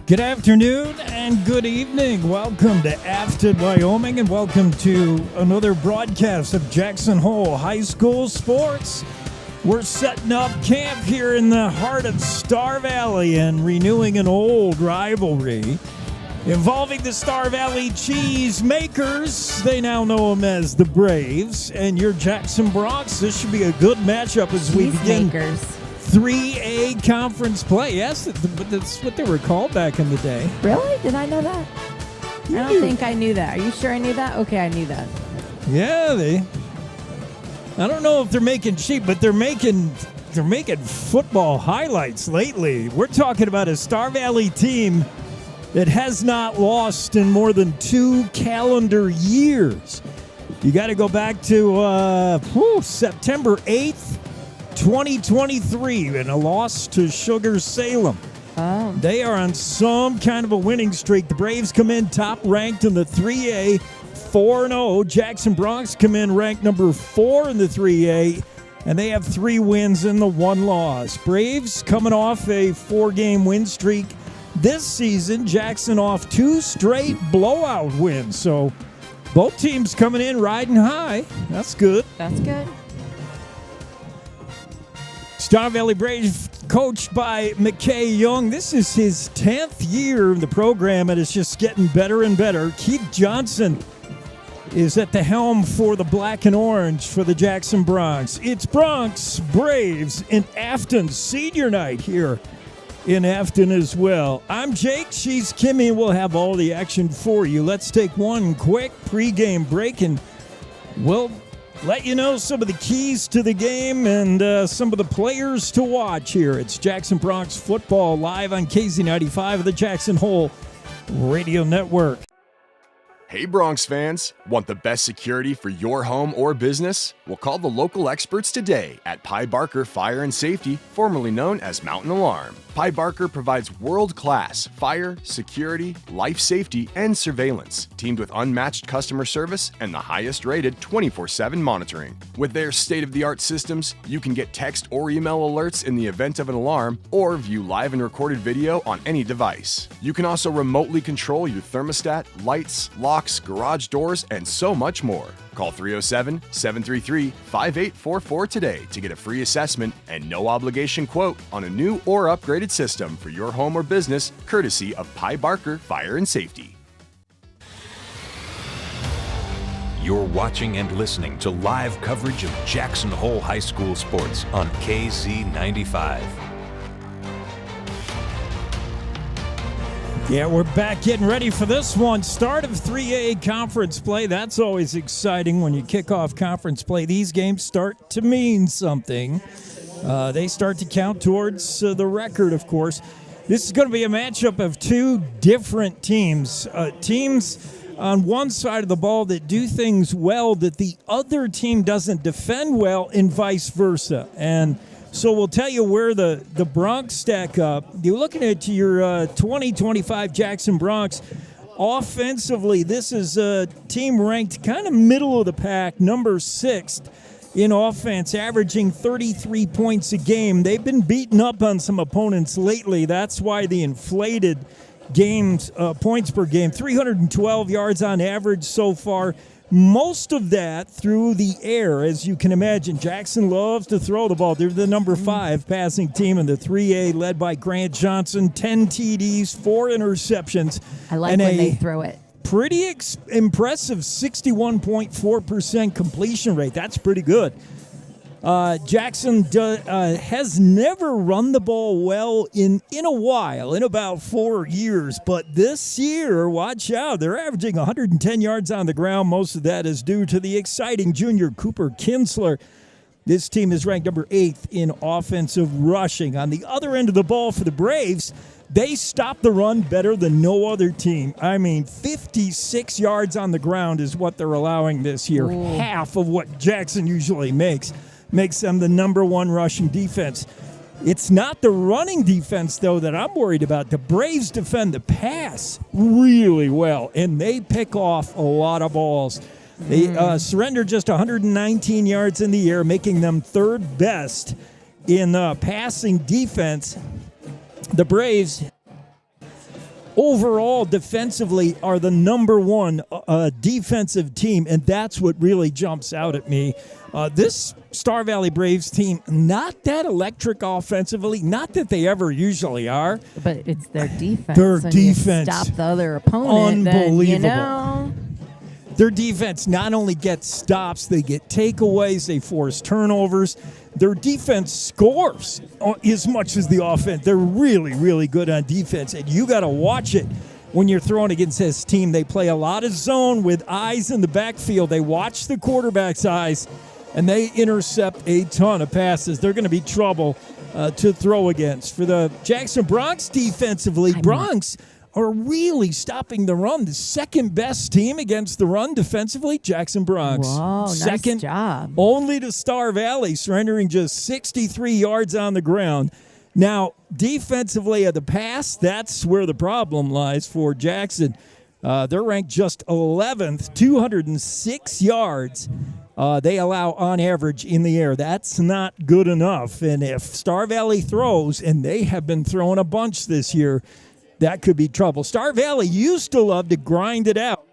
Good afternoon and good evening. Welcome to Afton, Wyoming, and welcome to another broadcast of Jackson Hole High School Sports. We're setting up camp here in the heart of Star Valley and renewing an old rivalry involving the Star Valley cheese makers. They now know them as the Braves, and your Jackson Bronx. This should be a good matchup as we begin 3A conference play. Yes, that's what they were called back in the day. Really? Did I know that? I don't think I knew that. Are you sure I knew that? Okay, I knew that. Yeah, I don't know if they're making sheep, but they're making football highlights lately. We're talking about a Star Valley team that has not lost in more than 2 calendar years. You got to go back to September 8th, 2023, and a loss to Sugar Salem. Oh. They are on some kind of a winning streak. The Braves come in top ranked in the 3A, 4-0. Jackson Bronx come in ranked number 4 in the 3A, and they have 3 wins and the 1 loss. Braves coming off a 4-game win streak this season. Jackson off 2 straight blowout wins. So both teams coming in riding high. That's good. That's good. Star Valley Braves coached by McKay Young. This is his 10th year in the program, and it's just getting better and better. Keith Johnson is at the helm for the black and orange for the Jackson Bronx. It's Bronx Braves in Afton senior night here in Afton as well. I'm Jake. She's Kimmy. We'll have all the action for you. Let's take one quick pregame break, and we'll let you know some of the keys to the game and some of the players to watch here. It's Jackson Bronx football live on KZ95 of the Jackson Hole Radio Network. Hey Bronx fans, want the best security for your home or business? Well, call the local experts today at Pye Barker Fire and Safety, formerly known as Mountain Alarm. Pye Barker provides world-class fire, security, life safety, and surveillance, teamed with unmatched customer service and the highest-rated 24/7 monitoring. With their state-of-the-art systems, you can get text or email alerts in the event of an alarm or view live and recorded video on any device. You can also remotely control your thermostat, lights, locks, garage doors, and so much more. Call 307-733-5844 today to get a free assessment and no obligation quote on a new or upgraded system for your home or business, courtesy of Pye Barker Fire and Safety. You're watching and listening to live coverage of Jackson Hole High School sports on KZ95. Yeah, we're back getting ready for this one. Start of 3A conference play. That's always exciting when you kick off conference play. These games start to mean something. They start to count towards the record, of course. This is going to be a matchup of 2 different teams. Teams on one side of the ball that do things well that the other team doesn't defend well, and vice versa. And so we'll tell you where the Bronx stack up. You're looking at your 2025 Jackson Bronx. Offensively, this is a team ranked kind of middle of the pack, number 6th in offense, averaging 33 points a game. They've been beaten up on some opponents lately. That's why the inflated games, points per game, 312 yards on average so far. Most of that through the air, as you can imagine. Jackson loves to throw the ball. They're the number 5 passing team in the 3A, led by Grant Johnson. 10 TDs, 4 interceptions. I like when they throw it. Pretty impressive 61.4% completion rate. That's pretty good. Jackson has never run the ball well in a while, in about 4 years. But this year, watch out, they're averaging 110 yards on the ground. Most of that is due to the exciting junior Cooper Kinsler. This team is ranked number 8th in offensive rushing. On the other end of the ball for the Braves, they stop the run better than no other team. I mean, 56 yards on the ground is what they're allowing this year. Ooh. Half of what Jackson usually makes them the number 1 rushing defense. It's not the running defense, though, that I'm worried about. The Braves defend the pass really well, and they pick off a lot of balls. They surrender just 119 yards in the air, making them 3rd best in passing defense. The Braves overall defensively are the number one defensive team, and that's what really jumps out at me. This Star Valley Braves team, not that electric offensively, not that they ever usually are. But it's their defense. Their When defense. You stop the other opponent. Unbelievable. Then, you know. Their defense not only gets stops, they get takeaways, they force turnovers. Their defense scores as much as the offense. They're really, really good on defense, and you got to watch it when you're throwing against this team. They play a lot of zone with eyes in the backfield. They watch the quarterback's eyes, and they intercept a ton of passes. They're going to be trouble to throw against. For the Jackson Bronx defensively, Bronx are really stopping the run. The second best team against the run defensively, Jackson Bronx. Whoa, second, nice job. Only to Star Valley, surrendering just 63 yards on the ground. Now, defensively at the pass, that's where the problem lies for Jackson. They're ranked just 11th, 206 yards. They allow on average in the air. That's not good enough. And if Star Valley throws, and they have been throwing a bunch this year, that could be trouble. Star Valley used to love to grind it out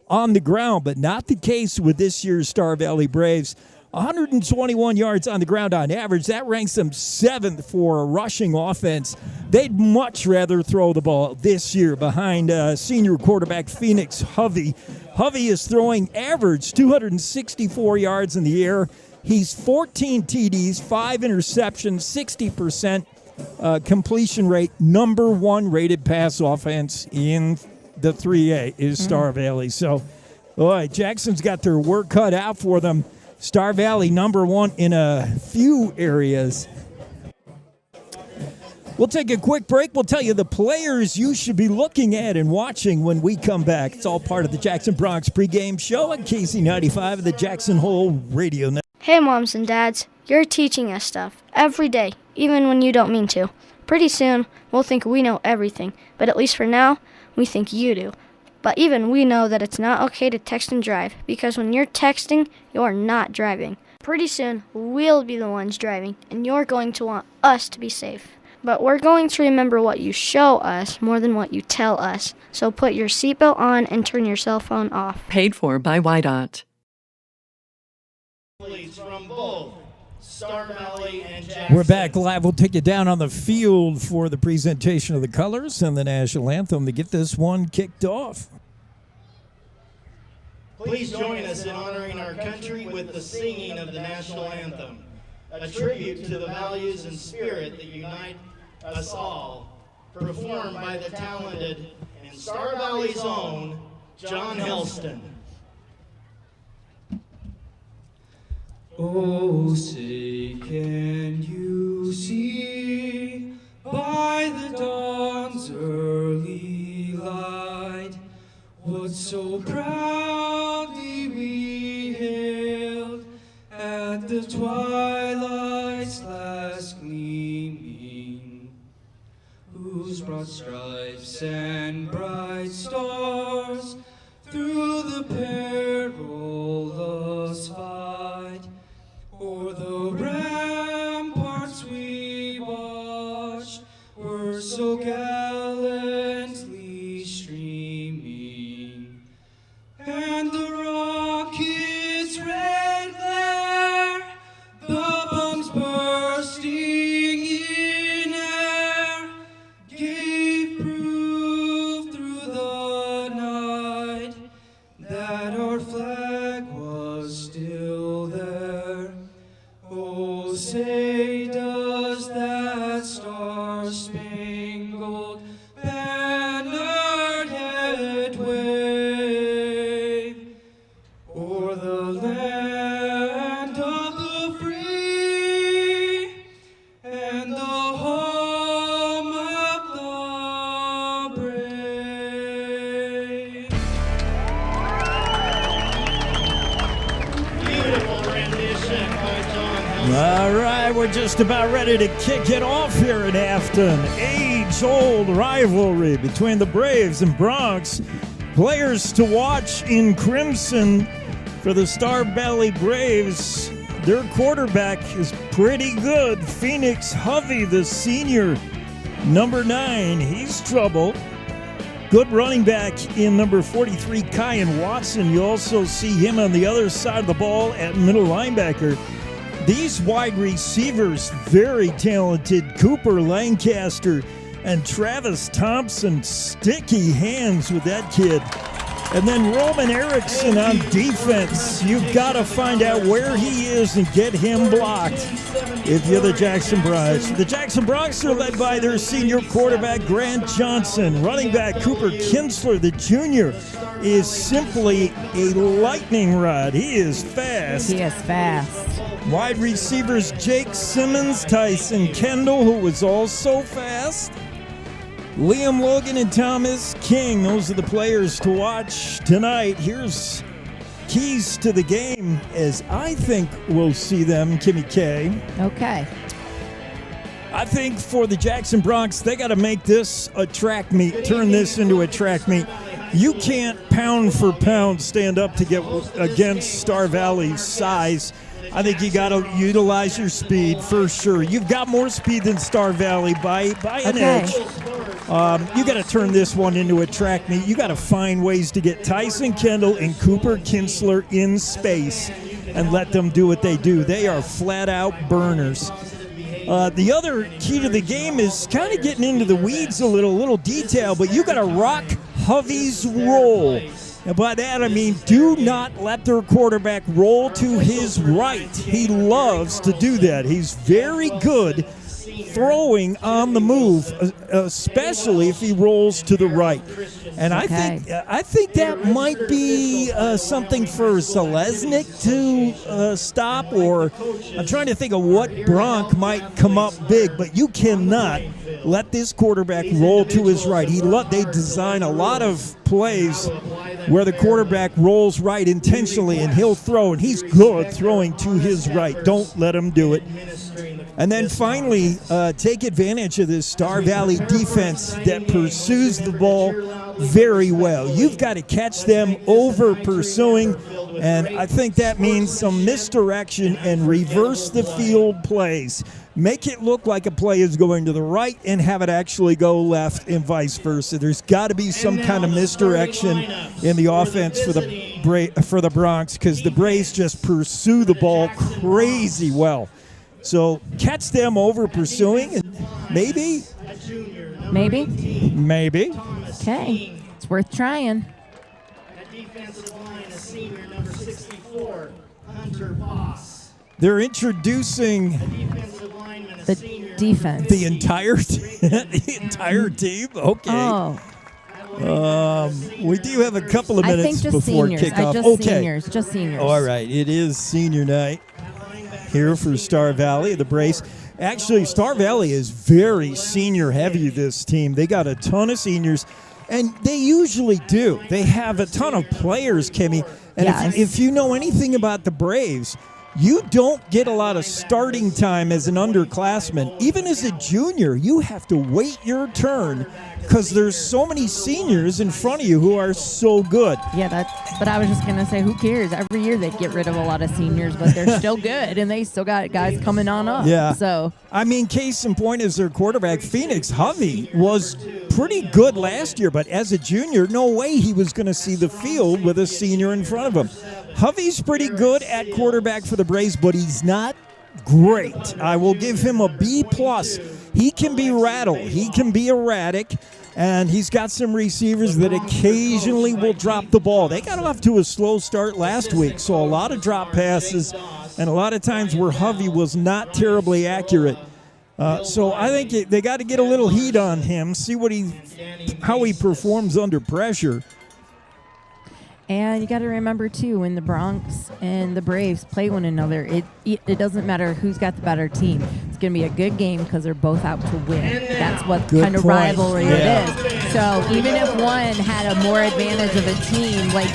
on the ground, but not the case with this year's Star Valley Braves. 121 yards on the ground on average. That ranks them 7th for a rushing offense. They'd much rather throw the ball this year behind senior quarterback Phoenix Hovey. Hovey is throwing average 264 yards in the air. He's 14 TDs, 5 interceptions, 60%. Completion rate, number one rated pass offense in the 3A is Star Valley. So, boy, Jackson's got their work cut out for them. Star Valley, number one in a few areas. We'll take a quick break. We'll tell you the players you should be looking at and watching when we come back. It's all part of the Jackson Bronx pregame show on KC95 of the Jackson Hole Radio Network. Hey, moms and dads, you're teaching us stuff every day, even when you don't mean to. Pretty soon, we'll think we know everything, but at least for now, we think you do. But even we know that it's not okay to text and drive, because when you're texting, you're not driving. Pretty soon, we'll be the ones driving, and you're going to want us to be safe. But we're going to remember what you show us more than what you tell us. So put your seatbelt on and turn your cell phone off. Paid for by YDOT. From both Star Valley and Jackson. We're back live. We'll take you down on the field for the presentation of the colors and the national anthem to get this one kicked off. Please join us in honoring our country with the singing of the national anthem, a tribute to the values and spirit that unite us all, performed by the talented and Star Valley's own John Helston. Oh, say, can you see by the dawn's early light what so proudly we hailed at the twilight's last gleaming, whose broad stripes and bright stars through the perilous fight o'er the ramparts we watched were so gallantly streaming, and the rocket's red glare, the bombs bursting in air, gave proof through the night that our flag was still there. Oh, say does that star-spangled banner yet wave o'er the land of the free and the home of the brave? Beautiful rendition by John Helston. All right, we're just about ready to kick it off here in Afton. Age-old rivalry between the Braves and Bronx. Players to watch in crimson for the Star Valley Braves. Their quarterback is pretty good. Phoenix Hovey, the senior. Number 9, he's trouble. Good running back in number 43, Kyan Watson. You also see him on the other side of the ball at middle linebacker. These wide receivers, very talented. Cooper Lancaster and Travis Thompson, sticky hands with that kid. And then Roman Erickson on defense. You've got to find out where he is and get him blocked if you're the Jackson Bronx. The Jackson Bronx are led by their senior quarterback, Grant Johnson. Running back Cooper Kinsler, the junior, is simply a lightning rod. He is fast. He is fast. Wide receivers Jake Simmons, Tyson Kendall, who was also fast. Liam Logan and Thomas King, those are the players to watch tonight. Here's keys to the game as I think we'll see them, Kimmy K. Okay. I think for the Jackson Bronx, they got to make this a track meet, turn this into a track meet. You can't pound for pound stand up to get against Star Valley's size. I think you got to utilize your speed for sure. You've got more speed than Star Valley by an edge. You got to turn this one into a track meet. You got to find ways to get Tyson Kendall and Cooper Kinsler in space and let them do what they do. They are flat-out burners. The other key to the game is kind of getting into the weeds a little detail, but you got to rock Hovey's roll. And by that, I mean do not let their quarterback roll to his right. He loves to do that. He's very good throwing on the move, especially if he rolls to the right. And I think that might be something for Selesnik to stop, or I'm trying to think of what Bronk might come up big, but you cannot let this quarterback roll to his right. They design a lot of plays where the quarterback rolls right intentionally, and he'll throw, and he's good throwing to his right. Don't let him do it. And then finally, take advantage of this Star Valley defense that pursues the ball very well. You've got to catch them over pursuing, and I think that means some misdirection and reverse the field plays. Make it look like a play is going to the right and have it actually go left and vice versa. There's got to be some kind of misdirection in the offense for the Bronx, because the Braves just pursue the ball crazy well. So catch them over pursuing, and maybe. Okay, it's worth trying. They're introducing the defense. The entire team. Okay. Oh. We do have a couple of minutes before kickoff. Just seniors. All right, it is senior night here for Star Valley, the Brace. Actually, Star Valley is very senior heavy, this team. They got a ton of seniors, and they usually do. They have a ton of players, Kimmy. And yes. if you know anything about the Braves, you don't get a lot of starting time as an underclassman. Even as a junior, you have to wait your turn because there's so many seniors in front of you who are so good. Yeah, but I was just going to say, who cares? Every year they get rid of a lot of seniors, but they're still good, and they still got guys coming on up. Yeah. So I mean, case in point is their quarterback, Phoenix Hovey, was pretty good last year, but as a junior, no way he was going to see the field with a senior in front of him. Hovey's pretty good at quarterback for the Braves, but he's not great. I will give him a B+. He can be rattled. He can be erratic, and he's got some receivers that occasionally will drop the ball. They got off to a slow start last week, so a lot of drop passes and a lot of times where Hovey was not terribly accurate. So I think they got to get a little heat on him, see how he performs under pressure. And you got to remember, too, when the Bronx and the Braves play one another, it doesn't matter who's got the better team. It's going to be a good game because they're both out to win. That's what kind of rivalry it is. So even if one had a more advantage of a team, like,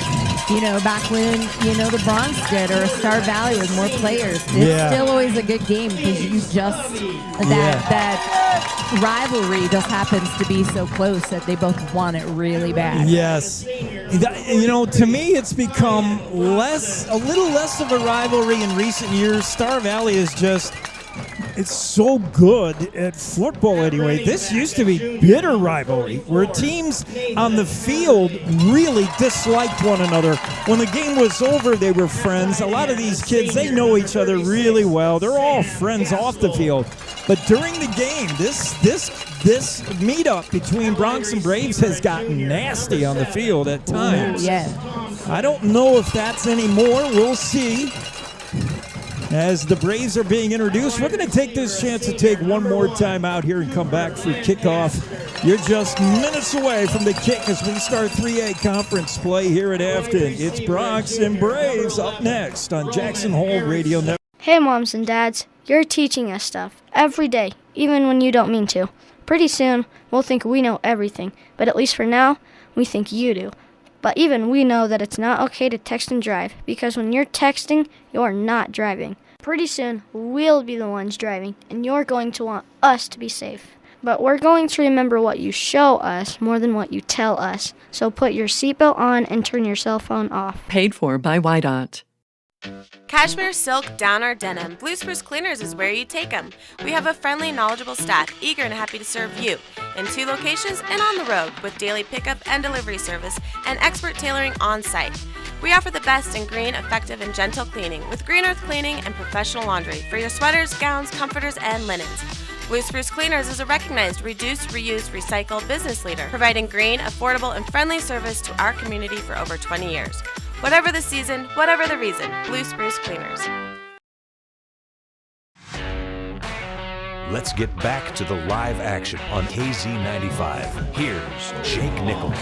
back when, the Bronx did, or Star Valley with more players, it's still always a good game because that rivalry just happens to be so close that they both want it really bad. Yes. To me, it's become a little less of a rivalry in recent years. Star Valley is just It's so good at football anyway. This used to be bitter rivalry where teams on the field really disliked one another. When the game was over, they were friends. A lot of these kids, they know each other really well. They're all friends off the field. But during the game, this meetup between Bronx and Braves has gotten nasty on the field at times. Yeah. I don't know if that's anymore. We'll see. As the Braves are being introduced, we're going to take this chance to take one more time out here and come back for kickoff. You're just minutes away from the kick as we start 3A conference play here at Afton. It's Bronx and Braves up next on Jackson Hole Radio Network. Hey, moms and dads, you're teaching us stuff every day, even when you don't mean to. Pretty soon, we'll think we know everything, but at least for now, we think you do. But even we know that it's not okay to text and drive, because when you're texting, you're not driving. Pretty soon, we'll be the ones driving, and you're going to want us to be safe. But we're going to remember what you show us more than what you tell us. So put your seatbelt on and turn your cell phone off. Paid for by YDOT. Cashmere, silk, down, or denim, Blue Spruce Cleaners is where you take them. We have a friendly, knowledgeable staff eager and happy to serve you in 2 locations and on the road with daily pickup and delivery service and expert tailoring on site. We offer the best in green, effective, and gentle cleaning with Green Earth Cleaning and professional laundry for your sweaters, gowns, comforters, and linens. Blue Spruce Cleaners is a recognized reduce, reuse, recycle business leader, providing green, affordable, and friendly service to our community for over 20 years. Whatever the season, whatever the reason, Blue Spruce Cleaners. Let's get back to the live action on KZ95. Here's Jake Nichols.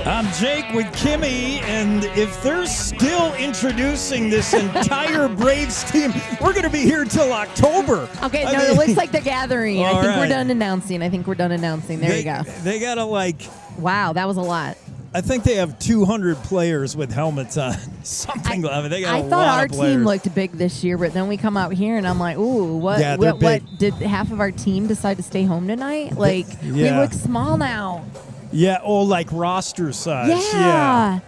I'm Jake with Kimmy, and if they're still introducing this entire Braves team, we're going to be here till October. Okay, it looks like they're gathering. I think right. we're done announcing. There you go. They got to Wow, that was a lot. I think they have 200 players with helmets on. Something like that. They got I a thought lot our of players. team looked big this year, but then we come out here and I'm like, ooh, what? Yeah, they're what big. did half of our team decide to stay home tonight? Like, we Yeah. look small now. Yeah, like roster size. Yeah.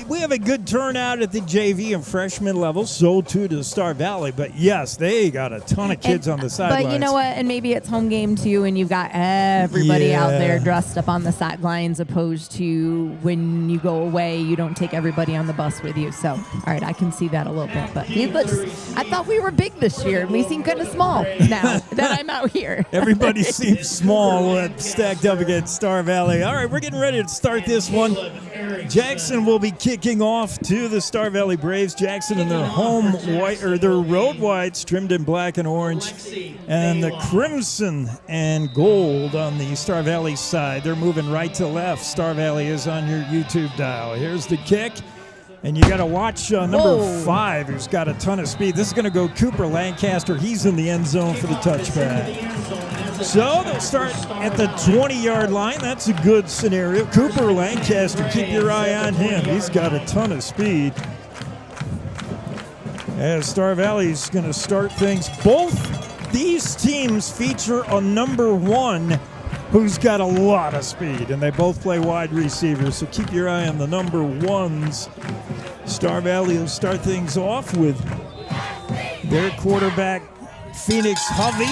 We have a good turnout at the JV and freshman level, so too does Star Valley. But yes, they got a ton of kids on the sidelines. But you know what? And maybe it's home game too, and you've got everybody out there dressed up on the sidelines, opposed to when you go away, you don't take everybody on the bus with you. So, all right, I can see that a little bit. But I thought we were big this year, and we seem kind of small now that I'm out here. Everybody seems small stacked up against Star Valley. All right, we're getting ready to start this one. Jackson will be kicking off to the Star Valley Braves. Jackson in their home white, or their road whites trimmed in black and orange, and the crimson and gold on the Star Valley side. They're moving right to left. Star Valley is on your YouTube dial. Here's the kick. And you got to watch number 5, who's got a ton of speed. This is going to go Cooper Lancaster. He's in the end zone for the touchback. So they'll start at the 20-yard line. That's a good scenario. Cooper Lancaster, keep your eye on him. He's got a ton of speed. As Star Valley's going to start things. Both these teams feature a number 1 who's got a lot of speed, and they both play wide receivers, so keep your eye on the number 1s. Star Valley will start things off with their quarterback, Phoenix Hovey.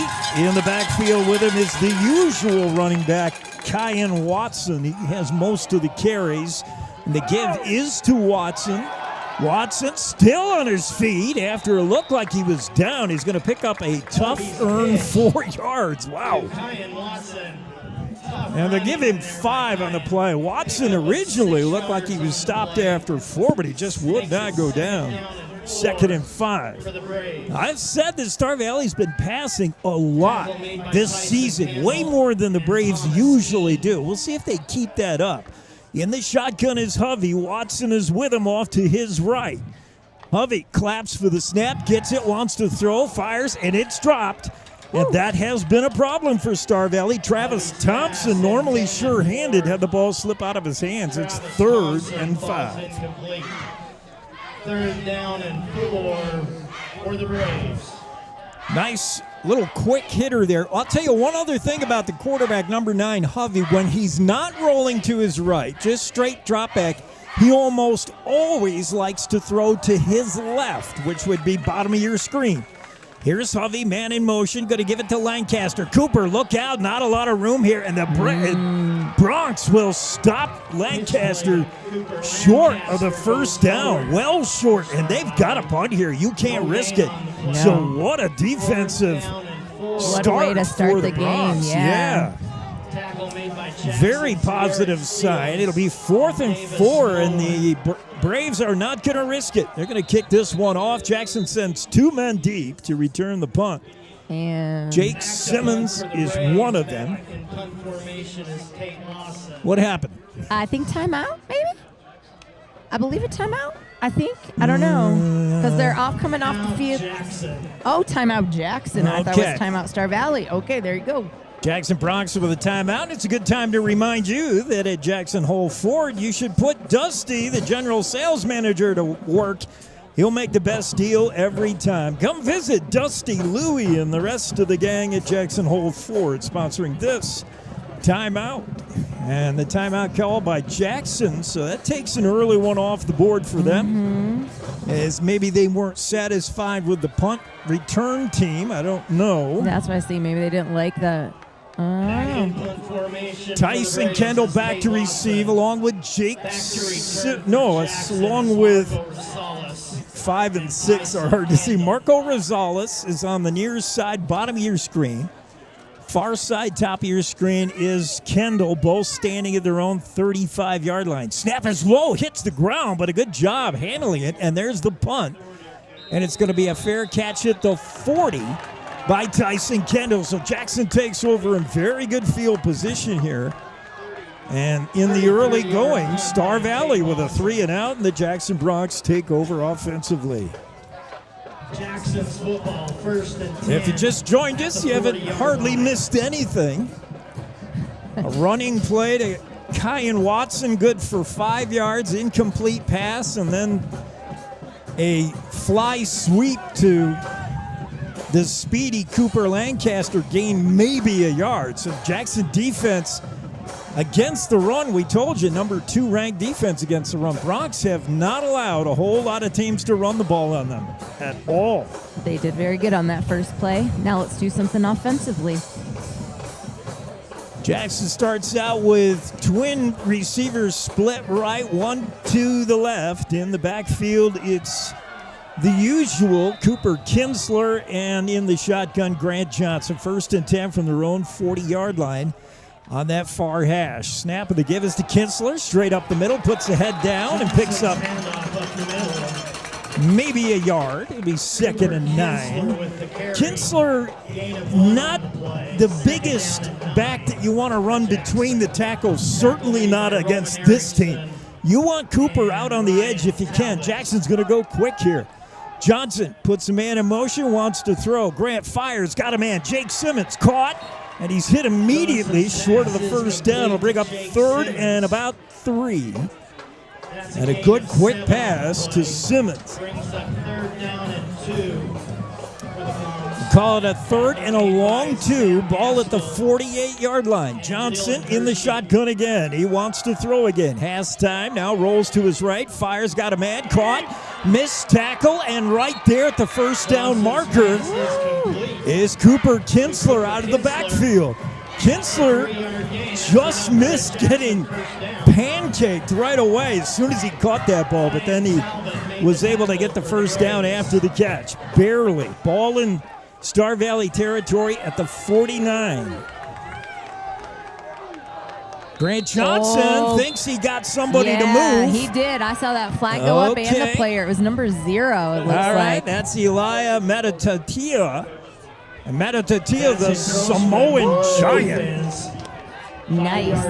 In the backfield with him is the usual running back, Kyan Watson. He has most of the carries, and the give is to Watson. Watson still on his feet after it looked like he was down. He's going to pick up a tough earned 4 yards. Wow. And they give him 5 on the play. Watson originally looked like he was stopped after 4, but he just would not go down. 2nd and 5. I've said that Star Valley's been passing a lot this season, way more than the Braves usually do. We'll see if they keep that up. In the shotgun is Hovey. Watson is with him off to his right. Hovey claps for the snap, gets it, wants to throw, fires, and it's dropped. And that has been a problem for Star Valley. Travis Thompson, normally sure-handed, had the ball slip out of his hands. It's 3rd and 5. 3rd down and 4 for the Braves. Nice little quick hitter there. I'll tell you one other thing about the quarterback, number 9, Hovey. When he's not rolling to his right, just straight drop back, he almost always likes to throw to his left, which would be bottom of your screen. Here's Hovey, man in motion, going to give it to Lancaster. Cooper, look out, not a lot of room here, and the Bronx will stop Lancaster short of the first down, well short, and they've got a punt here. You can't risk it. No. So what a defensive What a way to start for the game, Bronx. yeah. Very positive sign. It'll be 4th and 4, and the Braves are not going to risk it. They're going to kick this one off. Jackson sends 2 men deep to return the punt. And Jake Simmons is one of them. What happened? I think timeout, maybe? I believe a timeout. I think. I don't know. Because they're coming off the field. Oh, timeout Jackson. I thought it was timeout Star Valley. Okay, there you go. Jackson Bronx with a timeout. It's a good time to remind you that at Jackson Hole Ford, you should put Dusty, the general sales manager, to work. He'll make the best deal every time. Come visit Dusty, Louie, and the rest of the gang at Jackson Hole Ford, sponsoring this timeout. And the timeout called by Jackson, so that takes an early one off the board for them. As maybe they weren't satisfied with the punt return team. I don't know. That's why I see maybe they didn't like the... Tyson Kendall back to receive along with Jake. Along with 5 and 6 are hard to see. Marco Rosales is on the near side, bottom of your screen. Far side, top of your screen is Kendall, both standing at their own 35-yard line. Snap is low, hits the ground, but a good job handling it. And there's the punt. And it's going to be a fair catch at the 40. By Tyson Kendall. So Jackson takes over in very good field position here. And in the early going, Star Valley with a 3-and-out, and the Jackson Bronx take over offensively. Jackson's football, 1st and 10. If you just joined us, you haven't hardly missed anything. A running play to Kyan Watson, good for 5 yards, incomplete pass, and then a fly sweep to the speedy Cooper Lancaster, gained maybe a yard. So Jackson defense against the run, we told you, number 2 ranked defense against the run. Bronx have not allowed a whole lot of teams to run the ball on them at all. They did very good on that first play. Now let's do something offensively. Jackson starts out with twin receivers split right, one to the left. In the backfield, it's the usual Cooper Kinsler, and in the shotgun, Grant Johnson. 1st and 10 from their own 40-yard line on that far hash. Snap of the give is to Kinsler, straight up the middle, puts the head down and picks up maybe a yard. It'll be 2nd and 9. Kinsler, not the biggest back that you want to run between the tackles, certainly not against this team. You want Cooper out on the edge if you can. Jackson's going to go quick here. Johnson puts a man in motion, wants to throw. Grant fires, got a man. Jake Simmons caught, and he's hit immediately short of the first down. It'll bring up 3rd and about 3. And a good quick pass to Simmons. Call it a 3rd and a long 2. Ball at the 48-yard line. Johnson in the shotgun again. He wants to throw again. Has time. Now rolls to his right. Fires. Got a man. Caught. Missed tackle. And right there at the first down marker is Cooper Kinsler out of the backfield. Kinsler just missed getting pancaked right away as soon as he caught that ball. But then he was able to get the first down after the catch. Barely. Ball in Star Valley territory at the 49. Grant Johnson thinks he got somebody to move. He did. I saw that flag go up and the player. It was number 0, it looks like. All right, that's Elia Metatatia. And Metatatia, the Samoan giant. Nice.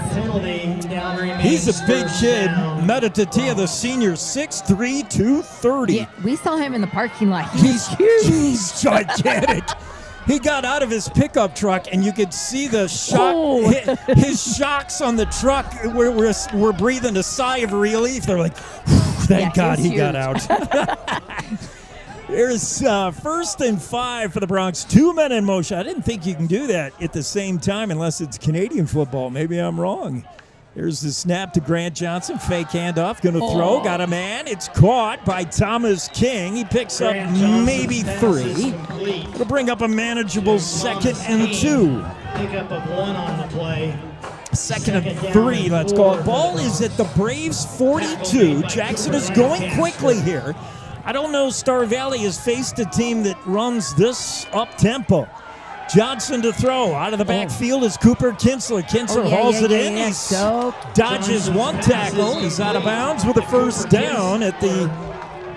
He's a big kid. Metatatia, the senior, 6'3", 230. Yeah, we saw him in the parking lot. He's huge. He's gigantic. He got out of his pickup truck, and you could see the shock, his shocks on the truck. We're breathing a sigh of relief. They're like, thank God he got out. There's 1st and 5 for the Bronx. 2 men in motion. I didn't think you can do that at the same time unless it's Canadian football. Maybe I'm wrong. Here's the snap to Grant Johnson. Fake handoff. Going to throw. Got a man. It's caught by Thomas King. He picks up maybe 3. It'll bring up a manageable 2nd and 2. Pickup of 1 on the play. 2nd and 3, let's call it. Ball is at the Braves 42. Jackson is going quickly here. I don't know Star Valley has faced a team that runs this up-tempo. Johnson to throw. Out of the backfield is Cooper Kinsler. Kinsler hauls it in. He dodges 1 tackle. He's out of bounds with a first down at the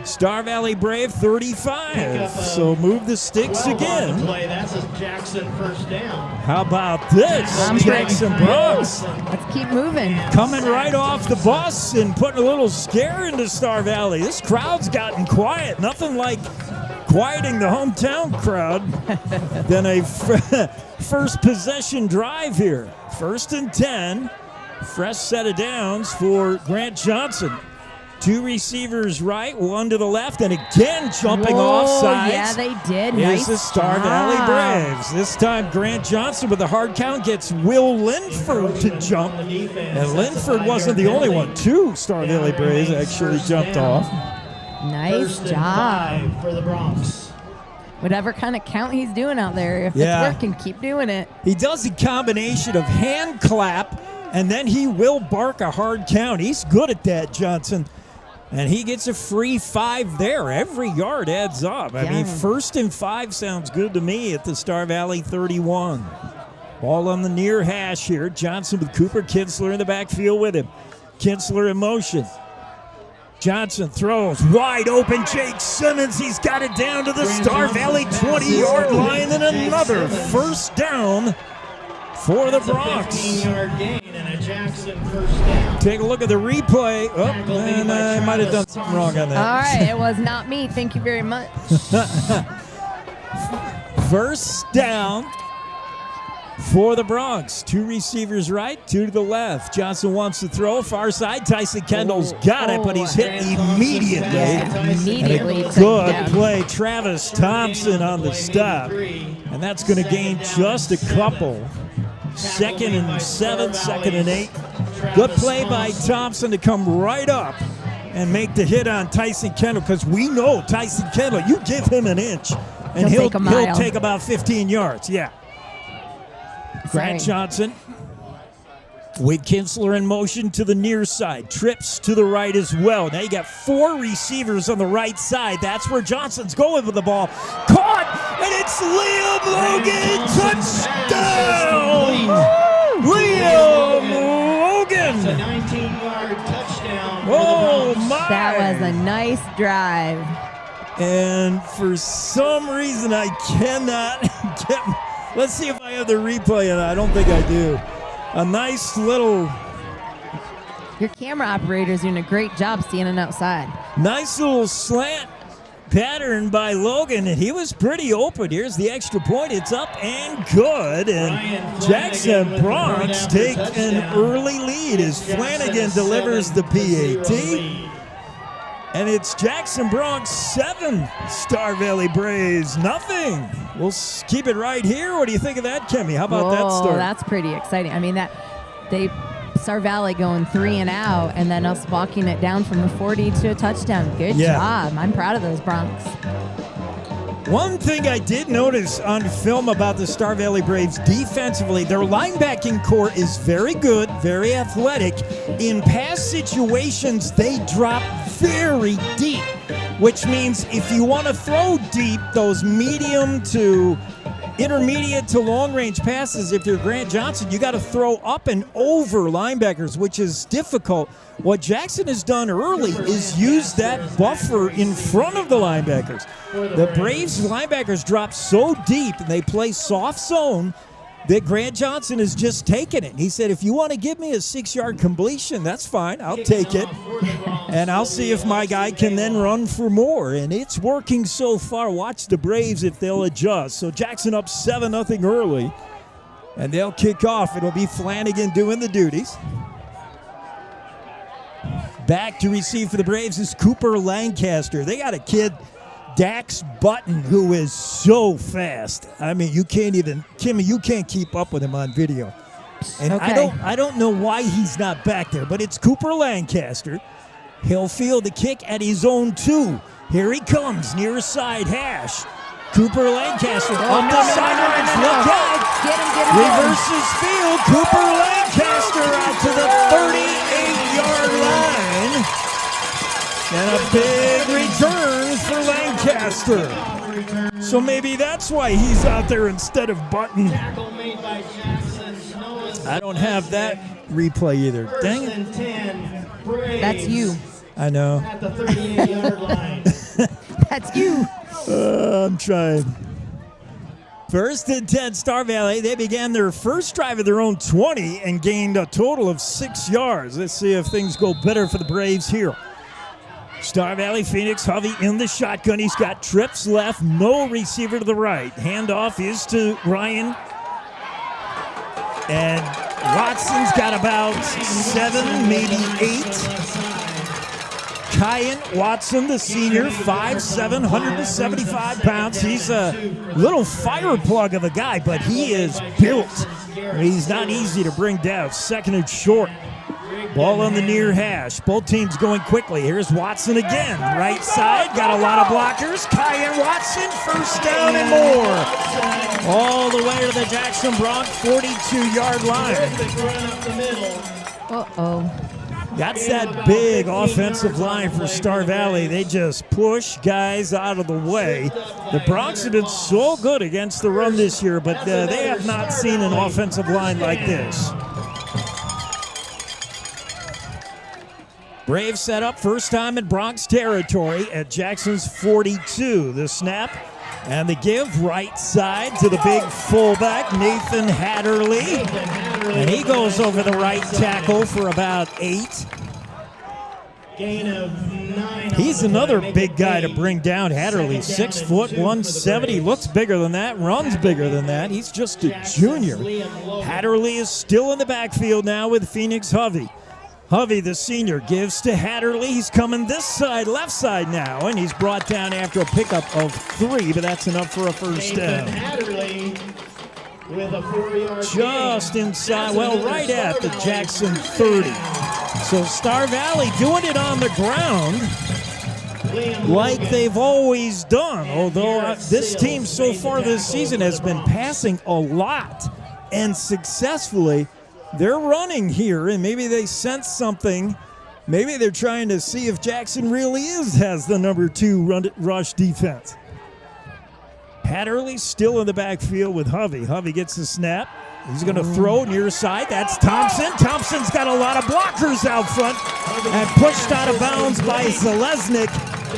Star Valley Brave 35. So move the sticks again. That's a Jackson first down. How about this? Jackson Bronx. Let's keep moving. Coming right off the bus and putting a little scare into Star Valley. This crowd's gotten quiet. Nothing like quieting the hometown crowd than a first possession drive here. 1st and 10. Fresh set of downs for Grant Johnson. 2 receivers right, 1 to the left, and again jumping off sides. Yeah, they did. Here's the Star Valley Braves. This time Grant Johnson with a hard count gets Will Linford to jump. And Linford wasn't the only one. 2 Star Valley Braves actually jumped off. Nice job. 5 for the Bronx. Whatever kind of count he's doing out there, if it's working, keep doing it. He does a combination of hand clap, and then he will bark a hard count. He's good at that, Johnson. And he gets a free 5 there. Every yard adds up. I mean, 1st and 5 sounds good to me at the Star Valley 31. Ball on the near hash here. Johnson with Cooper Kinsler in the backfield with him. Kinsler in motion. Johnson throws wide open. Jake Simmons, he's got it down to the Star Valley 20-yard line, and another first down for the Bronx. 15-yard gain and a Jackson first down. Take a look at the replay. Oh, and I might have done something wrong on that. All right, it was not me. Thank you very much. First down for the Bronx. 2 receivers right, 2 to the left. Johnson wants to throw. Far side, Tyson Kendall's got it, but he's hit immediately. Yeah, immediately. And a good play. Travis Thompson on the stop. And that's going to gain just a couple. 2nd and 7, 2nd and 8. Good play by Thompson to come right up and make the hit on Tyson Kendall, because we know Tyson Kendall, you give him an inch and he'll take about 15 yards. Yeah. Grant Johnson with Kinsler in motion to the near side. Trips to the right as well. Now you got 4 receivers on the right side. That's where Johnson's going with the ball. Caught, and it's Liam Logan. Touchdown! Liam Logan. It's a 19-yard touchdown. Oh, my. That was a nice drive. And for some reason, I cannot get... Let's see if I have the replay, and I don't think I do. A nice little... Your camera operator's doing a great job standing outside. Nice little slant pattern by Logan, and he was pretty open. Here's the extra point. It's up and good, and Jackson Bronx take an early lead as Flanagan delivers the PAT. And it's Jackson Bronx 7, Star Valley Braves nothing. We'll keep it right here. What do you think of that, Kimmy? How about that start? That's pretty exciting. I mean, Star Valley going 3 and out, and then us walking it down from the 40 to a touchdown. Good job. I'm proud of those Bronx. One thing I did notice on film about the Star Valley Braves defensively, their linebacking core is very good, very athletic. In pass situations, they drop very deep, which means if you want to throw deep, those medium to intermediate to long-range passes, if you're Grant Johnson, you got to throw up and over linebackers, which is difficult. What Jackson has done early is use that buffer in front of the linebackers. The Braves linebackers drop so deep and they play soft zone that Grant Johnson is just taking it. He said, if you want to give me a 6-yard completion, that's fine. I'll take it. And I'll see if my guy can then run for more. And it's working so far. Watch the Braves if they'll adjust. So Jackson up 7-0 early. And they'll kick off. It'll be Flanagan doing the duties. Back to receive for the Braves is Cooper Lancaster. They got a kid, Dax Button, who is so fast. I mean, you can't even, Kimmy, you can't keep up with him on video. And Okay. I don't know why he's not back there, but it's Cooper Lancaster. He'll field the kick at his own 2. Here he comes, near side hash. Cooper Lancaster up the sidelines. Look out. Get him. Reverses field. Cooper Lancaster out to the 38-yard line. And a big return for Lancaster. So maybe that's why he's out there instead of Button. Tackle made by Jackson. I don't have that replay either. Dang it. First and 10. Braves That's you. I know. at the 38-yard line. That's you. I'm trying. First and 10, Star Valley. They began their first drive of their own 20 and gained a total of 6 yards. Let's see if things go better for the Braves here. Star Valley, Phoenix, Hovey in the shotgun. He's got trips left, no receiver to the right. Handoff is to Ryan. And Watson's got about 7, maybe 8. Kyan Watson, the senior, 5'7", 175 pounds. He's a little fire plug of a guy, but he is built. He's not easy to bring down. Second and short. Ball on the near hash. Both teams going quickly. Here's Watson again. Right side, got a lot of blockers. Kyan Watson, first down and more. All the way to the Jackson Bronx 42-yard line. Uh-oh. That's that big offensive line for Star Valley. They just push guys out of the way. The Bronx have been so good against the run this year, but they have not seen an offensive line like this. Braves set up first time in Bronx territory at Jackson's 42. The snap and the give right side to the big fullback, Nathan Hatterley. And he goes over the right tackle for about 8. Gain of 9. He's another big guy to bring down. Hatterley, 6 foot, 170. Looks bigger than that, runs bigger than that. He's just a junior. Hatterley is still in the backfield now with Phoenix Hovey. Hovey, the senior, gives to Hatterley. He's coming this side, left side now, and he's brought down after a pickup of 3, but that's enough for a first down. Hatterley with a 4-yard Just inside, well, right at the Jackson 30. So Star Valley doing it on the ground like they've always done, although this team so far this season has been passing a lot and successfully. They're running here, and maybe they sense something. Maybe they're trying to see if Jackson really has the number 2 rush defense. Hatterley still in the backfield with Hovey. Hovey gets the snap. He's going to throw near side. That's Thompson. Thompson's got a lot of blockers out front and pushed out of bounds by Zalesnik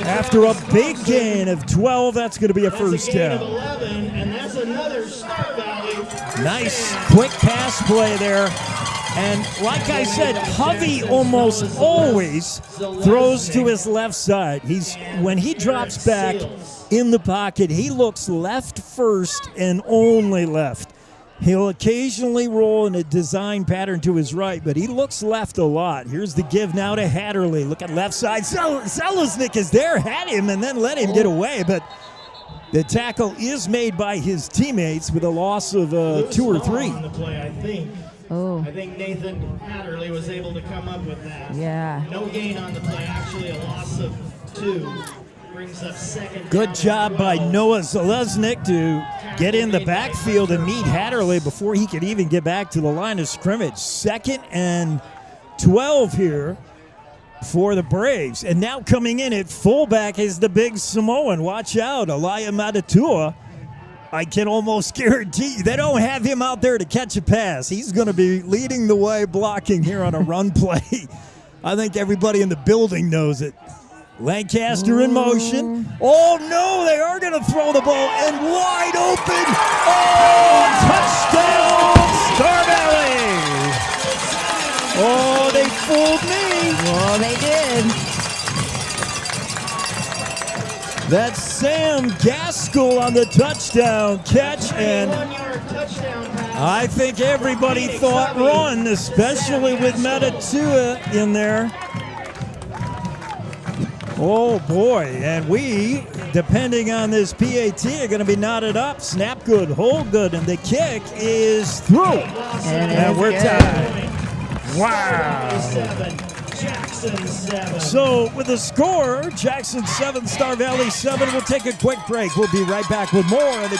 after a big gain of 12. That's going to be a first down. 11, and that's another Star Valley. Nice quick pass play there. And like I said, Hovey almost always throws to his left side. When he drops back in the pocket, he looks left first and only left. He'll occasionally roll in a design pattern to his right, but he looks left a lot. Here's the give now to Hatterley. Look at left side. Zelaznik is there, had him, and then let him get away, but the tackle is made by his teammates with a loss of 2 or 3. On the play, I think. Oh. I think Nathan Hatterley was able to come up with that. Yeah. No gain on the play, actually a loss of 2. Brings up second. Good job by Noah Zalesnik to get in the backfield and meet Hatterley before he could even get back to the line of scrimmage. 2nd and 12 here for the Braves. And now coming in at fullback is the big Samoan. Watch out, Elia Matatua. I can almost guarantee you they don't have him out there to catch a pass. He's going to be leading the way blocking here on a run play. I think everybody in the building knows it. Lancaster in motion. Oh, no, they are going to throw the ball and wide open. Oh, touchdown, Star Valley. Oh, they fooled me. Oh, they did. That's Sam Gaskell on the touchdown catch, and 1-yard touchdown pass. I think everybody thought run, especially with Metatua in there. Oh boy, and we depending on this PAT, are going to be knotted up. Snap good, hold good, and the kick is through. And we're tied. Wow. Jackson 7. So with the score, Jackson 7, Star Valley 7. We'll take a quick break. We'll be right back with more on the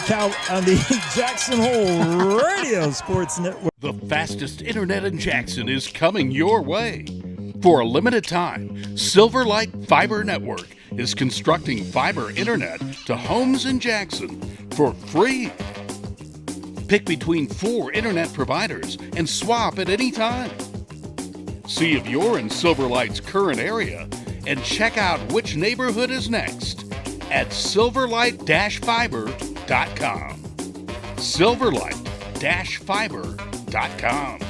Jackson Hole Radio Sports Network. The fastest internet in Jackson is coming your way. For a limited time, Silverlight Fiber Network is constructing fiber internet to homes in Jackson for free. Pick between 4 internet providers and swap at any time. See if you're in Silverlight's current area and check out which neighborhood is next at silverlight-fiber.com. Silverlight-fiber.com.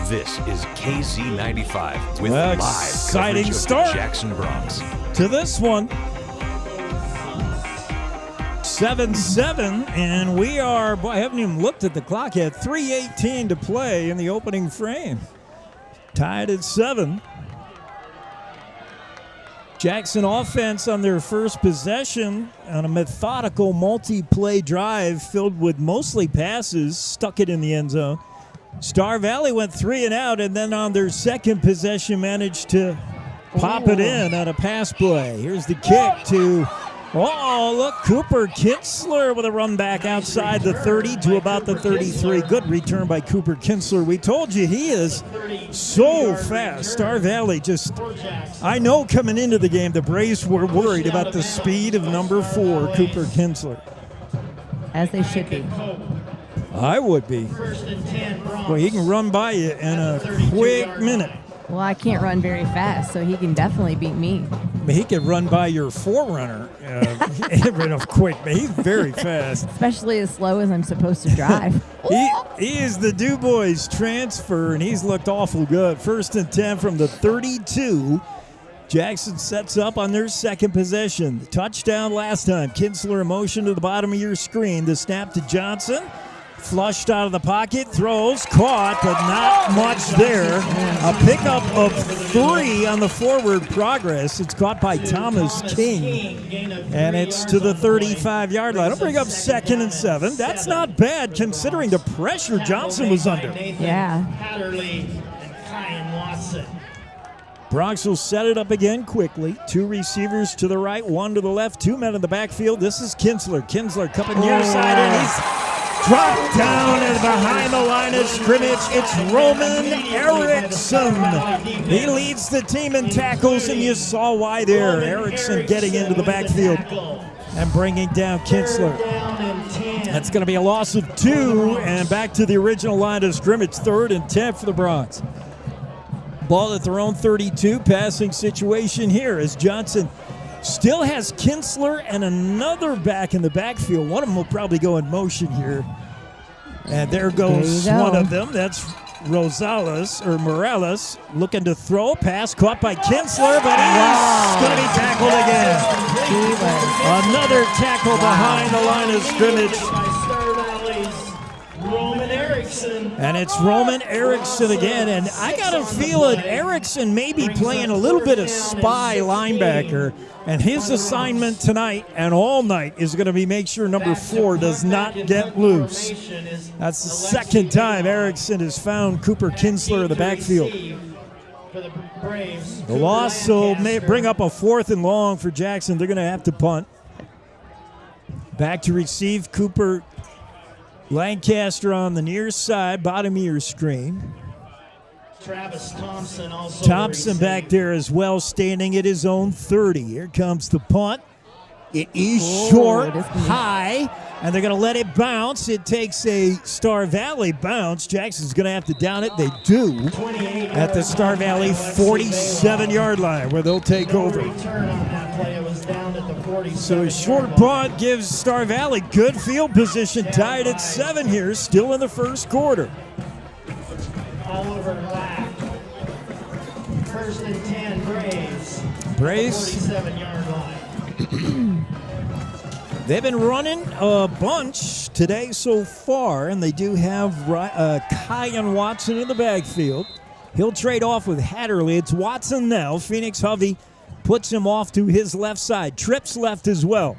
This is KZ95 with live exciting coverage of start the Jackson Bronx. To this one, 7-7, and we are, boy, I haven't even looked at the clock yet, 3:18 to play in the opening frame. Tied at 7. Jackson offense on their first possession on a methodical multi-play drive filled with mostly passes, stuck it in the end zone. Star Valley went 3 and out, and then on their second possession managed to pop it in on a pass play. Here's the kick to, look, Cooper Kinsler with a run back outside the 30 to about the 33. Good return by Cooper Kinsler. We told you he is so fast. Star Valley just, I know coming into the game, the Braves were worried about the speed of number 4, Cooper Kinsler. As they should be. I would be. Well, he can run by you in a quick minute. Well, I can't run very fast, so he can definitely beat me. But he could run by your forerunner quick. But he's very fast. Especially as slow as I'm supposed to drive. He is the Du Bois transfer, and he's looked awful good. 1st and 10 from the 32. Jackson sets up on their second possession. The touchdown last time. Kinsler in motion to the bottom of your screen. The snap to Johnson. Flushed out of the pocket, throws, caught, but not much there. A pickup of 3 on the forward progress. It's caught by Thomas King, and it's to the 35-yard line. It'll bring up 2nd and 7. That's not bad considering the pressure Johnson was under. Yeah. Bronx will set it up again quickly. 2 receivers to the right, 1 to the left, 2 men in the backfield. This is Kinsler. Kinsler coming near side, and he's dropped down and behind the line of scrimmage. It's Roman Erickson. He leads the team in tackles, and you saw why there. Erickson getting into the backfield and bringing down Kinsler. That's going to be a loss of 2, and back to the original line of scrimmage. 3rd and 10 for the Bronx. Ball at their own 32. Passing situation here as Johnson still has Kinsler and another back in the backfield. One of them will probably go in motion here. And there goes one of them. That's Morales looking to throw. Pass caught by Kinsler, but he's going to be tackled again. Another tackle behind the line of scrimmage. And it's Roman Erickson again, and I got a feeling Erickson may be playing a little bit of spy linebacker, and his assignment tonight and all night is going to be make sure number 4 does not get loose. That's the second time Erickson has found Cooper Kinsler in the backfield. The loss will bring up a 4th and long for Jackson. They're going to have to punt. Back to receive Cooper Lancaster on the near side, bottom of your screen. Travis Thompson also. Thompson back there as well, standing at his own 30. Here comes the punt. It is short, high, and they're going to let it bounce. It takes a Star Valley bounce. Jackson's going to have to down it. They do at the Star Valley 47-yard line where they'll take over. So a short punt gives Star Valley good field position, tied at 7 here, still in the first quarter. Oliver Black. 1st and 10, Braves. 47-yard line. They've been running a bunch today so far, and they do have Kyan Watson in the backfield. He'll trade off with Hatterley. It's Watson now. Phoenix Hovey puts him off to his left side. Trips left as well.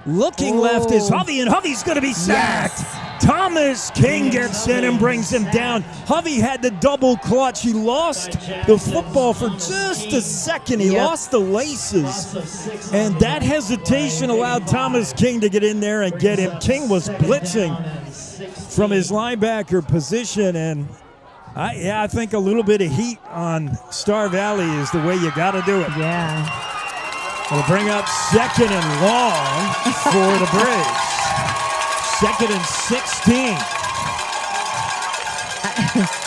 Looking left is Hovey, and Hovey's going to be sacked. Yes. Thomas King gets in and brings him down. Hovey had the double clutch. He lost the football for just a second. He lost the laces. And that hesitation allowed Thomas King to get in there and get him. King was blitzing from his linebacker position. And I think a little bit of heat on Star Valley is the way you got to do it. Yeah. We'll bring up 2nd and long for the Braves. 2nd and 16.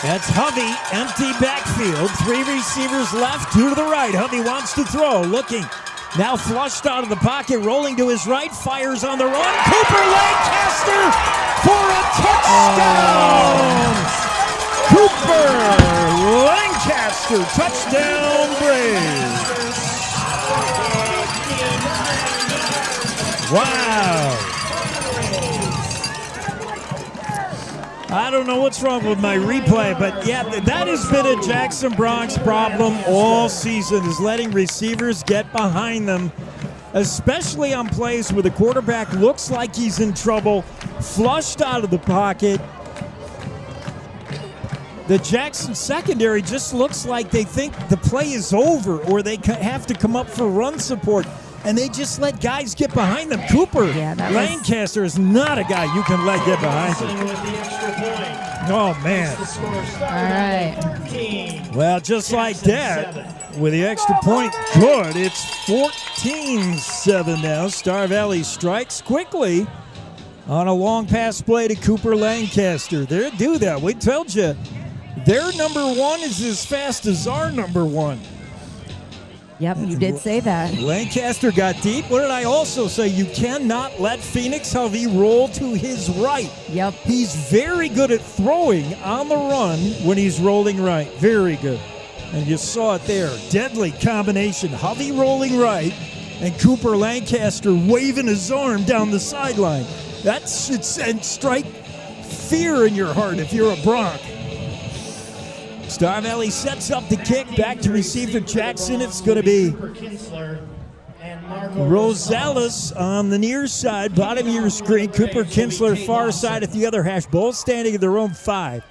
That's Hovey, empty backfield. 3 receivers left, 2 to the right. Hovey wants to throw, looking. Now flushed out of the pocket, rolling to his right, fires on the run. Cooper Lancaster for a touchdown! Cooper Lancaster, touchdown Braves. Wow. I don't know what's wrong with my replay, but yeah, that has been a Jackson Bronx problem all season, is letting receivers get behind them, especially on plays where the quarterback looks like he's in trouble, flushed out of the pocket. The Jackson secondary just looks like they think the play is over or they have to come up for run support. And they just let guys get behind them. Cooper Lancaster is not a guy you can let get behind you. Oh, man. All right. Well, just like that, with the extra point, good. It's 14-7 now. Star Valley strikes quickly on a long pass play to Cooper Lancaster. They do that. We told you, their number 1 is as fast as our number 1. Yep, you did say that. Lancaster got deep. What did I also say? You cannot let Phoenix Hovey roll to his right. Yep. He's very good at throwing on the run when he's rolling right. Very good. And you saw it there. Deadly combination. Hovey rolling right and Cooper Lancaster waving his arm down the sideline. That should strike fear in your heart if you're a Bronc. Star Valley sets up the kick, back to receiver Jackson. It's going to be Rosales on the near side, bottom of your screen. Cooper Kinsler far side at the other hash. Both standing at their own 5.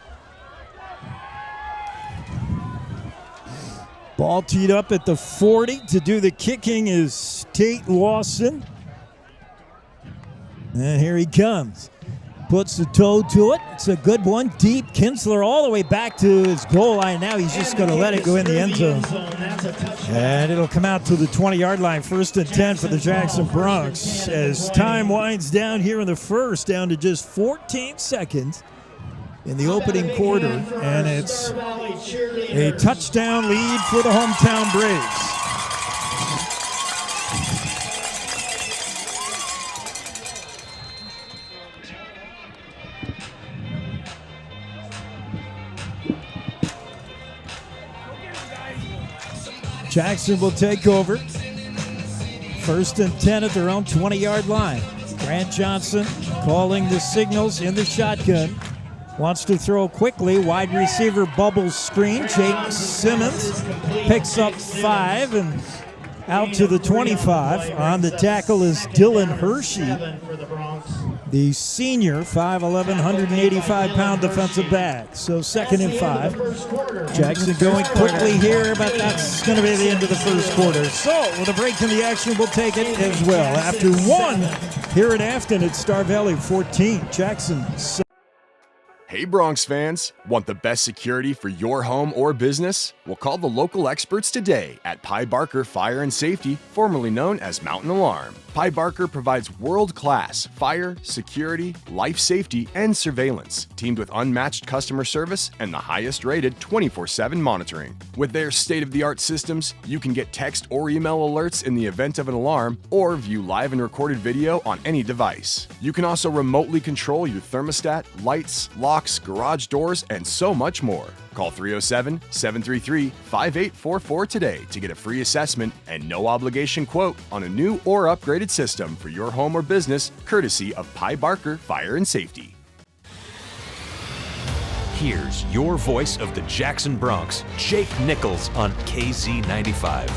Ball teed up at the 40. To do the kicking is Tate Lawson. And here he comes. Puts the toe to it. It's a good one. Deep. Kinsler all the way back to his goal line. Now he's just going to let it go in the end zone. And it'll come out to the 20-yard line. 1st and 10 for the Jackson Bronx. As time winds down here in the first, down to just 14 seconds in the opening quarter. And it's a touchdown lead for the hometown Braves. Jackson will take over. 1st and 10 at their own 20-yard line. Grant Johnson calling the signals in the shotgun. Wants to throw quickly. Wide receiver bubbles screen. Jake Simmons picks up 5 and out to the 25. On the tackle is Dylan Hershey, the senior, 5'11", 185-pound defensive back. So 2nd and 5. Jackson going quickly here, but that's going to be the end of the first quarter. So with a break in the action, we'll take it as well. After 1 here at Afton, it's Star Valley 14. Jackson. Hey Bronx fans, want the best security for your home or business? Well, call the local experts today at Pye Barker Fire and Safety, formerly known as Mountain Alarm. Pye Barker provides world-class fire, security, life safety, and surveillance, teamed with unmatched customer service and the highest-rated 24/7 monitoring. With their state-of-the-art systems, you can get text or email alerts in the event of an alarm or view live and recorded video on any device. You can also remotely control your thermostat, lights, locks, garage doors, and so much more. Call 307-733-5844 today to get a free assessment and no obligation quote on a new or upgraded system for your home or business, courtesy of Pye Barker Fire and Safety. Here's your voice of the Jackson Bronx, Jake Nichols on KZ95.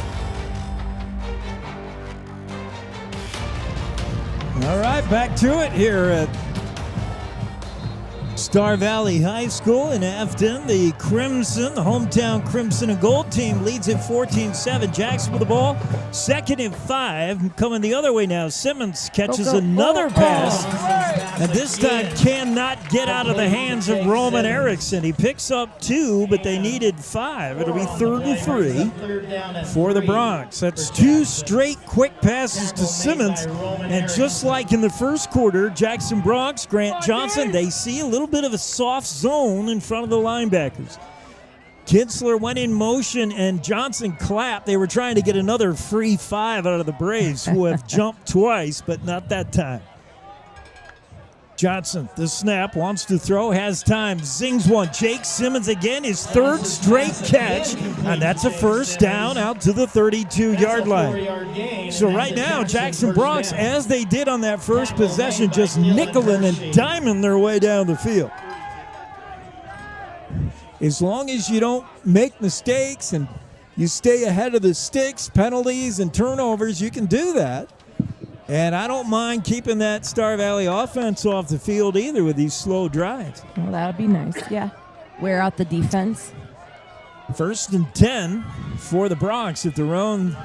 All right, back to it here at Star Valley High School in Afton. The Crimson, the hometown Crimson and Gold team leads it 14-7. Jackson with the ball. 2nd and 5. Coming the other way now. Simmons catches another pass. And this time cannot get out of the hands of Roman Erickson. He picks up 2, but they needed 5. It'll be 3rd and 3 for the Bronx. That's 2 straight quick passes to Simmons. And just like in the first quarter, Jackson Bronx, Grant Johnson, they see a little bit of a soft zone in front of the linebackers. Kinsler went in motion and Johnson clapped. They were trying to get another free 5 out of the Braves, who have jumped twice, but not that time. Johnson, the snap, wants to throw, has time, zings one. Jake Simmons again, his 3rd straight catch, and that's a first down out to the 32-yard line. So right now, Jackson Bronx, as they did on that first possession, just nickeling and diming their way down the field. As long as you don't make mistakes and you stay ahead of the sticks, penalties, and turnovers, you can do that. And I don't mind keeping that Star Valley offense off the field either with these slow drives. Well, that would be nice, yeah. Wear out the defense. 1st and 10 for the Bronx at their own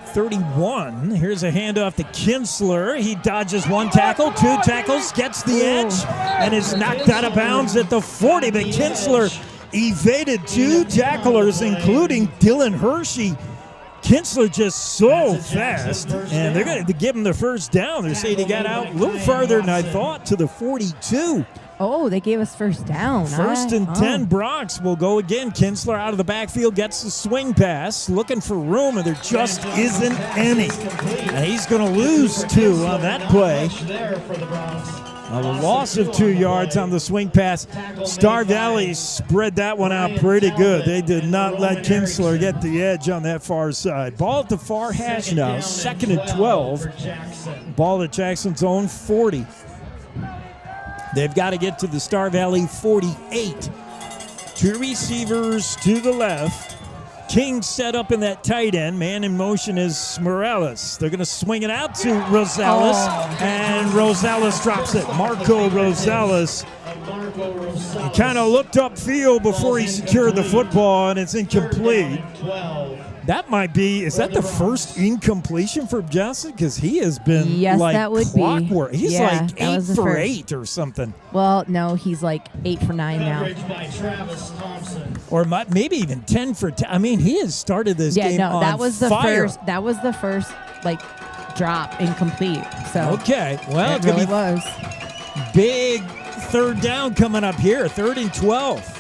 31. Here's a handoff to Kinsler. He dodges 1 tackle, 2 tackles, gets the edge, and is knocked out of bounds at the 40. But Kinsler evaded 2 tacklers, including Dylan Hershey. Kinsler just so fast, and they're going to give him the first down. They're saying he got out a little farther than I thought, to the 42. Oh, they gave us first down. 1st and 10, Bronx will go again. Kinsler out of the backfield, gets the swing pass, looking for room, and there just isn't any. And he's going to lose 2 on that play. A loss of 2 yards on the swing pass. Star Valley spread that one out pretty good. They did not let Kinsler get the edge on that far side. Ball at the far hash now, 2nd and 12. Ball at Jackson's own 40. They've got to get to the Star Valley 48. 2 receivers to the left. King set up in that tight end. Man in motion is Morales. They're going to swing it out to Rosales, and Rosales drops it. Marco Rosales. He kind of looked upfield before he secured the football, and it's incomplete. That might be, is that the first incompletion for Johnson? Because he has been like that would clockwork. Be. He's yeah, like 8 for 8 or something. Well, no, he's like 8 for 9 now. Or maybe even 10 for 10. I mean, he has started this game on that was the fire. That was the first, like, drop incomplete. So okay, well, it really was. Big 3rd down coming up here, 3rd and 12.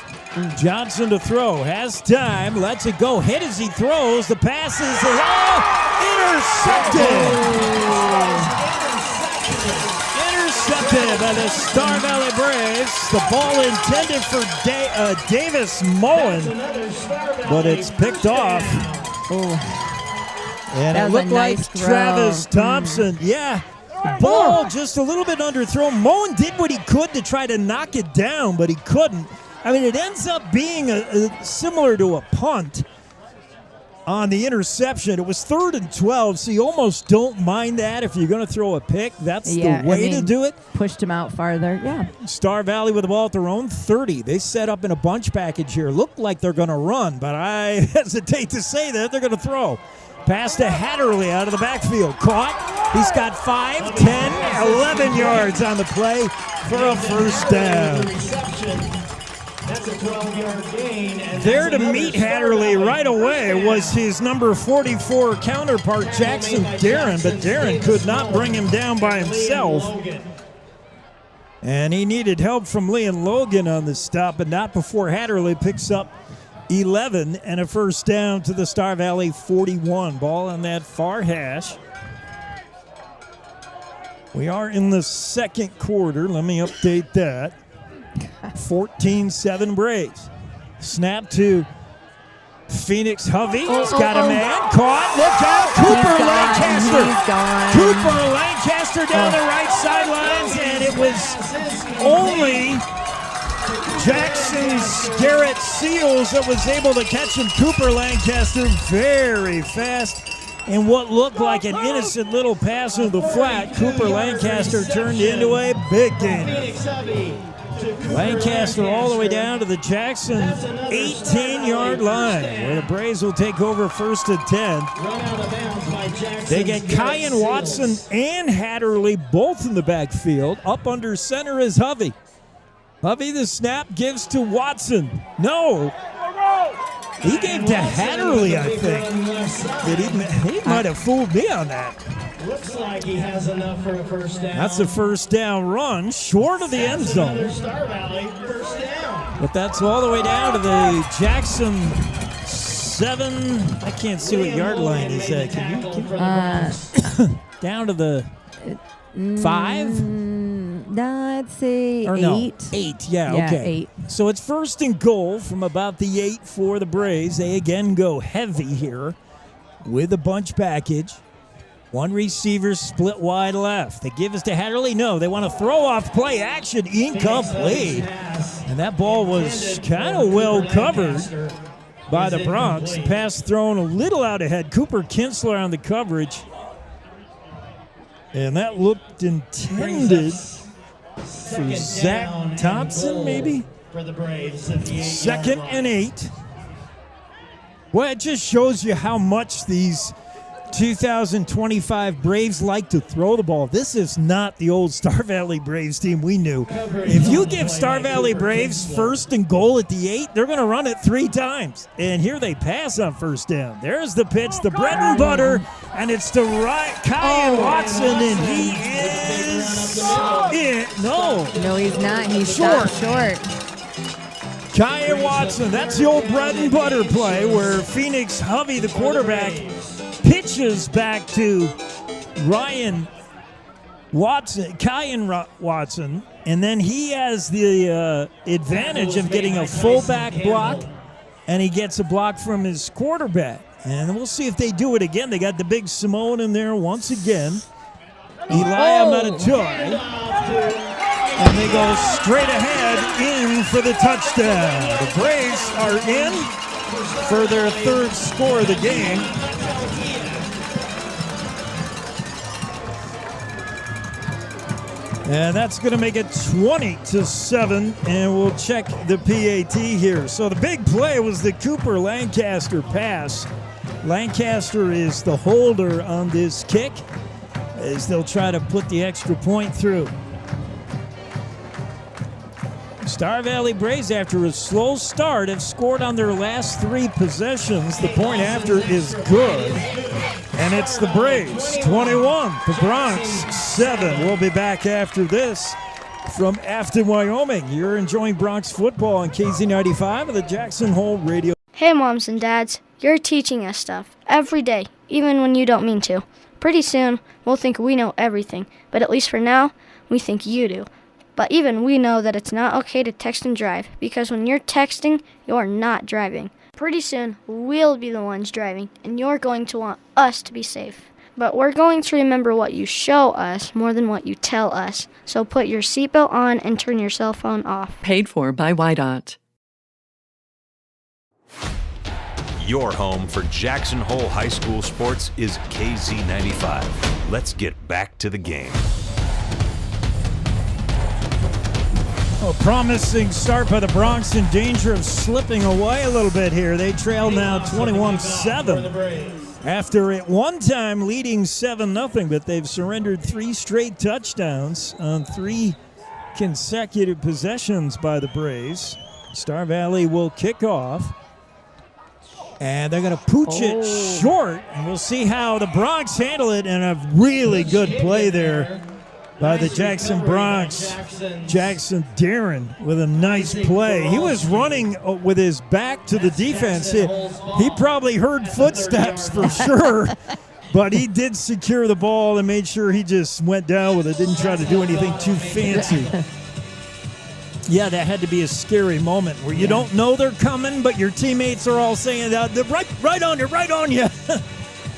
Johnson to throw, has time, lets it go, hit as he throws, the pass is intercepted! Intercepted by the Star Valley Braves. The ball intended for Davis Mullen, but it's picked off. And it looked like Travis Thompson. Yeah, ball just a little bit underthrown. Mullen did what he could to try to knock it down, but he couldn't. I mean, it ends up being similar to a punt on the interception. It was 3rd and 12, so you almost don't mind that if you're going to throw a pick. That's the way to do it. Pushed him out farther, yeah. Star Valley with the ball at their own 30. They set up in a bunch package here. Looked like they're going to run, but I hesitate to say that. They're going to throw. Pass to Hatterley out of the backfield. Caught. He's got 5, 10, 11 yards on the play for a first down. That's a 12-yard gain. There to meet Hatterley right away was his number 44 counterpart, Jackson Darren, but Darren could not bring him down by himself. And he needed help from Leon Logan on the stop, but not before Hatterley picks up 11 and a first down to the Star Valley 41. Ball on that far hash. We are in the 2nd quarter. Let me update that. 14-7 Braves. Snap to Phoenix Hovey. He's got a man. Caught. Look out. Cooper Lancaster. Cooper Lancaster down the right sidelines, and it was only Jackson's Garrett Seals that was able to catch him. Cooper Lancaster very fast. And what looked like an innocent little pass into the flat, Cooper Lancaster turned into a big gainer. Lancaster all the way down to the Jackson 18-yard line, where the Braves will take over 1st and 10. They get Kyan Watson and Hatterley both in the backfield. Up under center is Hovey. Hovey, the snap, gives to Watson. No. He gave to Hatterley, I think. He might have fooled me on that. Looks like he has enough for a first down. That's a first down run, short of the end zone. Star Valley, first down. But that's all the way down to the Jackson 7. I can't see what yard line is that. Can you down to the 5? No, I'd say or 8. No, 8, yeah, okay. 8. So it's 1st and goal from about the 8 for the Braves. They again go heavy here with a bunch package. One receiver split wide left. They give us to Hatterley. No, they want to throw off play action. Incomplete. And that ball was kind of well covered by the Bronx. Pass thrown a little out ahead. Cooper Kinsler on the coverage. And that looked intended for Zach Thompson, maybe? For the Braves. 2nd and 8. Well, it just shows you how much these 2025 Braves like to throw the ball. This is not the old Star Valley Braves team we knew. If you give Star Valley Braves 1st and goal at the 8, they're going to run it 3 times. And here they pass on 1st down. There's the pitch, the bread and butter, and it's to Kyan Watson, and he is No, he's not. He's short. Kyan Watson, that's the old bread and butter play where Phoenix Hovey, the quarterback, pitches back to Kyan Watson, and then he has the advantage of getting a fullback block, and he gets a block from his quarterback. And we'll see if they do it again. They got the big Simone in there once again. Elia Medatoy. And they go straight ahead in for the touchdown. The Braves are in for their 3rd score of the game. And that's going to make it 20-7, and we'll check the PAT here. So the big play was the Cooper Lancaster pass. Lancaster is the holder on this kick as they'll try to put the extra point through. Star Valley Braves, after a slow start, have scored on their last 3 possessions. The point after is good. And it's the Braves, 21, the Bronx, 7. We'll be back after this from Afton, Wyoming. You're enjoying Bronx football on KZ95 of the Jackson Hole Radio. Hey, moms and dads, you're teaching us stuff every day, even when you don't mean to. Pretty soon, we'll think we know everything, but at least for now, we think you do. But even we know that it's not okay to text and drive, because when you're texting, you're not driving. Pretty soon, we'll be the ones driving, and you're going to want us to be safe. But we're going to remember what you show us more than what you tell us. So put your seatbelt on and turn your cell phone off. Paid for by YDOT. Your home for Jackson Hole High School sports is KZ95. Let's get back to the game. A promising start by the Bronx, in danger of slipping away a little bit here. They trail now 21-7 after at one time leading 7-0, but they've surrendered 3 straight touchdowns on 3 consecutive possessions by the Braves. Star Valley will kick off, and they're going to pooch it short, and we'll see how the Bronx handle it, and a really good play there by the Jackson Bronx. Jackson Darren with a nice play. He was running with his back to the defense. He probably heard footsteps for sure, but he did secure the ball and made sure he just went down with it, didn't try to do anything too fancy. Yeah, that had to be a scary moment where you don't know they're coming, but your teammates are all saying that, right on you, right on you.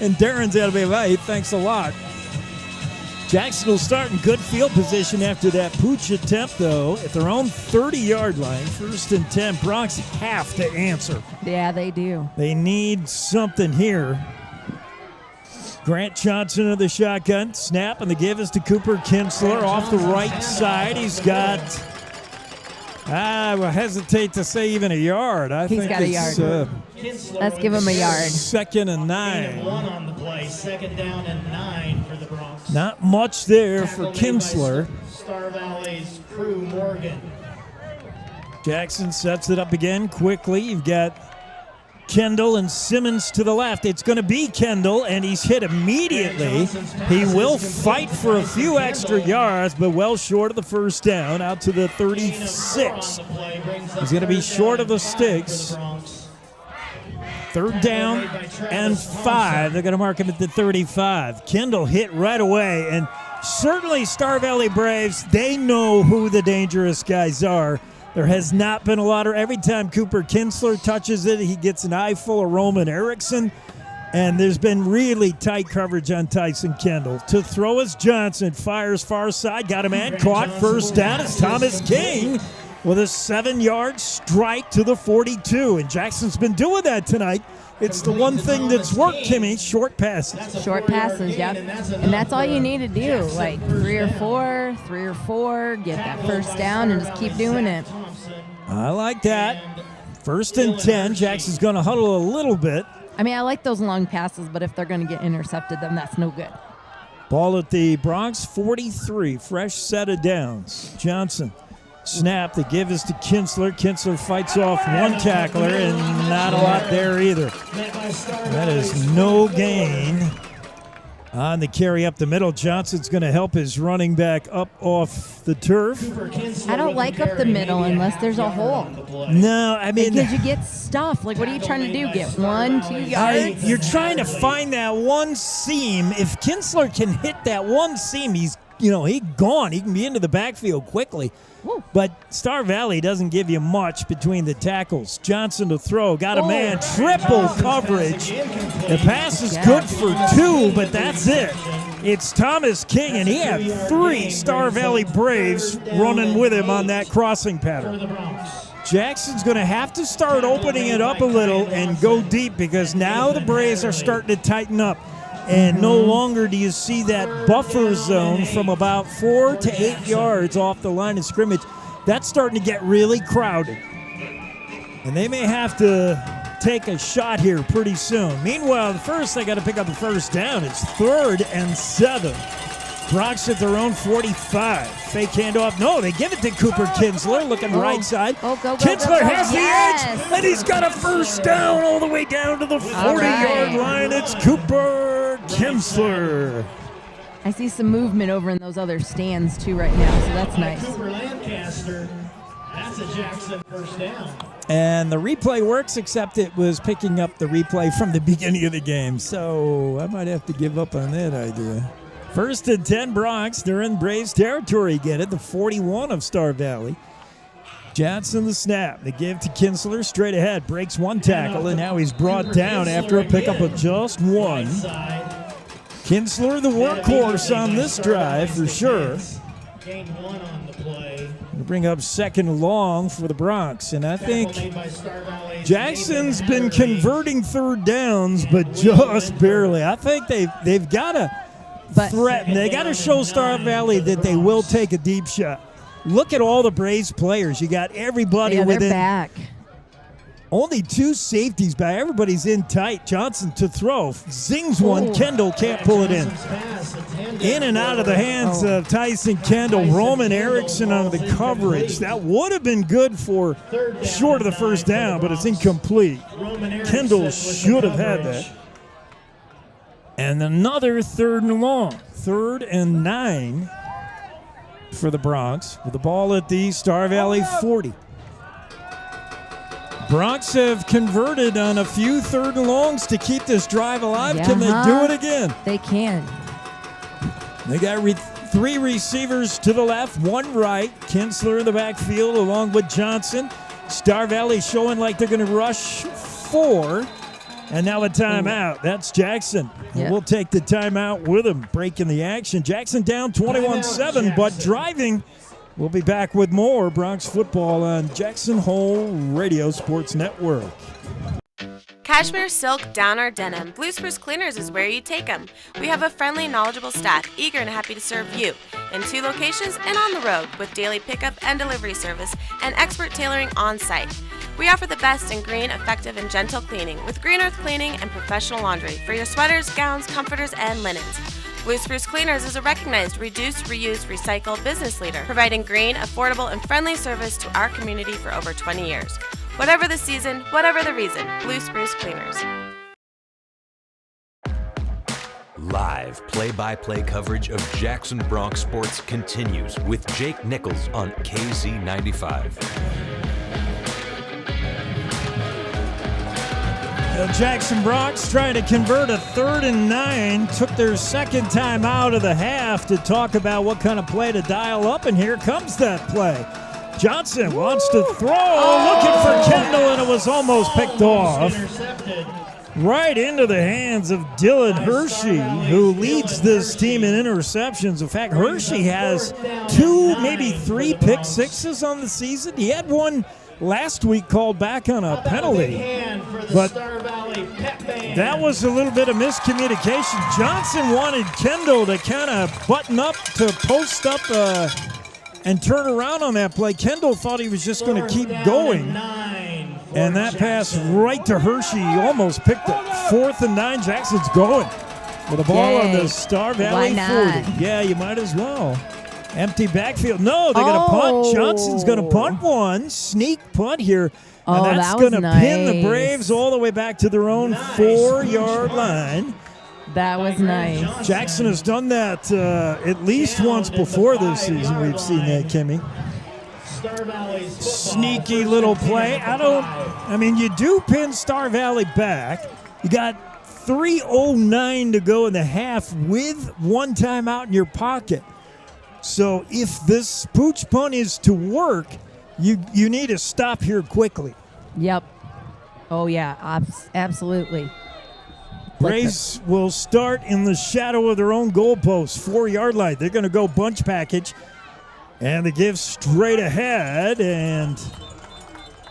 And Darren's got to be like, hey, thanks a lot. Jackson will start in good field position after that pooch attempt, though. At their own 30-yard line, 1st and 10. Bronx have to answer. Yeah, they do. They need something here. Grant Johnson of the shotgun. Snap, and the give is to Cooper Kinsler off the right side. He's got, I will hesitate to say even a yard. He's got a yard. Let's give him a yard. 2nd and 9. And 1 on the play. 2nd down and 9 for the Bronx. Not much there for Kinsler. Star Valley's Crew Morgan. Jackson sets it up again quickly. You've got Kendall and Simmons to the left. It's going to be Kendall, and he's hit immediately. He will fight for a few extra yards, but well short of the first down, out to the 36. He's going to be short of the sticks. 3rd down and 5. They're going to mark him at the 35. Kendall hit right away, and certainly Star Valley Braves, they know who the dangerous guys are. There has not been a lot of, every time Cooper Kinsler touches it, he gets an eye full of Roman Erickson. And there's been really tight coverage on Tyson Kendall. To throw is Johnson, fires far side, got a man caught. First down is Thomas King with a 7-yard strike to the 42. And Jackson's been doing that tonight. It's the one thing that's worked, Kimmy, short passes. Short passes, yep. And that's all you need to do, like 3 or 4, get that first down, and just keep doing it. I like that. 1st and 10. Jackson's going to huddle a little bit. I mean, I like those long passes, but if they're going to get intercepted, then that's no good. Ball at the Bronx 43. Fresh set of downs. Johnson. Snap, the give is to Kinsler. Kinsler fights off one tackler, and not a lot there either. That is no gain on the carry up the middle. Johnson's going to help his running back up off the turf. I don't like up the middle unless there's a hole. No, I mean, because you get stuffed. Like, what are you trying to do? Get 1, 2 yards? You're trying to find that one seam. If Kinsler can hit that one seam, he's gone. He can be into the backfield quickly. Woo. But Star Valley doesn't give you much between the tackles. Johnson to throw. Got a man. Triple coverage. The pass is good for 2, but that's it. It's Thomas King, and he had 3 Star Valley Braves running with him on that crossing pattern. Jackson's going to have to start opening it up a little and go deep, because now the Braves are starting to tighten up. And no longer do you see that buffer zone from about 4 to 8 yards off the line of scrimmage. That's starting to get really crowded. And they may have to take a shot here pretty soon. Meanwhile, first they got to pick up the first down. It's 3rd and 7. Bronx at their own 45. Fake handoff. No, they give it to Cooper Kinsler, looking right side. Kinsler has the edge, and he's got a first down all the way down to the 40-yard line. It's Cooper Kinsler. I see some movement over in those other stands, too, right now, so that's nice. Cooper Lancaster, that's a Jackson first down. And the replay works, except it was picking up the replay from the beginning of the game. So I might have to give up on that idea. 1st and 10 Bronx. They're in Braves territory. Get it, the 41 of Star Valley. Johnson the snap. The give to Kinsler straight ahead. Breaks one tackle, and now he's brought down after a pickup of just 1. Kinsler the workhorse on this drive for sure. Gained 1 on the play. To bring up 2nd and long for the Bronx. And I think Jackson's been converting 3rd downs, but just barely. I think they've got to threaten. They got to show Star Valley that they will take a deep shot. Look at all the Braves players. You got everybody within. Back. Only 2 safeties back. Everybody's in tight. Johnson to throw. Zings one. Ooh. Kendall can't pull it in. In and out of the hands of Tyson Kendall. Roman Erickson on the coverage. That would have been good for short of the first down, but it's incomplete. Kendall should have had that. And another 3rd and long. 3rd and 9 for the Bronx with the ball at the Star Valley 40. Bronx have converted on a few 3rd and longs to keep this drive alive. Can they do it again? They can. They got 3 receivers to the left, 1 right. Kinsler in the backfield along with Johnson. Star Valley showing like they're going to rush 4. And now a timeout. That's Jackson. Yep. We'll take the timeout with him, breaking the action. Jackson down 21-7, but driving. We'll be back with more Bronx football on Jackson Hole Radio Sports Network. Cashmere, silk, down, or denim, Blue Spruce Cleaners is where you take them. We have a friendly, knowledgeable staff eager and happy to serve you in 2 locations and on the road with daily pickup and delivery service and expert tailoring on site. We offer the best in green, effective, and gentle cleaning with Green Earth Cleaning and professional laundry for your sweaters, gowns, comforters, and linens. Blue Spruce Cleaners is a recognized reduce, reuse, recycle business leader, providing green, affordable, and friendly service to our community for over 20 years. Whatever the season, whatever the reason, Blue Spruce Cleaners. Live play-by-play coverage of Jackson Bronx sports continues with Jake Nichols on KZ95. Jackson Bronx trying to convert a 3rd and 9. Took their second time out of the half to talk about what kind of play to dial up, and here comes that play. Johnson wants to throw, looking for Kendall, and it was almost picked off. Right into the hands of Dylan Hershey, who leads this team in interceptions. In fact, Hershey has 2, maybe 3 pick sixes on the season. He had one last week called back on a penalty, but that was a little bit of miscommunication. Johnson wanted Kendall to kind of button up, to post up and turn around on that play. Kendall thought he was just going to keep going, and that pass right to Hershey almost picked it. 4th and 9, Jackson's going with a ball on the Star Valley 40. Yeah, you might as well. Empty backfield. No, they're going to punt. Johnson's going to punt one. Sneak punt here. And that's going to pin the Braves all the way back to their own 4-yard line. That was nice. Jackson has done that at least once before this season. We've seen that, Kimmy. Sneaky little play. I mean, you do pin Star Valley back. You got 3:09 to go in the half with 1 timeout in your pocket. So if this pooch punt is to work, you need to stop here quickly. Yep. Oh, yeah, absolutely. Braves will start in the shadow of their own goalpost, 4-yard line. They're going to go bunch package, and they give straight ahead and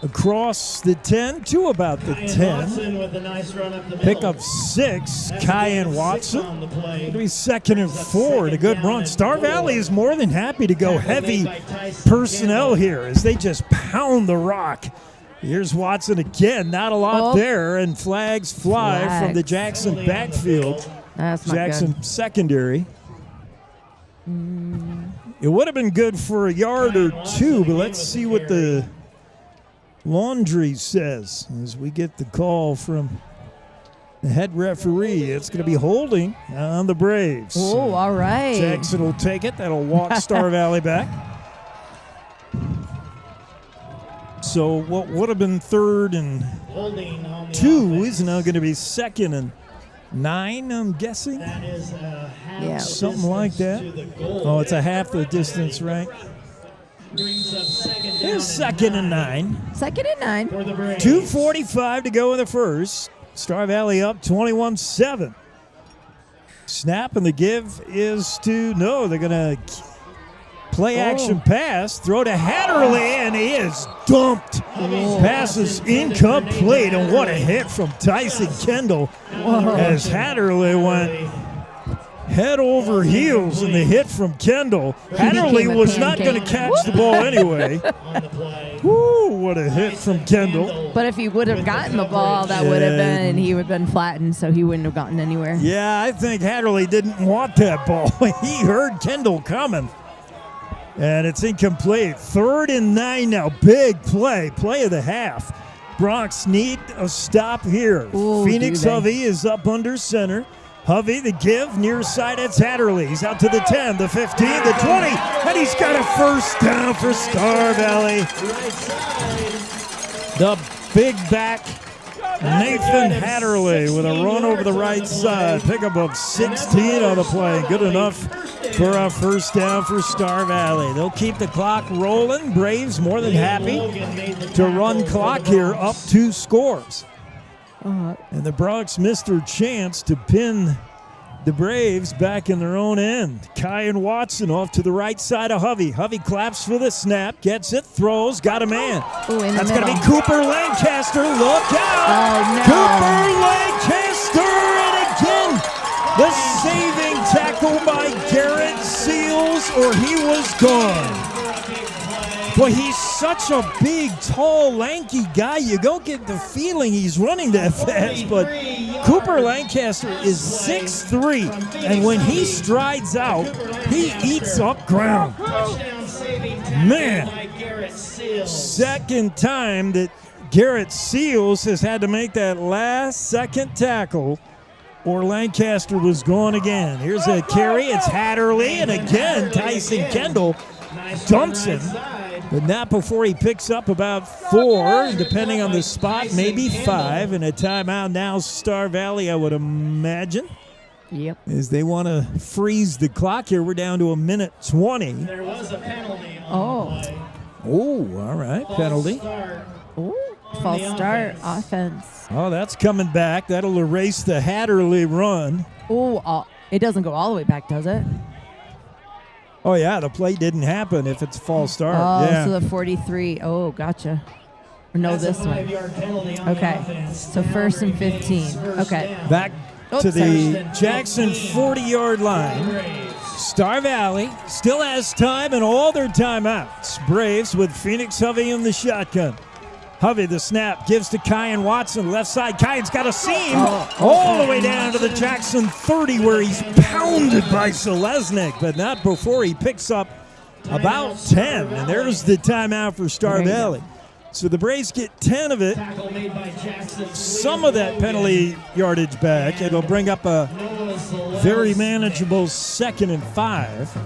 across the 10 to about the 10. With a nice run up the Pick up 6, Kyan Watson. It'll be 2nd and 4. A good run. Star Valley is more than happy to go heavy personnel here as they just pound the rock. Here's Watson again. Not a lot there, and flags fly from the Jackson backfield. That's not Jackson good. Secondary. It would have been good for a yard or 2, but let's see what the laundry says as we get the call from the head referee. It's going to be holding on the Braves. Oh, all right. Jackson will take it. That'll walk Star Valley back. So what would have been 3rd and 2 is now going to be 2nd and 9, I'm guessing. That is something like that. Oh, it's a half the distance, right? Here's 2nd and 9. 2nd and 9. 2:45 to go in the first. Star Valley up 21-7. Snap, and the give is to, no, they're going to play action pass, throw to Hatterley, and he is dumped. Pass is incomplete, and what a hit from Tyson Kendall as Hatterley went head over heels in the hit from Kendall. Hatterley was not going to catch the ball anyway. Woo, what a hit from Kendall. But if he would have gotten the ball, that would have been, he would have been flattened, so he wouldn't have gotten anywhere. Yeah, I think Hatterley didn't want that ball. He heard Kendall coming. And it's incomplete. 3rd and 9 now. Big play of the half. Bronx need a stop here. Ooh, Phoenix Hovey is up under center. Hovey, the give, near side, it's Hatterley. He's out to the 10, the 15, the 20, and he's got a first down for Star Valley. The big back, Nathan Hatterley, with a run over the right side. Pickup of 16 on the play. Good enough for a first down for Star Valley. They'll keep the clock rolling. Braves more than happy to run clock here, up 2 scores. And the Bronx missed their chance to pin the Braves back in their own end. Kyan Watson off to the right side of Hovey. Hovey claps for the snap, gets it, throws, got a man. Ooh, That's going to be Cooper Lancaster. Look out! Oh, no. Cooper Lancaster, and again, the saving tackle by Garrett Seals, or he was gone. Boy, he's such a big, tall, lanky guy. You don't get the feeling he's running that fast, but Cooper Lancaster is 6'3", and when he strides out, he eats up ground. Man, second time that Garrett Seals has had to make that last second tackle, or Lancaster was gone again. Here's a carry. It's Hatterley, and again, Tyson Kendall dumps him. But not before he picks up about 4, depending on the spot, maybe 5. And a timeout now, Star Valley, I would imagine. Yep. As they want to freeze the clock here. We're down to 1:20. There was a penalty on the play. Oh, all right, penalty. Ooh, false start, offense. Oh, that's coming back. That'll erase the Hatterley run. Ooh, it doesn't go all the way back, does it? Oh, yeah, the play didn't happen if it's a false start. Oh, yeah. so the 43. Oh, gotcha. No, That's a this one. 5-yard penalty on the Okay, offense. so first and 15. Okay. Back Oh, to the sorry. Jackson 40-yard line. Star Valley still has time and all their timeouts. Braves with Phoenix Hovey in the shotgun. Hovey, the snap, gives to Kyan Watson, left side. Kyan's got a seam all the way down to the Jackson 30 where he's pounded by Selesnik, but not before he picks up about 10. And there's the timeout for Star Valley. So the Braves get 10 of it. Some of that penalty yardage back. It'll bring up a very manageable 2nd and 5.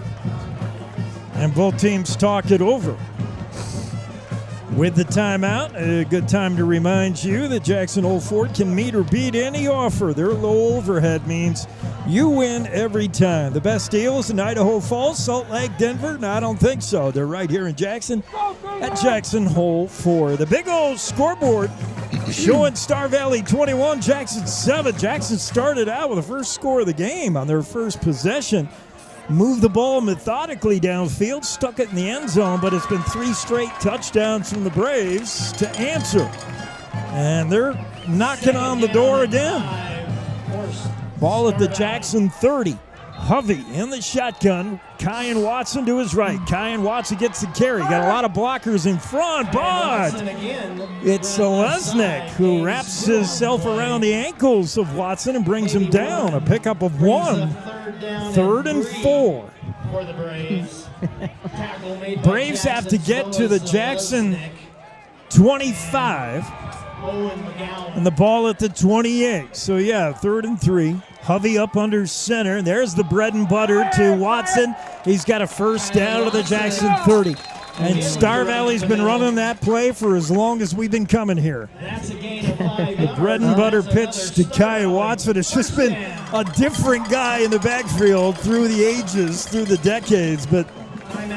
And both teams talk it over. With the timeout, a good time to remind you that Jackson Hole Ford can meet or beat any offer. Their low overhead means you win every time. The best deals in Idaho Falls, Salt Lake, Denver? No, I don't think so. They're right here in Jackson at Jackson Hole Ford. The big old scoreboard showing Star Valley 21, Jackson 7. Jackson started out with the first score of the game on their first possession. Moved the ball methodically downfield, stuck it in the end zone, but it's been 3 straight touchdowns from the Braves to answer. And they're knocking on the door again. Ball at the Jackson 30. Hovey in the shotgun. Kyan Watson to his right. Kyan Watson gets the carry. Got a lot of blockers in front, but it's Selesnik who wraps himself around the ankles of Watson and brings him down. A pickup of 1. 3rd and 4. For the Braves. Braves have to get to the Jackson 25. And the ball at the 28. So, yeah, 3rd and 3. Hovey up under center. There's the bread and butter to Watson. He's got a first down to the Jackson 30. And Star Valley's been running that play for as long as we've been coming here. The bread and butter pitch to Kyan Watson. It's just been a different guy in the backfield through the ages, through the decades. But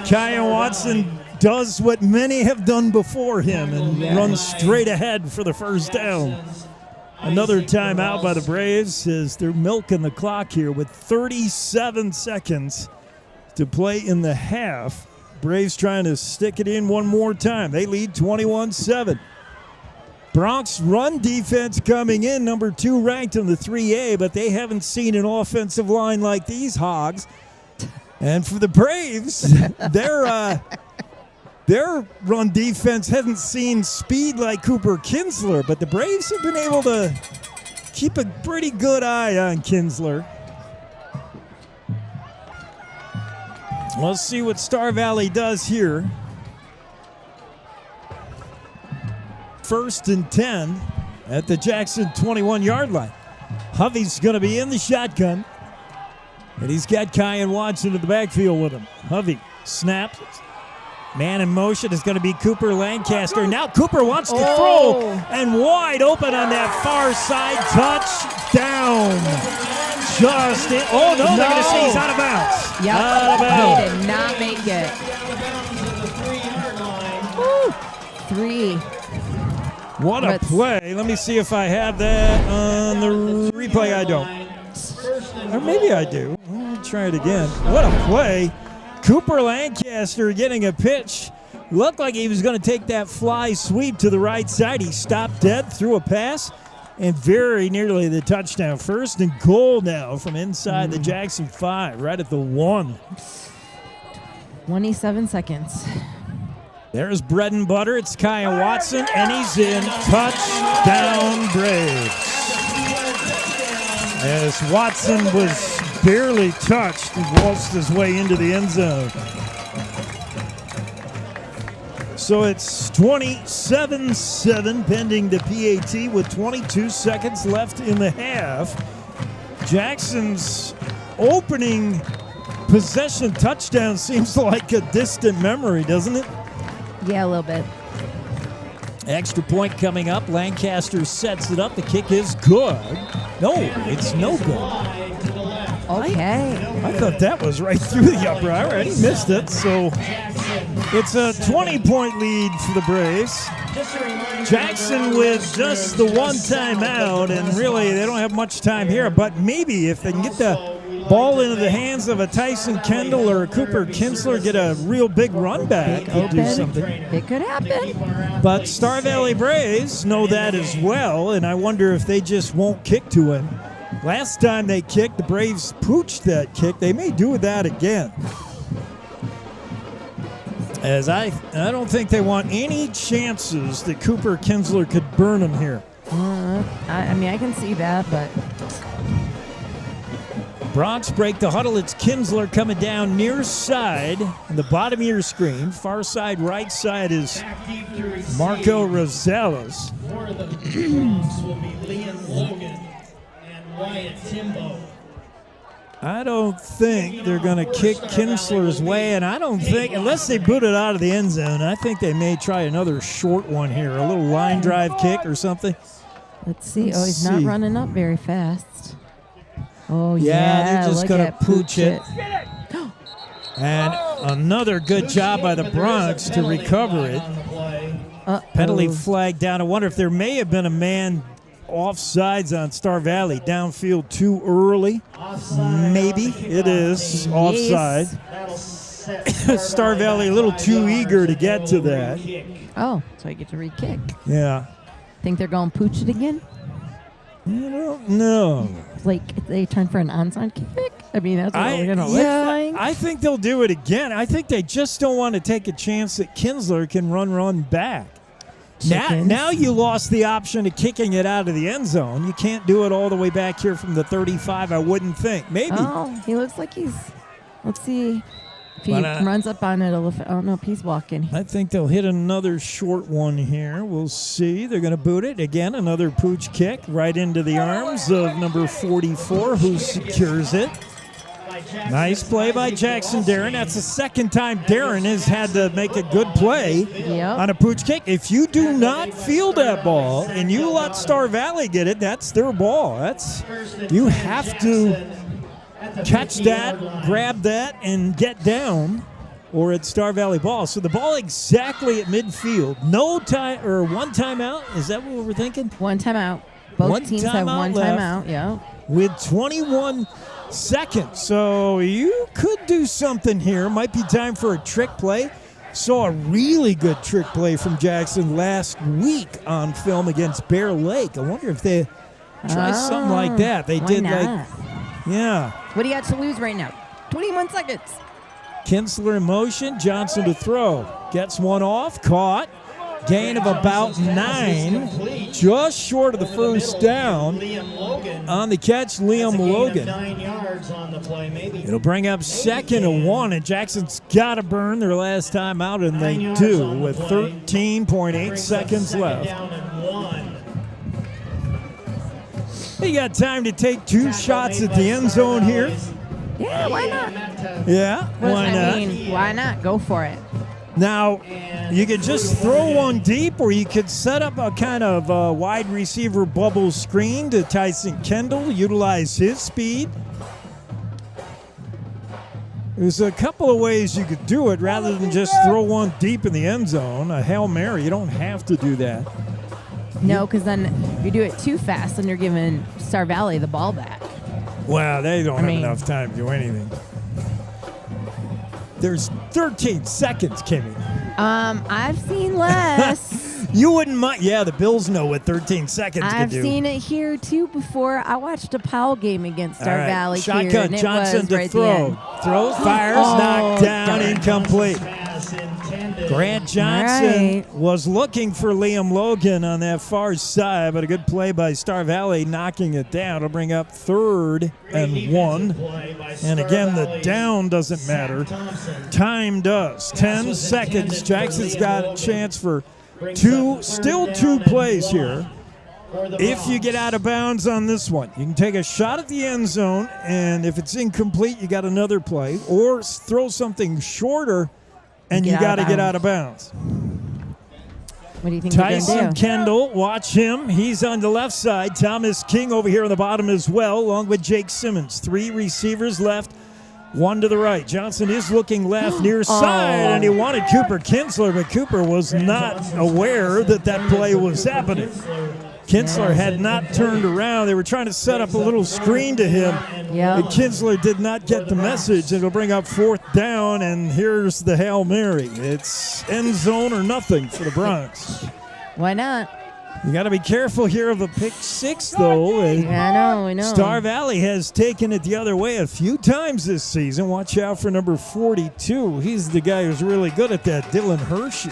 Kyan Watson does what many have done before him and runs straight ahead for the first down. Another timeout by the Braves as they're milking the clock here with 37 seconds to play in the half. Braves trying to stick it in one more time. They lead 21-7. Bronx run defense coming in, number 2 ranked in the 3A, but they haven't seen an offensive line like these hogs. And for the Braves, their run defense hasn't seen speed like Cooper Kinsler, but the Braves have been able to keep a pretty good eye on Kinsler. Let's see what Star Valley does here. 1st and 10 at the Jackson 21-yard line. Hovey's going to be in the shotgun, and he's got Kyan Watson in the backfield with him. Hovey snaps. Man in motion is going to be Cooper Lancaster. Now Cooper wants to throw, and wide open on that far side. Touchdown. Just in. Oh, no, they're going to say he's out of bounds. Yep. Out of bounds. He did not make it. 3. What a play. Let me see if I have that on the replay. I don't. Or maybe I do. I'll try it again. What a play. Cooper Lancaster getting a pitch. Looked like he was going to take that fly sweep to the right side. He stopped dead, threw a pass, and very nearly the touchdown. First and goal now from inside the Jackson 5, right at the 1. 27 seconds. There's bread and butter. It's Kyle Watson, and he's in. Touchdown Braves. As Watson was barely touched, he waltzed his way into the end zone. So it's 27-7 pending the PAT with 22 seconds left in the half. Jackson's opening possession touchdown seems like a distant memory, doesn't it? Yeah, a little bit. Extra point coming up. Lancaster sets it up. The kick is good. No, it's no good. Okay. I thought that was right through the upper. I already missed it. So it's a 20-point lead for the Braves. Jackson with just the one timeout, and really they don't have much time here. But maybe if they can get the ball into the hands of a Tyson Kendall or a Cooper Kinsler, get a real big run back, could do something. It could happen. But Star Valley Braves know that as well, and I wonder if they just won't kick to him. Last time they kicked, the Braves pooched that kick. They may do that again. As I don't think they want any chances that Cooper Kinsler could burn him here. I mean, I can see that, but... Bronx break the huddle. It's Kinsler coming down near side in the bottom of your screen. Far side, right side is Marco Rosales. For the Bronx will be Liam Logan and Wyatt Timbo. I don't think they're going to kick Kinsler's way, and I don't think, unless they boot it out of the end zone, I think they may try another short one here, a little line drive kick or something. Let's see. He's not running up very fast. Oh, yeah, they're just going to pooch it. And another good job by the Bronx to recover it. Penalty flag down. I wonder if there may have been a man offsides on Star Valley. Downfield too early. Maybe it is offside. Star Valley a little too eager to get to that. Oh, so I get to re-kick. Yeah. Think they're going to pooch it again? I don't know. Like they turn for an onside kick? I mean, that's what we're going to look like. I think they'll do it again. I think they just don't want to take a chance that Kinsler can run back. Now you lost the option of kicking it out of the end zone. You can't do it all the way back here from the 35, I wouldn't think. Maybe. Oh, he looks like he's... Let's see. If he runs up on it, I don't know if he's walking. I think they'll hit another short one here. We'll see. They're going to boot it. Again, another pooch kick right into the arms of number 44, who secures it. Nice play by Jackson Darren. That's the second time Darren has had to make a good play on a pooch kick. If you do not field that ball and you let Star Valley get it, that's their ball. You have to catch that, grab that, and get down, or it's Star Valley ball. So the ball exactly at midfield. No time or one timeout. Is that what we're thinking? One timeout. Both teams have one timeout. Yeah. With 21 seconds. So you could do something here. Might be time for a trick play. Saw a really good trick play from Jackson last week on film against Bear Lake. I wonder if they try something like that. They did not? Yeah. What do you got to lose right now? 21 seconds. Kinsler in motion. Johnson to throw. Gets one off. Caught. Gain of about 9. Just short of the first down. On the catch, Liam Logan. It'll bring up 2nd and 1, and Jackson's got to burn their last time out, and they do with 13.8 seconds left. You got time to take 2 shots at the end zone here? Yeah, why not? Yeah, why not? I mean, why not? Go for it. Now, you could just throw one deep, or you could set up a kind of wide receiver bubble screen to Tyson Kendall, utilize his speed. There's a couple of ways you could do it rather than just throw one deep in the end zone. A Hail Mary, you don't have to do that. No, because then if you do it too fast, then you're giving Star Valley the ball back. Wow, they don't have enough time to do anything. There's 13 seconds, Kimmy. I've seen less. You wouldn't mind. Yeah, the Bills know what 13 seconds I've could do. seen it here, too, before. I watched a Powell game against Star Valley here. Shotgun, Johnson to throw. Throws, fires, knocked down, incomplete. Grant Johnson was looking for Liam Logan on that far side, but a good play by Star Valley knocking it down. It'll bring up 3rd and 1. And again, the down doesn't matter. Time does. 10 seconds. Jackson's got a chance for still two plays here. If you get out of bounds on this one, you can take a shot at the end zone, and if it's incomplete, you got another play, or throw something shorter, and you got to get out of bounds. What do you think Tyson Kendall, watch him. He's on the left side. Thomas King over here on the bottom as well, along with Jake Simmons. 3 receivers left, 1 to the right. Johnson is looking left near side, and he wanted Cooper Kinsler, but Cooper was not aware that play was happening. Kinsler had not turned around. They were trying to set up a little screen to him. And Kinsler did not get the message. It'll bring up 4th down, and here's the Hail Mary. It's end zone or nothing for the Bronx. Why not? You got to be careful here of a pick 6, though. I know. Star Valley has taken it the other way a few times this season. Watch out for number 42. He's the guy who's really good at that, Dylan Hershey.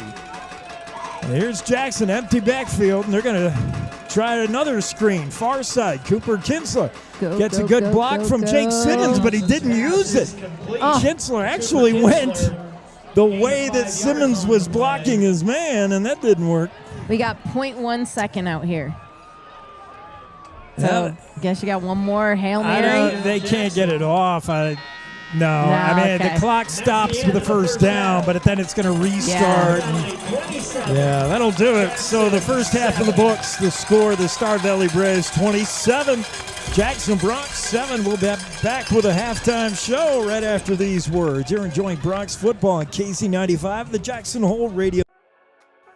And here's Jackson, empty backfield, and they're going to try another screen, far side. Cooper Kinsler gets a good block from Jake Simmons, but he didn't use it. Kinsler actually went the way that Simmons was blocking his man, and that didn't work. We got 0.1 second out here. So, guess you got one more Hail Mary? They can't get it off. The clock stops with the first down, but then it's going to restart. Yeah, that'll do it. So the first half of the books, the score, the Star Valley Braves 27, Jackson Bronx 7. We'll be back with a halftime show right after these words. You're enjoying Bronx football on KC95, the Jackson Hole Radio.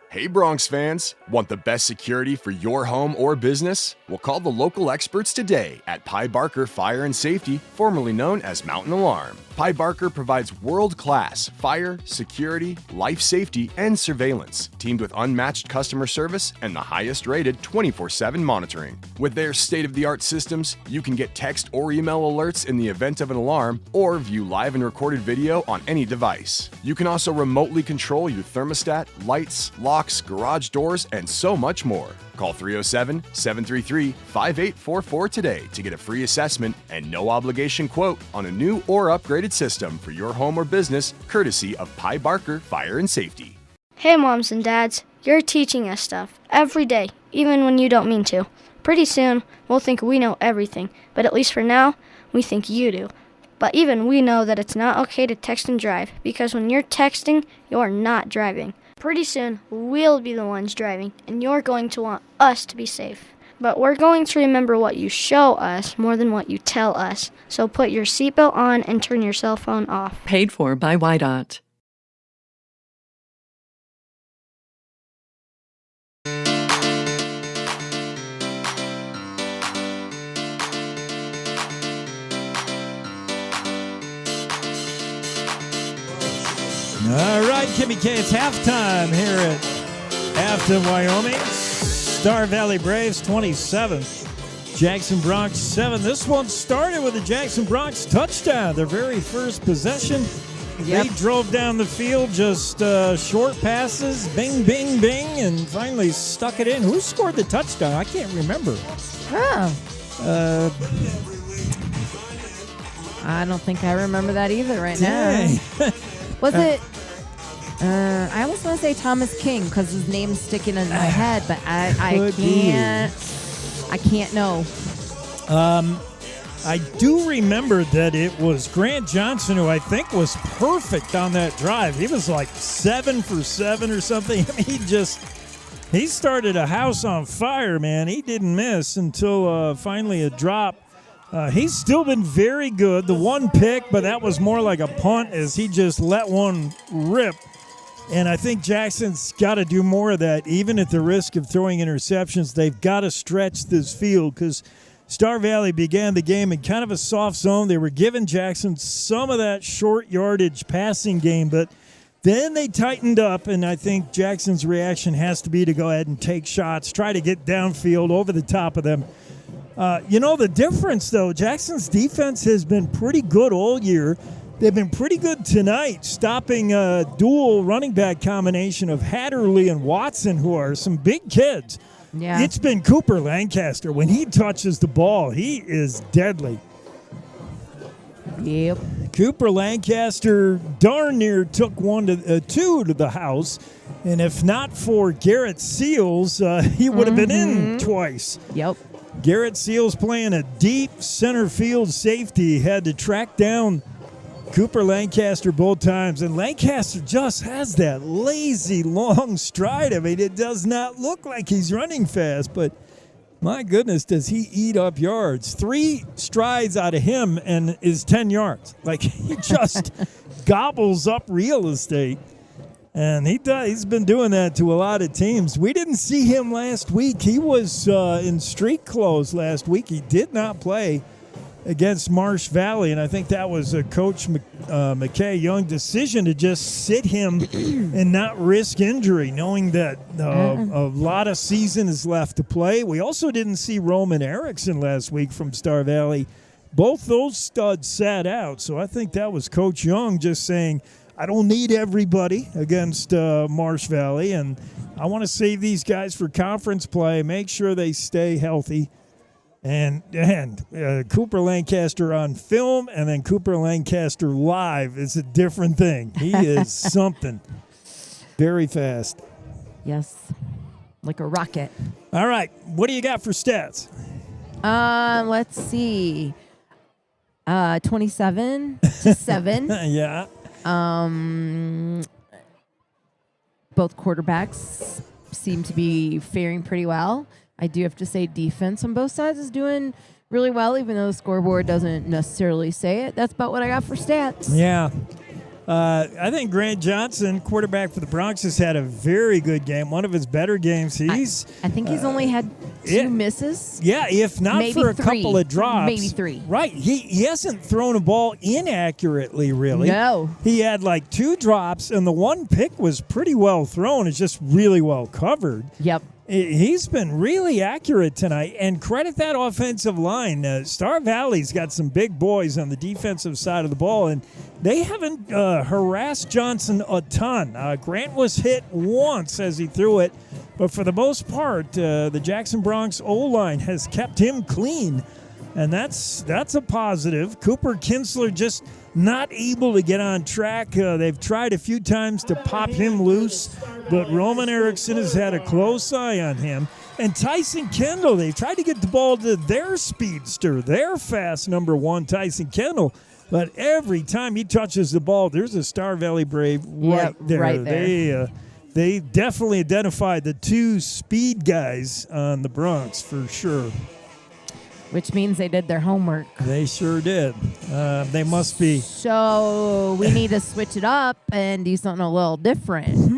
Hey Bronx fans, want the best security for your home or business? Well, call the local experts today at Pye Barker Fire and Safety, formerly known as Mountain Alarm. Pye Barker provides world-class fire, security, life safety, and surveillance, teamed with unmatched customer service and the highest-rated 24/7 monitoring. With their state-of-the-art systems, you can get text or email alerts in the event of an alarm or view live and recorded video on any device. You can also remotely control your thermostat, lights, locks, garage doors, and so much more. Call 307-733-5844 today to get a free assessment and no obligation quote on a new or upgraded system for your home or business, courtesy of Pye Barker Fire and Safety. Hey moms and dads, you're teaching us stuff every day, even when you don't mean to. Pretty soon, we'll think we know everything, but at least for now, we think you do. But even we know that it's not okay to text and drive, because when you're texting, you're not driving. Pretty soon, we'll be the ones driving, and you're going to want us to be safe. But we're going to remember what you show us more than what you tell us. So put your seatbelt on and turn your cell phone off. Paid for by YDOT. All right, Kimmy K, it's halftime here at Afton, Wyoming. Star Valley Braves 27, Jackson Bronx 7. This one started with a Jackson Bronx touchdown, their very first possession. They drove down the field, just short passes, bing, bing, bing, and finally stuck it in. Who scored the touchdown? I can't remember. I don't think I remember that either right now. Was it? I almost want to say Thomas King because his name's sticking in my head, but I can't know. I do remember that it was Grant Johnson who I think was perfect on that drive. He was like 7 for 7 or something. I mean, he started a house on fire, man. He didn't miss until finally a drop. He's still been very good. The one pick, but that was more like a punt as he just let one rip. And I think Jackson's got to do more of that, even at the risk of throwing interceptions. They've got to stretch this field because Star Valley began the game in kind of a soft zone. They were giving Jackson some of that short yardage passing game, but then they tightened up, and I think Jackson's reaction has to be to go ahead and take shots, try to get downfield over the top of them. The difference, though, Jackson's defense has been pretty good all year. They've been pretty good tonight, stopping a dual running back combination of Hatterley and Watson, who are some big kids. Yeah. It's been Cooper Lancaster. When he touches the ball, he is deadly. Yep. Cooper Lancaster darn near took two to the house, and if not for Garrett Seals, he would have been in twice. Yep. Garrett Seals playing a deep center field safety, had to track down Cooper Lancaster both times, and Lancaster just has that lazy long stride. I mean, it does not look like he's running fast, but my goodness, does he eat up yards. 3 strides out of him and is 10 yards. Like, he just gobbles up real estate, and he's been doing that to a lot of teams. We didn't see him last week. He was in street clothes last week. He did not play against Marsh Valley, and I think that was a Coach McKay Young decision to just sit him and not risk injury, knowing that a lot of season is left to play. We also didn't see Roman Erickson last week from Star Valley. Both those studs sat out, so I think that was Coach Young just saying, I don't need everybody against Marsh Valley, and I want to save these guys for conference play, make sure they stay healthy. And Cooper Lancaster on film and then Cooper Lancaster live is a different thing. He is something. Very fast. Yes. Like a rocket. All right. What do you got for stats? Let's see. 27-7. Yeah. Both quarterbacks seem to be faring pretty well. I do have to say defense on both sides is doing really well, even though the scoreboard doesn't necessarily say it. That's about what I got for stats. Yeah. I think Grant Johnson, quarterback for the Bronx, has had a very good game. One of his better games. I think he's only had 2 misses. Yeah, if not maybe for a 3. couple of drops. Maybe 3. Right. He hasn't thrown a ball inaccurately, really. No. He had like 2 drops, and the one pick was pretty well thrown. It's just really well covered. Yep. He's been really accurate tonight, and credit that offensive line. Star Valley's got some big boys on the defensive side of the ball, and they haven't harassed Johnson a ton. Grant was hit once as he threw it, but for the most part, the Jackson Bronx O-line has kept him clean, and that's a positive. Cooper Kinsler just not able to get on track. They've tried a few times to pop him loose, but Roman Erickson has had a close eye on him. And Tyson Kendall, they've tried to get the ball to their speedster, their fast number 1, Tyson Kendall. But every time he touches the ball, there's a Star Valley Brave right there. Right there. They definitely identified the 2 speed guys on the Bronx for sure. Which means they did their homework. They sure did. They must be. So we need to switch it up and do something a little different.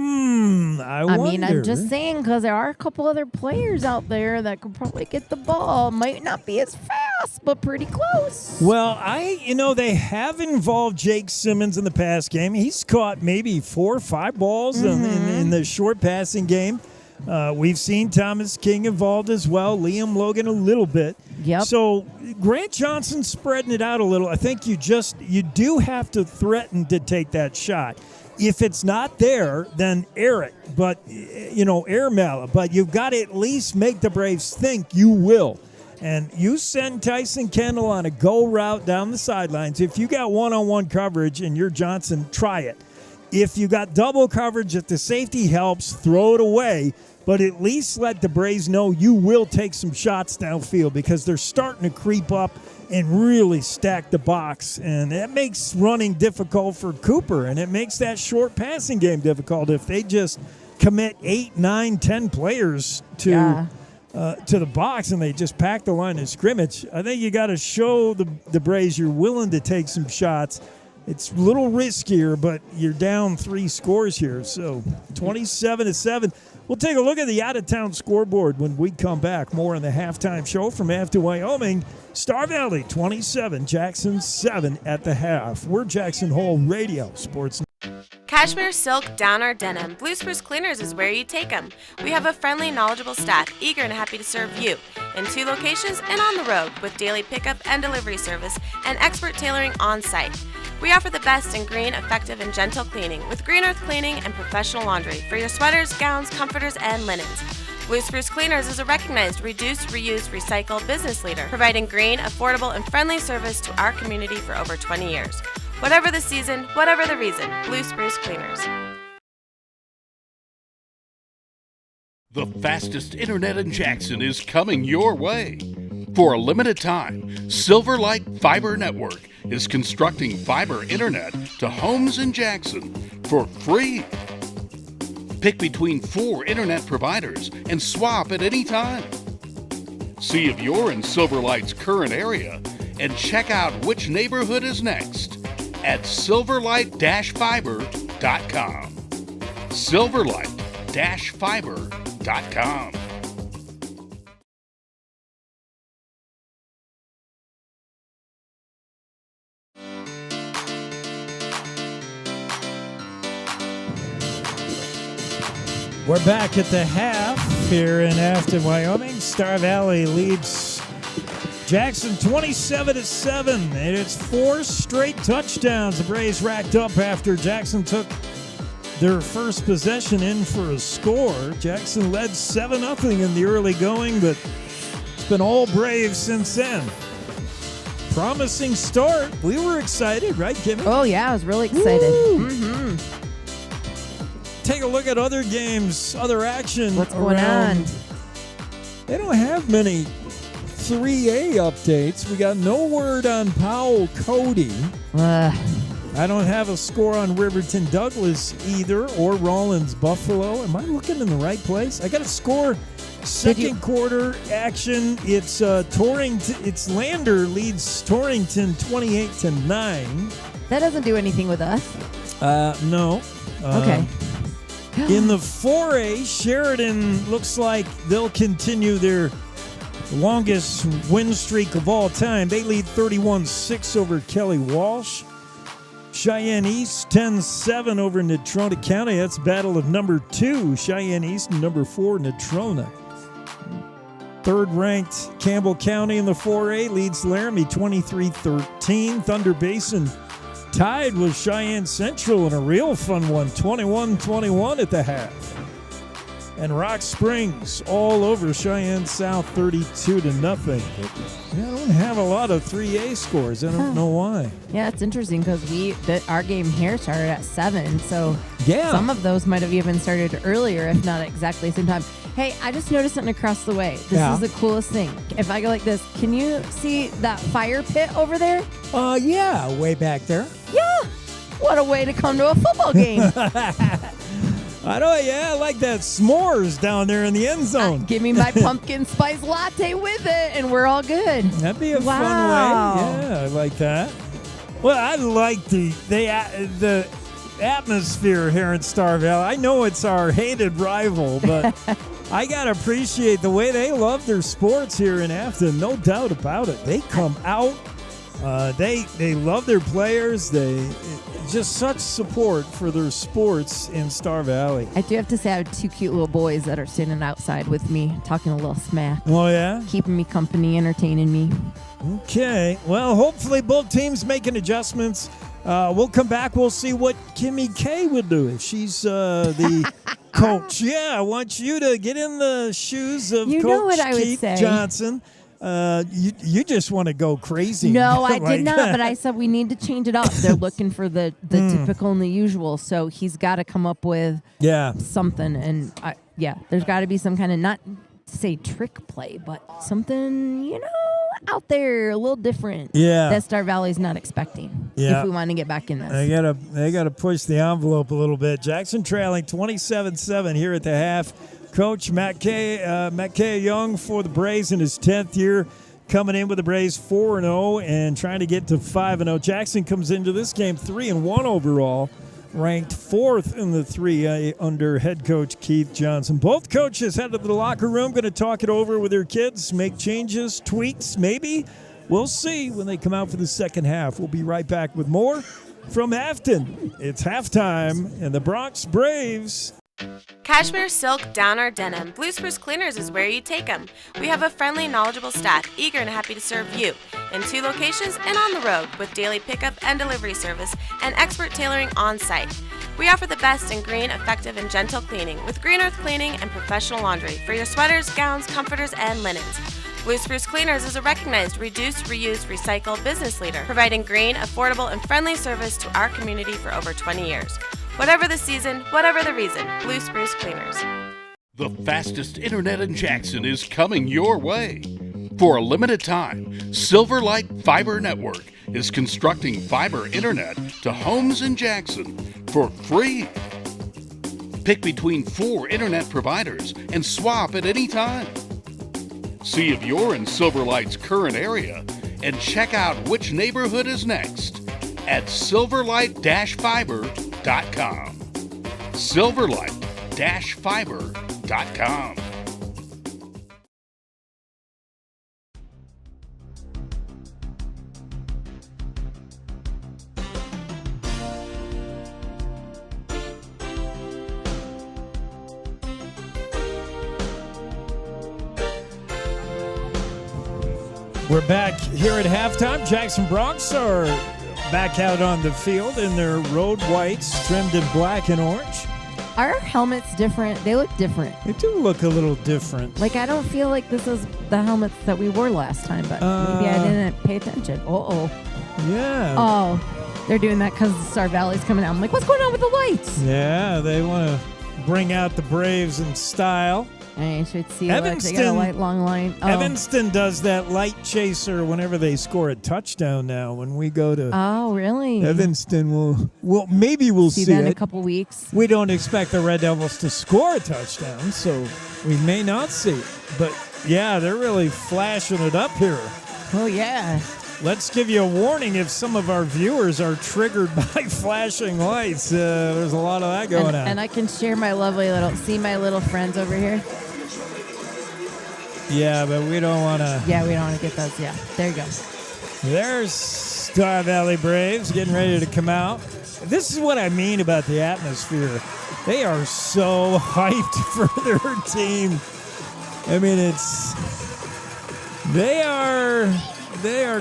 I wonder. I'm just saying, because there are a couple other players out there that could probably get the ball. Might not be as fast, but pretty close. Well, they have involved Jake Simmons in the pass game. He's caught maybe 4 or 5 balls in the short passing game. We've seen Thomas King involved as well, Liam Logan a little bit. Yep. So Grant Johnson spreading it out a little. I think you do have to threaten to take that shot. If it's not there, then air it. But, air mail it. But you've got to at least make the Braves think you will. And you send Tyson Kendall on a go route down the sidelines. If you got one-on-one coverage and you're Johnson, try it. If you got double coverage, if the safety helps, throw it away. But at least let the Braves know you will take some shots downfield, because they're starting to creep up and really stack the box. And that makes running difficult for Cooper, and it makes that short passing game difficult if they just commit 8, 9, 10 players to the box and they just pack the line of scrimmage. I think you got to show the Braves you're willing to take some shots. It's a little riskier, but you're down 3 scores here. So 27-7. We'll take a look at the out-of-town scoreboard when we come back. More on the halftime show from Afton, Wyoming. Star Valley 27, Jackson 7 at the half. We're Jackson Hole Radio Sports. Cashmere, silk, down, or denim, Blue Spruce Cleaners is where you take them. We have a friendly, knowledgeable staff eager and happy to serve you in 2 locations and on the road with daily pickup and delivery service and expert tailoring on site. We offer the best in green, effective, and gentle cleaning with Green Earth Cleaning and professional laundry for your sweaters, gowns, comforters, and linens. Blue Spruce Cleaners is a recognized reduce, reuse, recycle business leader, providing green, affordable, and friendly service to our community for over 20 years. Whatever the season, whatever the reason, Blue Spruce Cleaners. The fastest internet in Jackson is coming your way. For a limited time, Silverlight Fiber Network is constructing fiber internet to homes in Jackson for free. Pick between 4 internet providers and swap at any time. See if you're in Silverlight's current area and check out which neighborhood is next at silverlight-fiber.com. Silverlight-fiber.com. We're back at the half here in Afton, Wyoming. Star Valley leads Jackson 27-7, and it's 4 straight touchdowns the Braves racked up after Jackson took their first possession in for a score. Jackson led 7-0 in the early going, but it's been all Braves since then. Promising start. We were excited, right, Kimmy? Oh, yeah, I was really excited. Mm-hmm. Take a look at other games, other action. What's going on? They don't have many 3A updates. We got no word on Powell Cody. I don't have a score on Riverton Douglas either, or Rollins Buffalo. Am I looking in the right place? I got a score. Second quarter action. It's Torrington. It's Lander leads Torrington 28-9. That doesn't do anything with us. No. Okay. In the 4A, Sheridan looks like they'll continue their longest win streak of all time. They lead 31-6 over Kelly Walsh. Cheyenne East 10-7 over Natrona County. That's battle of number 2, Cheyenne East, and number 4, Natrona. Third-ranked Campbell County in the 4A leads Laramie 23-13. Thunder Basin tied with Cheyenne Central in a real fun one, 21-21 at the half. And Rock Springs all over Cheyenne South, 32-0. Yeah, I don't have a lot of 3A scores. I don't know why. Yeah, it's interesting because our game here started at 7, so yeah, some of those might have even started earlier, if not exactly the same time. Hey, I just noticed something across the way. This is the coolest thing. If I go like this, can you see that fire pit over there? Yeah, way back there. Yeah. What a way to come to a football game. I like that s'mores down there in the end zone. Give me my pumpkin spice latte with it, and we're all good. That'd be a fun way. Yeah, I like that. Well, I like the atmosphere here in Star Valley. I know it's our hated rival, but I got to appreciate the way they love their sports here in Afton. No doubt about it. They come out. They love their players. They just such support for their sports in Star Valley. I do have to say I have 2 cute little boys that are sitting outside with me, talking a little smack. Oh, yeah? Keeping me company, entertaining me. Okay. Well, hopefully both teams making adjustments. We'll come back. We'll see what Kimmy K would do if she's the coach. Yeah, I want you to get in the shoes of Coach Keith Johnson. You just want to go crazy. No, I did not, but I said we need to change it up. They're looking for the typical and the usual, so he's got to come up with something. And, there's got to be some kind of, not to say trick play, but something, out there, a little different. Yeah. That Star Valley's not expecting. Yeah. If we want to get back in this. They gotta push the envelope a little bit. Jackson trailing 27-7 here at the half. Coach Matt K. Young for the Braves in his 10th year, coming in with the Braves 4-0 and trying to get to 5-0. Jackson comes into this game 3-1 overall. ranked 4th in the 3A under head coach Keith Johnson. Both coaches headed to the locker room, going to talk it over with their kids, make changes, tweaks, maybe. We'll see when they come out for the second half. We'll be right back with more from Afton. It's halftime, and the Bronx Braves. Cashmere, silk, down, or denim, Blue Spruce Cleaners is where you take them. We have a friendly, knowledgeable staff eager and happy to serve you in 2 locations and on the road with daily pickup and delivery service and expert tailoring on site. We offer the best in green, effective, and gentle cleaning with Green Earth Cleaning and professional laundry for your sweaters, gowns, comforters, and linens. Blue Spruce Cleaners is a recognized reduce, reuse, recycle business leader, providing green, affordable, and friendly service to our community for over 20 years. Whatever the season, whatever the reason, Blue Spruce Cleaners. The fastest internet in Jackson is coming your way. For a limited time, Silverlight Fiber Network is constructing fiber internet to homes in Jackson for free. Pick between 4 internet providers and swap at any time. See if you're in Silverlight's current area and check out which neighborhood is next at silverlight-fiber.com. silverlight-fiber.com. We're back here at halftime. Jackson Bronx are back out on the field in their road whites trimmed in black and orange. Are our helmets different? They look different. They do look a little different. Like, I don't feel like this is the helmets that we wore last time, but maybe I didn't pay attention. Uh-oh. Yeah. Oh, they're doing that because Star Valley's coming out. I'm like, what's going on with the lights? Yeah, they want to bring out the Braves in style. I should see. They got a light, long line. Oh. Evanston does that light chaser whenever they score a touchdown now. When we go to really? Evanston, we'll see that it in a couple weeks. We don't expect the Red Devils to score a touchdown, so we may not see it. But, yeah, they're really flashing it up here. Oh, yeah. Let's give you a warning if some of our viewers are triggered by flashing lights. There's a lot of that going on. And I can share my lovely my little friends over here. Yeah, but we don't want to. Yeah, we don't want to get those. Yeah, there you go. There's Star Valley Braves getting ready to come out. This is what I mean about the atmosphere. They are so hyped for their team. I mean, they are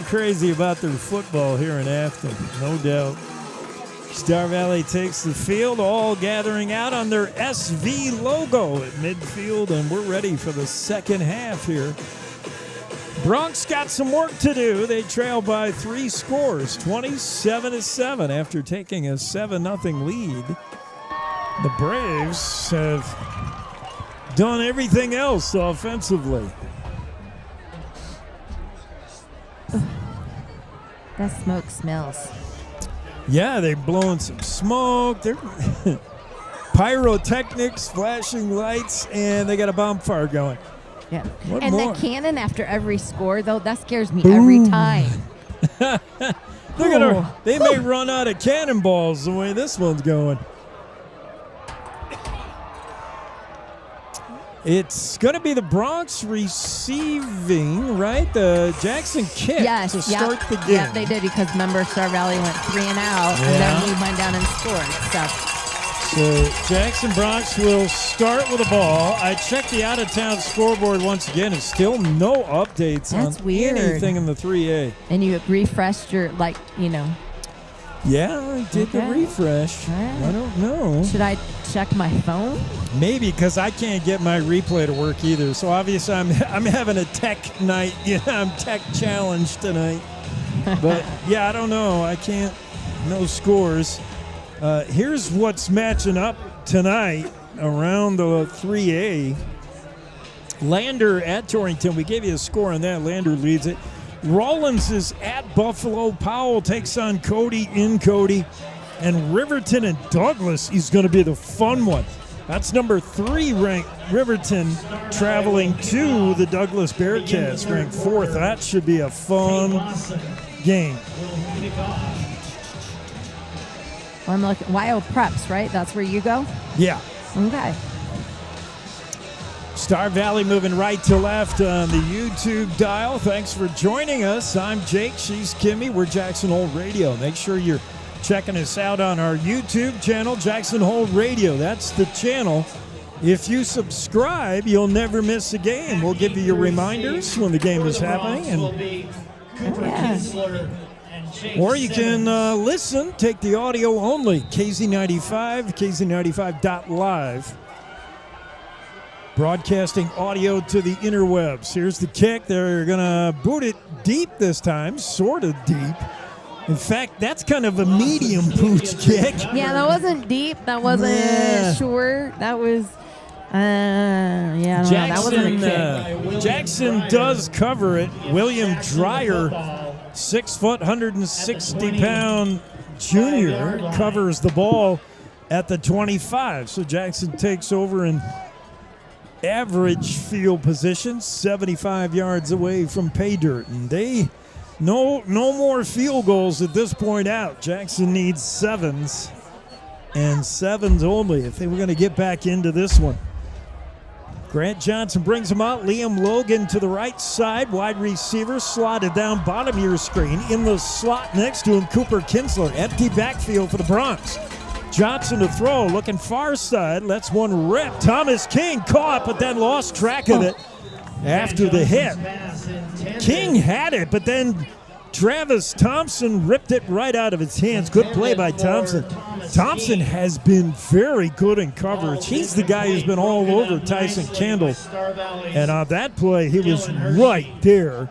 crazy about their football here in Afton, no doubt. Star Valley takes the field, all gathering out on their SV logo at midfield, and we're ready for the second half here. Bronx got some work to do. They trail by 3 scores, 27-7 after taking a 7-0 lead. The Braves have done everything else offensively. That smoke smells. Yeah, they're blowing some smoke. They're pyrotechnics, flashing lights, and they got a bonfire going. Yeah. What and more? the cannon after every score, though, that scares me every time. They may run out of cannonballs the way this one's going. It's going to be the Bronx receiving, right? The Jackson kick to start the game. Yeah, they did because remember Star Valley went 3 and out, and then we went down and scored. So Jackson Bronx will start with the ball. I checked the out-of-town scoreboard once again. It's still no updates on anything in the 3A. And you refreshed your, Yeah, I did the refresh. Right. I don't know. Should I check my phone? Maybe, because I can't get my replay to work either. So obviously I'm having a tech night. I'm tech challenged tonight. But yeah, I don't know. I can't. No scores. Here's what's matching up tonight around the 3A. Lander at Torrington. We gave you a score on that. Lander leads it. Rollins is at Buffalo. Powell takes on Cody in Cody. And Riverton and Douglas is going to be the fun one. That's number 3 ranked Riverton traveling to the Douglas Bearcats, ranked 4th. That should be a fun game. I'm looking. Wyo Preps, right? That's where you go? Yeah. Okay. Star Valley moving right to left on the YouTube dial. Thanks for joining us. I'm Jake. She's Kimmy. We're Jackson Hole Radio. Make sure you're checking us out on our YouTube channel, Jackson Hole Radio. That's the channel. If you subscribe, you'll never miss a game. We'll give you your reminders when the game is happening. Or you can listen, take the audio only. KZ95, KZ95.live. Broadcasting audio to the interwebs. Here's the kick. They're going to boot it deep this time, sort of deep. In fact, that's kind of a medium pooch kick. Yeah, that wasn't deep. That wasn't short. That was, that wasn't a kick. Jackson does cover it. William Dreyer, 6 foot, 160-pound junior, covers the ball at the 25. So Jackson takes over in average field position, 75 yards away from pay dirt. And they no more field goals at this point out. Jackson needs sevens, and sevens only if they were going to get back into this one. Grant Johnson brings him out. Liam Logan to the right side. Wide receiver slotted down bottom of your screen. In the slot next to him, Cooper Kinsler. Empty backfield for the Bronx. Johnson to throw, looking far side, lets one rip. Thomas King caught, but then lost track of it after the hit. King had it, but then Travis Thompson ripped it right out of his hands. Good play by Thompson. Thompson has been very good in coverage. He's the guy who's been all over Tyson Kendall. And on that play, he was right there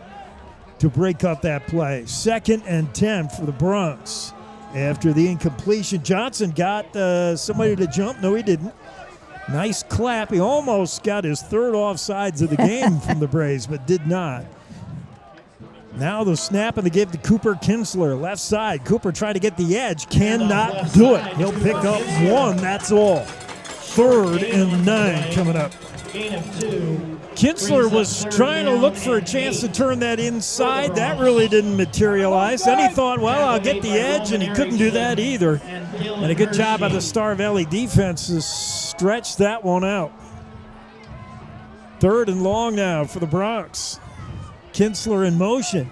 to break up that play. 2nd and 10 for the Bronx. After the incompletion, Johnson got somebody to jump. No, he didn't. Nice clap. He almost got his 3rd offsides of the game from the Braves, but did not. Now the snap and the give to Cooper Kinsler. Left side. Cooper tried to get the edge. Cannot do it. He'll pick up 1. That's all. 3rd and 9 coming up. Kinsler was trying to look for a chance to turn that inside. That really didn't materialize. Then he thought, well, I'll get the edge, and he couldn't do that either. And a good job by the Star Valley defense to stretch that one out. 3rd and long now for the Bronx. Kinsler in motion.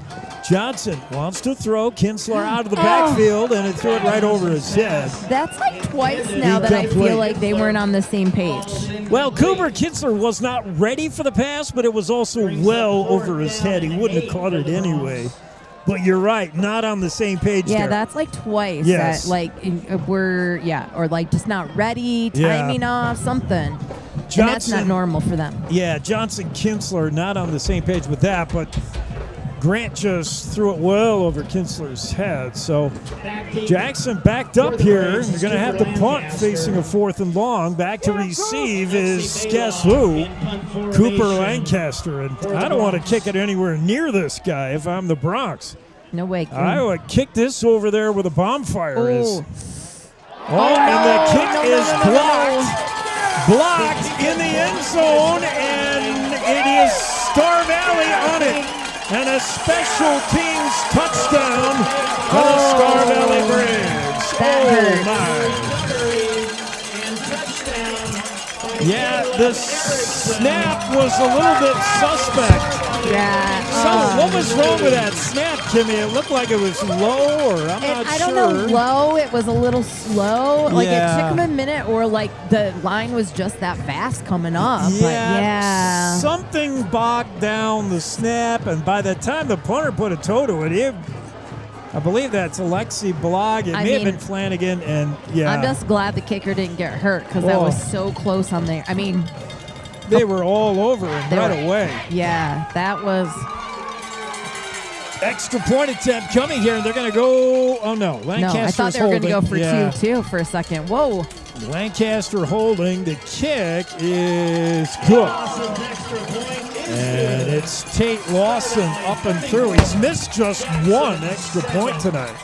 Johnson wants to throw. Kinsler out of the backfield, and it threw it right over his head. That's like twice now that I feel like they weren't on the same page. Well, Cooper Kinsler was not ready for the pass, but it was also well over his head. He wouldn't have caught it anyway. But you're right, not on the same page there. Yeah, that's like twice. Yes. That, like, or like just not ready, timing off, something. Johnson, and that's not normal for them. Yeah, Johnson, Kinsler not on the same page with that, but Grant just threw it well over Kinsler's head. So Jackson backed up here. They're going to have to punt facing a 4th and long. Back to receive is, guess who? Cooper Lancaster. And I don't want to kick it anywhere near this guy if I'm the Bronx. No way. I would kick this over there where the bonfire is. And the kick is blocked. Blocked in the end zone, and it is Star Valley on it. And a special teams touchdown for the Star Valley Braves. Yeah, the snap was a little bit suspect. Yeah. So what was wrong with that snap, Kimmy? It looked like it was low, or I'm not sure. I don't know, low. It was a little slow. Like it took him a minute, or like the line was just that fast coming up. Yeah, something bogged down the snap, and by the time the punter put a toe to it, I believe that's Alexi Blog. It may have been Flanagan, and I'm just glad the kicker didn't get hurt because that was so close on there. I mean, they were all over him right away. Yeah, that was. Extra point attempt coming here, and they're going to go. Oh, no. Lancaster's I thought they were going to go for 2, too, for a second. Whoa. Lancaster holding. The kick is good. And it's Tate Lawson up and through. He's missed just 1 extra point tonight.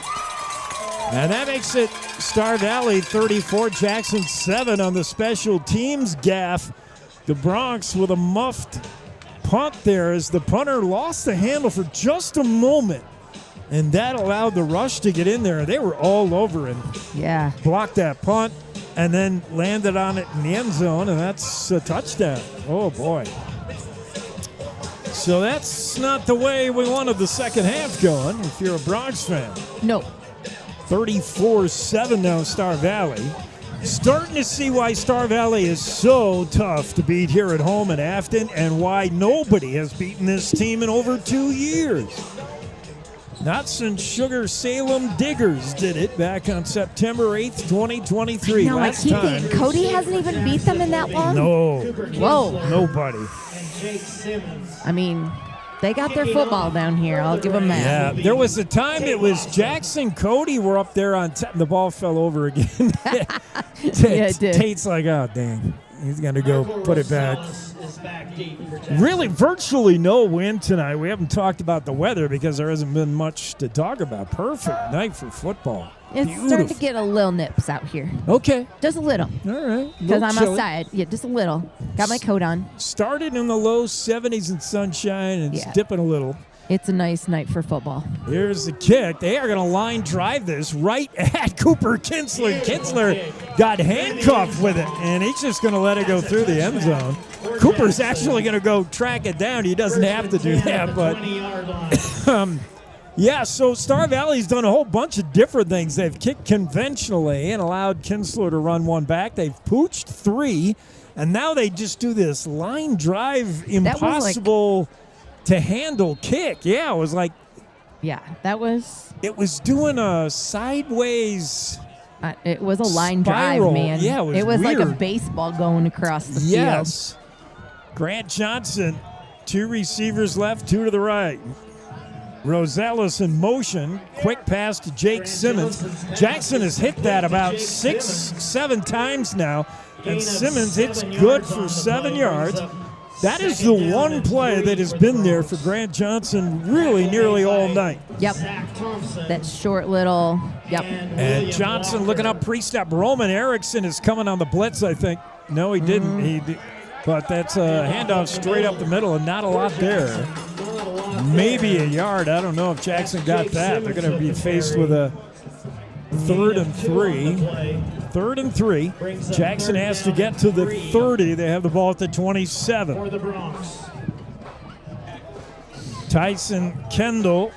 And that makes it Star Valley 34, Jackson 7 on the special teams gaff. The Bronx with a muffed punt there as the punter lost the handle for just a moment And that allowed the rush to get in there. They were all over him. Yeah. Blocked that punt and then landed on it in the end zone, and that's a touchdown. Oh, boy. So that's not the way we wanted the second half going if you're a Bronx fan. No. 34-7 now, Star Valley. Starting to see why Star Valley is so tough to beat here at home in Afton and why nobody has beaten this team in over 2 years. Not since Sugar Salem Diggers did it back on September 8th, 2023. No, Last I keep time. thinking Cody hasn't even beat them in that long? No. Whoa. Nobody. I mean, they got their football down here. I'll give them that. Yeah, there was a time it was Jackson Cody were up there on the ball fell over again. Yeah, it did. Tate's like, oh, dang. He's going to go put it back. Really, virtually no wind tonight. We haven't talked about the weather because there hasn't been much to talk about. Perfect night for football. It's starting to get a little nips out here. Okay. Just a little. All right. Because I'm outside. Yeah, just a little. Got my coat on. Started in the low 70s in sunshine and it's dipping a little. It's a nice night for football. Here's the kick. They are going to line drive this right at Cooper Kinsler. Kinsler got handcuffed with it, and he's just going to let it go through the end zone. Cooper's actually going to go track it down. He doesn't have to do that, but yeah, so Star Valley's done a whole bunch of different things. They've kicked conventionally and allowed Kinsler to run one back. They've pooched 3, and now they just do this line drive impossible to handle kick. Yeah, it was like. Yeah, that was. It was doing a sideways. It was a line spiral. Drive, man. Yeah, it was like weird. a baseball going across the field. Yes. Grant Johnson, 2 receivers left, 2 to the right. Rosales in motion. Quick pass to Jake Simmons. Jackson has hit that about 6-7 times now. And Simmons hits good for 7 yards. That is the one play that has been there for Grant Johnson really nearly all night. Yep. That short little, yep. And Johnson looking up pre-snap. Roman Erickson is coming on the blitz, I think. No, he didn't. But that's a handoff straight up the middle and not a lot there. Maybe a yard. I don't know if Jackson got that. They're going to be faced with a 3rd and 3. 3rd and 3. Jackson has to get to the 30. They have the ball at the 27. Tyson Kendall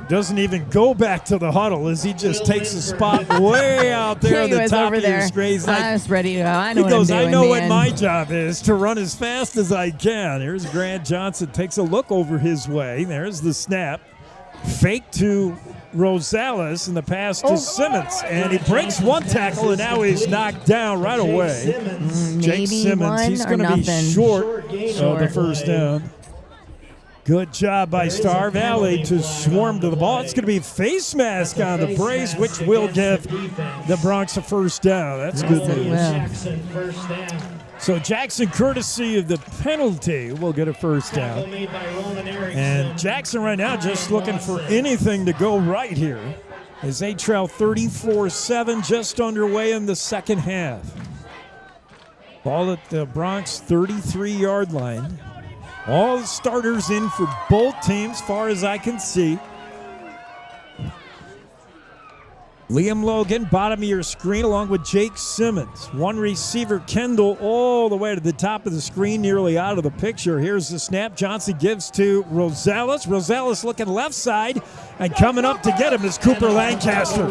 doesn't even go back to the huddle as he just takes a spot way out there at the top of your screen. He's like, I was ready to go. I know he goes, what I'm doing, I know what man. my job is, to run as fast as I can. Here's Grant Johnson, takes a look over his way. There's the snap. Fake to Rosales and the pass to Simmons. And he breaks one tackle, and now he's knocked down right away. Jake Simmons, he's going to be short of the first down. Good job by Star Valley to swarm to the ball. It's going to be face mask on the brace, which will give the Bronx a first down. That's good news. So Jackson, courtesy of the penalty, will get a first down. And Jackson right now just looking for anything to go right here as they trail 34-7, just underway in the second half. Ball at the Bronx 33-yard line. All the starters in for both teams, far as I can see. Liam Logan, bottom of your screen, along with Jake Simmons. One receiver, Kendall, all the way to the top of the screen, nearly out of the picture. Here's the snap. Johnson gives to Rosales. Rosales looking left side, and coming up to get him is Cooper Lancaster.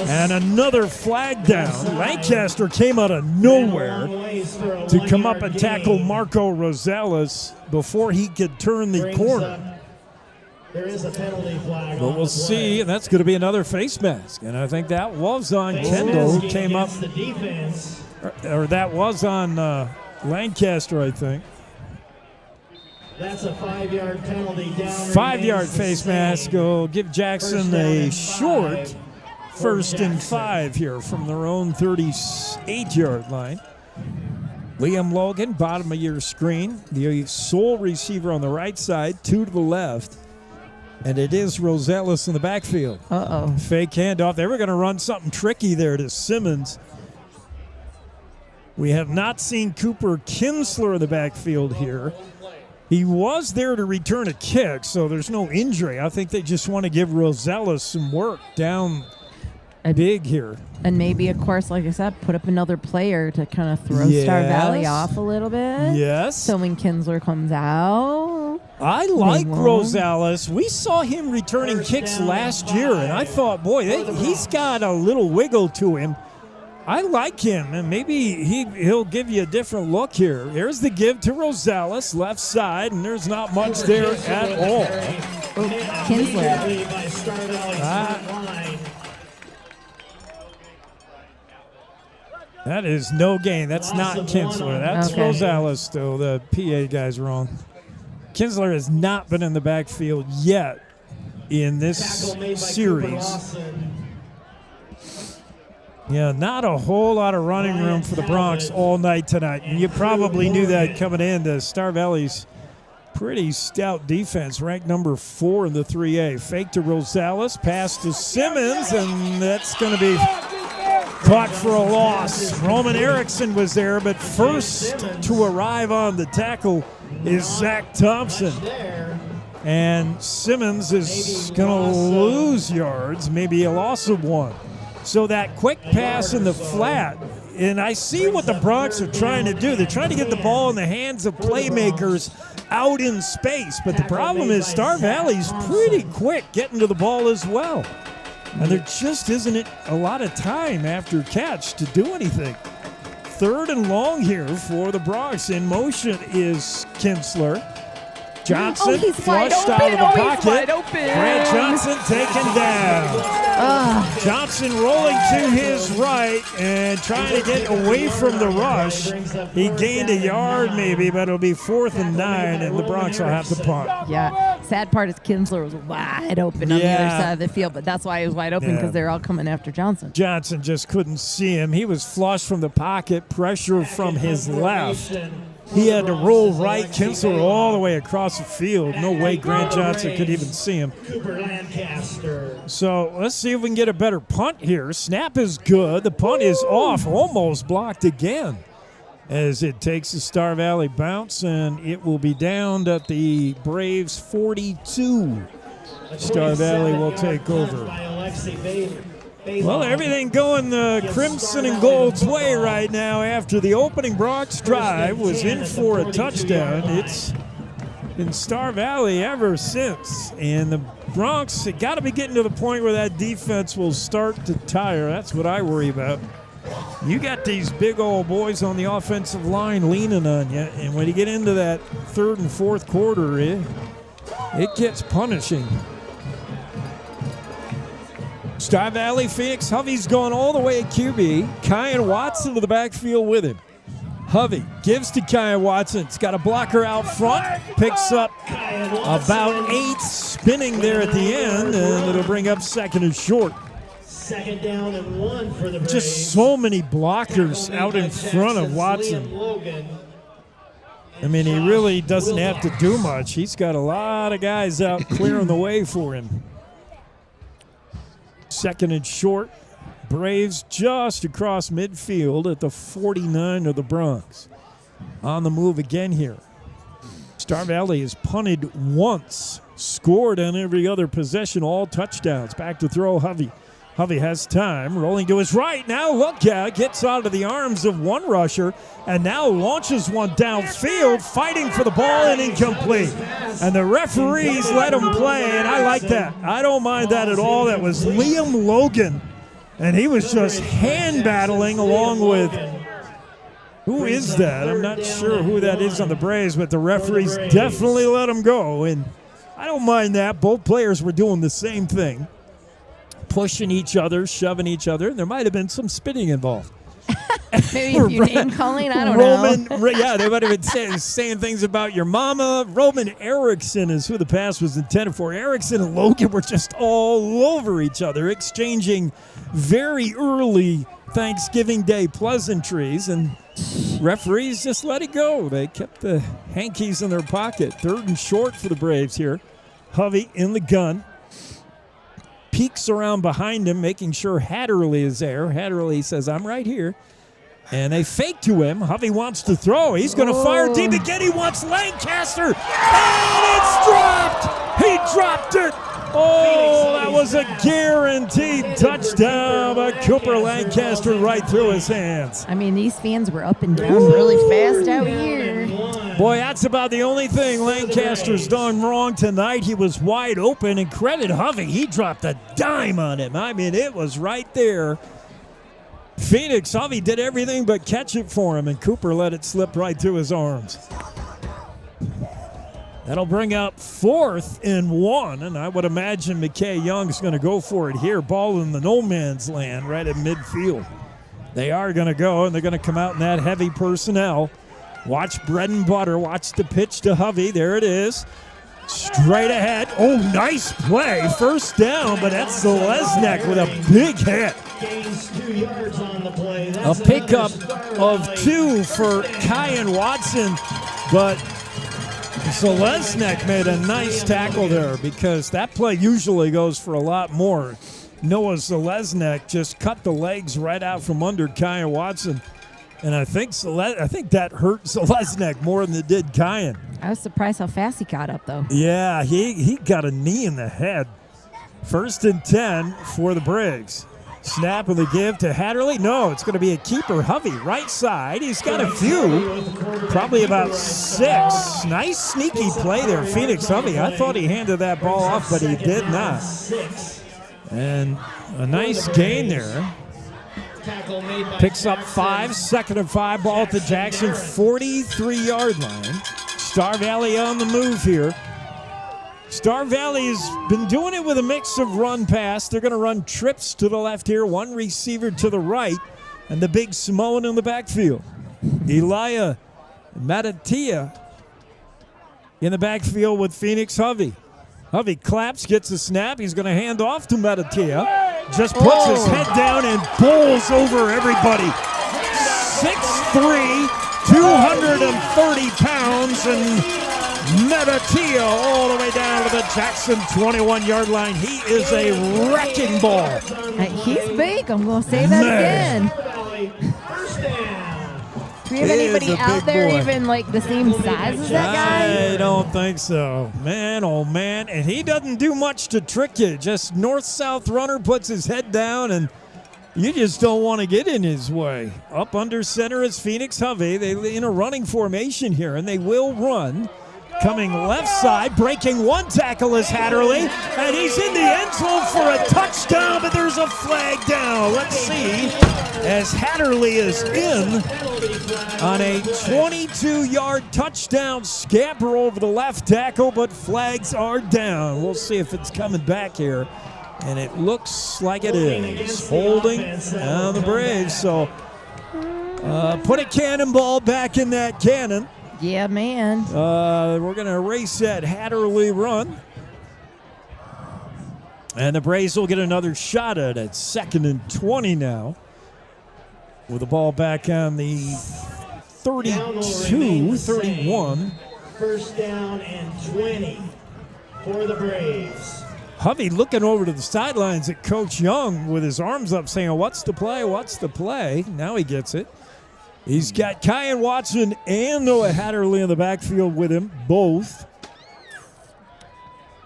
And another flag down. Lancaster came out of nowhere to come up and tackle Marco Rosales before he could turn the corner. There is a penalty flag. But we'll see, and that's going to be another face mask. And I think that was on Kendall, who came up. Or that was on Lancaster, I think. That's a 5-yard penalty down. 5-yard face mask will give Jackson a short 1st and 5 here from their own 38-yard line. Liam Logan, bottom of your screen. The sole receiver on the right side, 2 to the left. And it is Rosales in the backfield. Uh-oh. Fake handoff. They were going to run something tricky there to Simmons. We have not seen Cooper Kinsler in the backfield here. He was there to return a kick, so there's no injury. I think they just want to give Rosella some work down big here. And maybe, of course, like I said, put up another player to kind of throw Star Valley off a little bit. Yes. So when Kinsler comes out. I like Rosales. We saw him returning kicks last year, and I thought, boy, he's got a little wiggle to him. I like him, and maybe he'll give you a different look here. There's the give to Rosales, left side, and there's not much there at all. Kinsler. That is no gain. That's not Kinsler. That's Rosales still. The PA guy's wrong. Kinsler has not been in the backfield yet in this series. Yeah, not a whole lot of running room for the Bronx all night tonight. And you probably knew that coming in. The Star Valley's pretty stout defense, ranked number 4 in the 3A. Fake to Rosales, pass to Simmons, and that's going to be caught for a loss. Roman Erickson was there, but first to arrive on the tackle is Zach Thompson. And Simmons is going to lose yards, maybe a loss of 1. So that quick pass in the flat, and I see what the Bronx are trying to do. They're trying to get the ball in the hands of playmakers out in space. But the problem is Star Valley's pretty quick getting to the ball as well. And there just isn't a lot of time after catch to do anything. 3rd and long here for the Bronx. In motion is Kinsler. Johnson flushed out of the pocket. Grant Johnson taken down. Johnson rolling to his right and trying to get away from the rush. He gained a yard maybe, but it'll be 4th and 9, and the Bronx will have to punt. Yeah. Sad part is Kinsler was wide open on the other side of the field, but that's why he was wide open, because they're all coming after Johnson. Johnson just couldn't see him. He was flush from the pocket, pressure from his left. He had to roll right, Kinsler all the way across the field. No way Grant Johnson could even see him. So let's see if we can get a better punt here. Snap is good. The punt is off, almost blocked again, as it takes a Star Valley bounce, and it will be downed at the Braves 42. Star Valley will take over. Well, everything going the Crimson and Gold's way right now after the opening Bronx drive was in for a touchdown. It's been Star Valley ever since. And the Bronx got to be getting to the point where that defense will start to tire. That's what I worry about. You got these big old boys on the offensive line leaning on you, and when you get into that 3rd and 4th quarter, it gets punishing. Star Valley, Phoenix, Hovey's going all the way at QB. Kyan Watson to the backfield with him. Hovey gives to Kyan Watson. It's got a blocker out front. Picks up about 8, spinning there at the end, and it'll bring up 2nd and short. 2nd down and 1 for the Braves. Just so many blockers out in front of Watson. I mean, he really doesn't have to do much. He's got a lot of guys out clearing the way for him. 2nd and short. Braves just across midfield at the 49 of the Bronx. On the move again here. Star Valley has punted once, scored on every other possession, all touchdowns. Back to throw, Hovey. Hovey has time, rolling to his right. Now look out, gets out of the arms of one rusher, and now launches one downfield, fighting for the ball and incomplete. And the referees let him play, and I like that. I don't mind that at all. That was Liam Logan, and he was just hand battling along with, who is that? I'm not sure who that is on the Braves, but the referees definitely let him go, and I don't mind that. Both players were doing the same thing. Pushing each other, shoving each other. There might have been some spitting involved. Maybe a few name calling, I don't know. Yeah, they might have been saying things about your mama. Roman Erickson is who the pass was intended for. Erickson and Logan were just all over each other, exchanging very early Thanksgiving Day pleasantries, and referees just let it go. They kept the hankies in their pocket. 3rd and short for the Braves here. Hovey in the gun. Peeks around behind him, making sure Hatterley is there. Hatterley says, I'm right here. And they fake to him. Hovey wants to throw. He's going to fire deep again. He wants Lancaster. And it's dropped. He dropped it. Oh, that was a guaranteed touchdown by Cooper Lancaster right through his hands. I mean, these fans were up and down really fast out here. Boy, that's about the only thing Lancaster's done wrong tonight. He was wide open, and credit Hovey. He dropped a dime on him. I mean, it was right there. Phoenix, Hovey did everything but catch it for him, and Cooper let it slip right through his arms. That'll bring up 4th and 1, and I would imagine McKay Young's going to go for it here. Ball in the no man's land right at midfield. They are going to go, and they're going to come out in that heavy personnel. Watch bread and butter. Watch the pitch to Hovey. There it is. Straight ahead. Oh, nice play. First down, but that's Zalesnik with a big hit. A pickup of 2 for Kyan Watson, but Zalesnik made a nice tackle there because that play usually goes for a lot more. Noah Zalesnik just cut the legs right out from under Kyan Watson. And I think that hurt Zalesnik more than it did Kyan. I was surprised how fast he got up, though. Yeah, he got a knee in the head. 1st and 10 for the Briggs. Snap of the give to Hatterley. No, it's going to be a keeper. Hovey, right side. He's got a few, probably about 6. Nice sneaky play there, Phoenix Hovey. I thought he handed that ball off, but he did not. And a nice gain there. Picks up 5, 2nd and 5, ball at the Jackson 43-yard line. Star Valley on the move here. Star Valley's been doing it with a mix of run-pass. They're going to run trips to the left here, 1 receiver to the right, and the big Samoan in the backfield. Elia Matatia in the backfield with Phoenix Hovey. Hovey claps, gets a snap. He's going to hand off to Matatia. Just puts his head down and bowls over everybody. 6'3", 230 pounds, and Metatia all the way down to the Jackson 21-yard line. He is a wrecking ball. He's big. I'm going to say that again. Do we have anybody out there even like the same size as that guy? I don't think so. Man, oh man. And he doesn't do much to trick you. Just north-south runner puts his head down, and you just don't want to get in his way. Up under center is Phoenix Hovey. They're in a running formation here, and they will run. Coming left side, breaking 1 tackle is Hatterley, and he's in the end zone for a touchdown, but there's a flag down. Let's see, as Hatterley is in on a 22-yard touchdown scamper over the left tackle, but flags are down. We'll see if it's coming back here, and it looks like it is. Holding on the Braves, so put a cannonball back in that cannon. Yeah, man. We're going to erase that Hatterley run. And the Braves will get another shot at it. 2nd and 20 now. With the ball back on the 32, 31. 1st down and 20 for the Braves. Hovey looking over to the sidelines at Coach Young with his arms up saying, what's the play, what's the play? Now he gets it. He's got Kyan Watson and Noah Hatterley in the backfield with him, both.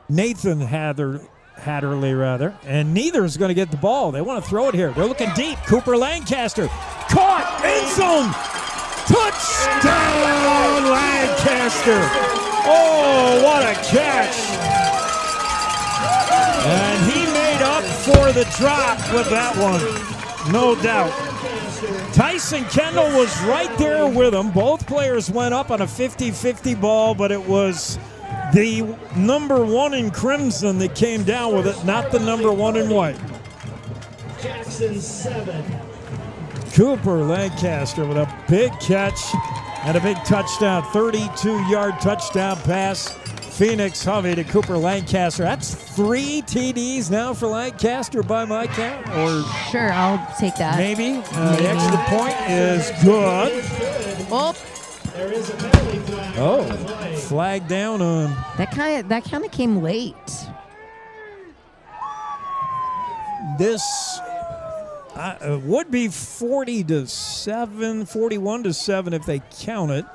Nathan Hatterley, rather. And neither is going to get the ball. They want to throw it here. They're looking deep. Cooper Lancaster. Caught. End zone. Touchdown, Lancaster. Oh, what a catch. And he made up for the drop with that one. No doubt. Tyson Kendall was right there with him. Both players went up on a 50-50 ball, but it was the number 1 in crimson that came down with it, not the number 1 in white. Jackson 7. Cooper Lancaster with a big catch and a big touchdown, 32-yard touchdown pass. Phoenix Hovey to Cooper Lancaster. That's 3 TDs now for Lancaster by my count. Or sure, I'll take that. Maybe. The extra point is good. Oh. There is a penalty flag. Oh, flag down on. That kind of came late. This would be 40-7, 41-7 if they count it.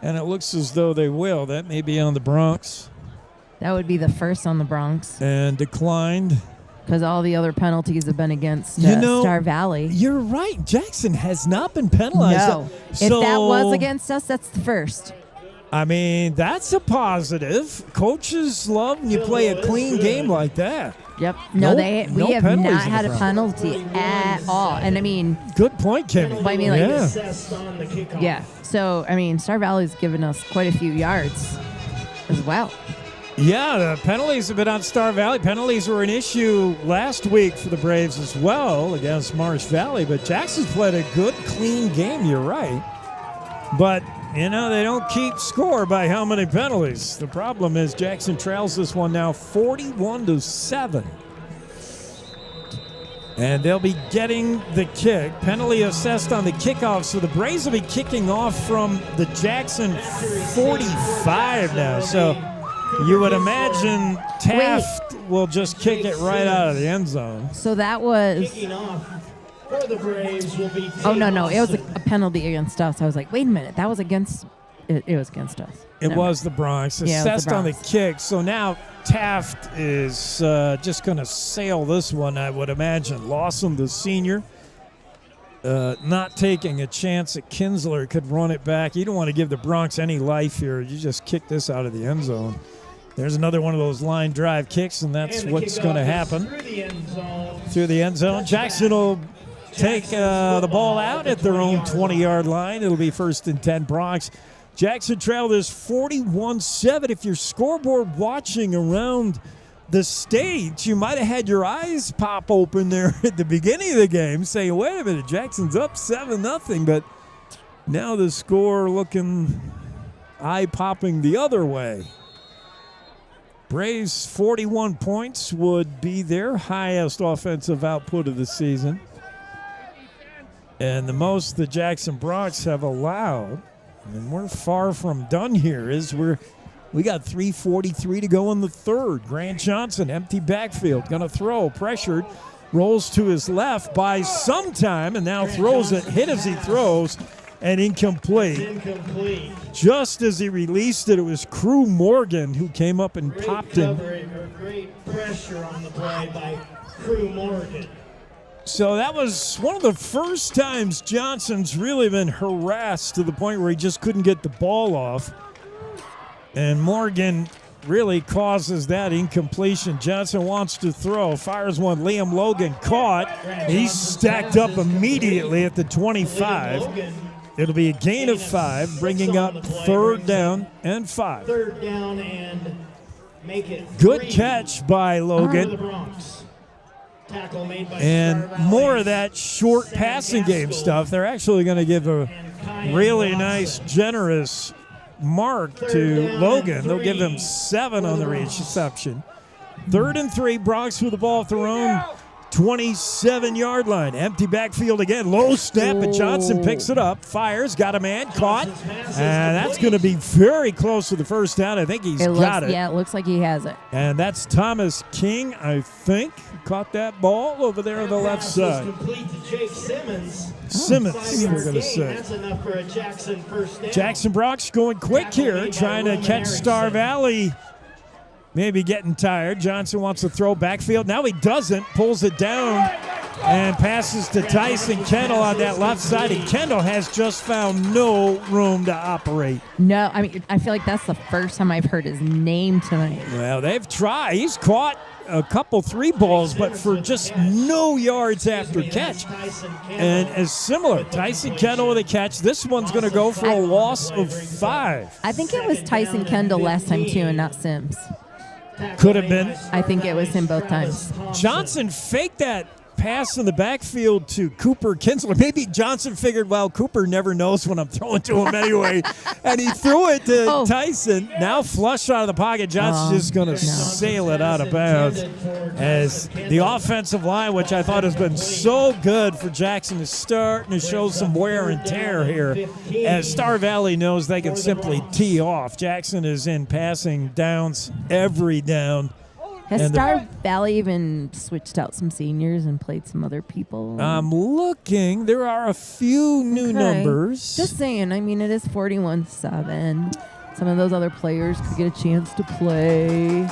And it looks as though they will. That may be on the Bronx. That would be the first on the Bronx. And declined. Because all the other penalties have been against Star Valley. You're right. Jackson has not been penalized. No. If that was against us, that's the first. I mean, that's a positive. Coaches love when you play a clean game like that. Yep. No, we have not had a penalty at all. And I mean, good point, Kimmy. I mean, yeah. So I mean, Star Valley's given us quite a few yards as well. Yeah, the penalties have been on Star Valley. Penalties were an issue last week for the Braves as well against Marsh Valley. But Jackson's played a good, clean game. You're right. But they don't keep score by how many penalties. The problem is Jackson trails this one now 41-7. And they'll be getting the kick. Penalty assessed on the kickoff. So the Braves will be kicking off from the Jackson 45 now. So you would imagine Taft will just kick it right out of the end zone. So that was... Kicking off for the Braves will be... no. It was a penalty against us. I was like, wait a minute. That was against... It was against us. It was the Bronx. Assessed on the kick. So now Taft is just going to sail this one, I would imagine. Lawson, the senior, not taking a chance that Kinsler could run it back. You don't want to give the Bronx any life here. You just kick this out of the end zone. There's another one of those line drive kicks, and that's what's going to happen. Through the end zone. Jackson will take the ball out at their own 20-yard line. It'll be 1st and 10 Bronx. Jackson trailed this 41-7. If you're scoreboard watching around the stage, you might have had your eyes pop open there at the beginning of the game saying, wait a minute, Jackson's up 7-0. But now the score looking eye-popping the other way. Braves 41 points would be their highest offensive output of the season. And the most the Jackson Bronx have allowed. And we're far from done here. We got 3:43 to go in the third. Grant Johnson, empty backfield, going to throw, pressured, rolls to his left, buys some time, and now throws it, hit as he throws, and incomplete. Just as he released it was Crew Morgan who came up and popped him. Great pressure on the play by Crew Morgan. So that was one of the first times Johnson's really been harassed to the point where he just couldn't get the ball off. And Morgan really causes that incompletion. Johnson wants to throw, fires one. Liam Logan caught. He's stacked up immediately at the 25. It'll be a gain of 5, bringing up 3rd down and 5. 3rd down and make it good catch by Logan. And more of that short passing game stuff. They're actually going to give a really nice, generous mark to Logan. They'll give him 7 on the reception. 3rd and 3, Bronx with the ball at their own 27-yard line. Empty backfield again. Low snap, and Johnson picks it up. Fires, got a man, caught. And that's going to be very close to the first down. I think he's got it. Yeah, it looks like he has it. And that's Thomas King, I think, caught that ball over there on the left side. Complete to Jake Simmons. Simmons, we're going to say. That's enough for a Jackson first down. Jackson Bronx going quick here, trying to catch Star Valley. Maybe getting tired. Johnson wants to throw backfield. Now he doesn't. Pulls it down and passes to Tyson Kendall on that left side. And Kendall has just found no room to operate. No, I mean, I feel like that's the first time I've heard his name tonight. Well, they've tried. He's caught a couple 3 balls, but for just no yards after catch. And as similar, Tyson Kendall with a catch. This one's going to go for a loss of 5. I think it was Tyson Kendall last time, too, and not Sims. Could have been. I think it was him both times. Johnson faked that pass in the backfield to Cooper Kinsler. Maybe Johnson figured, well, Cooper never knows when I'm throwing to him anyway. And he threw it to Tyson. Now flush out of the pocket. Johnson's just going to sail it out of bounds. As the offensive line, which I thought has been so good for Jackson, is starting to show some wear and tear here. As Star Valley knows they can simply tee off. Jackson is in passing downs every down. Has And Star Valley even switched out some seniors and played some other people? I'm looking. There are a few new numbers. Just saying. I mean, it is 41-7. Some of those other players could get a chance to play.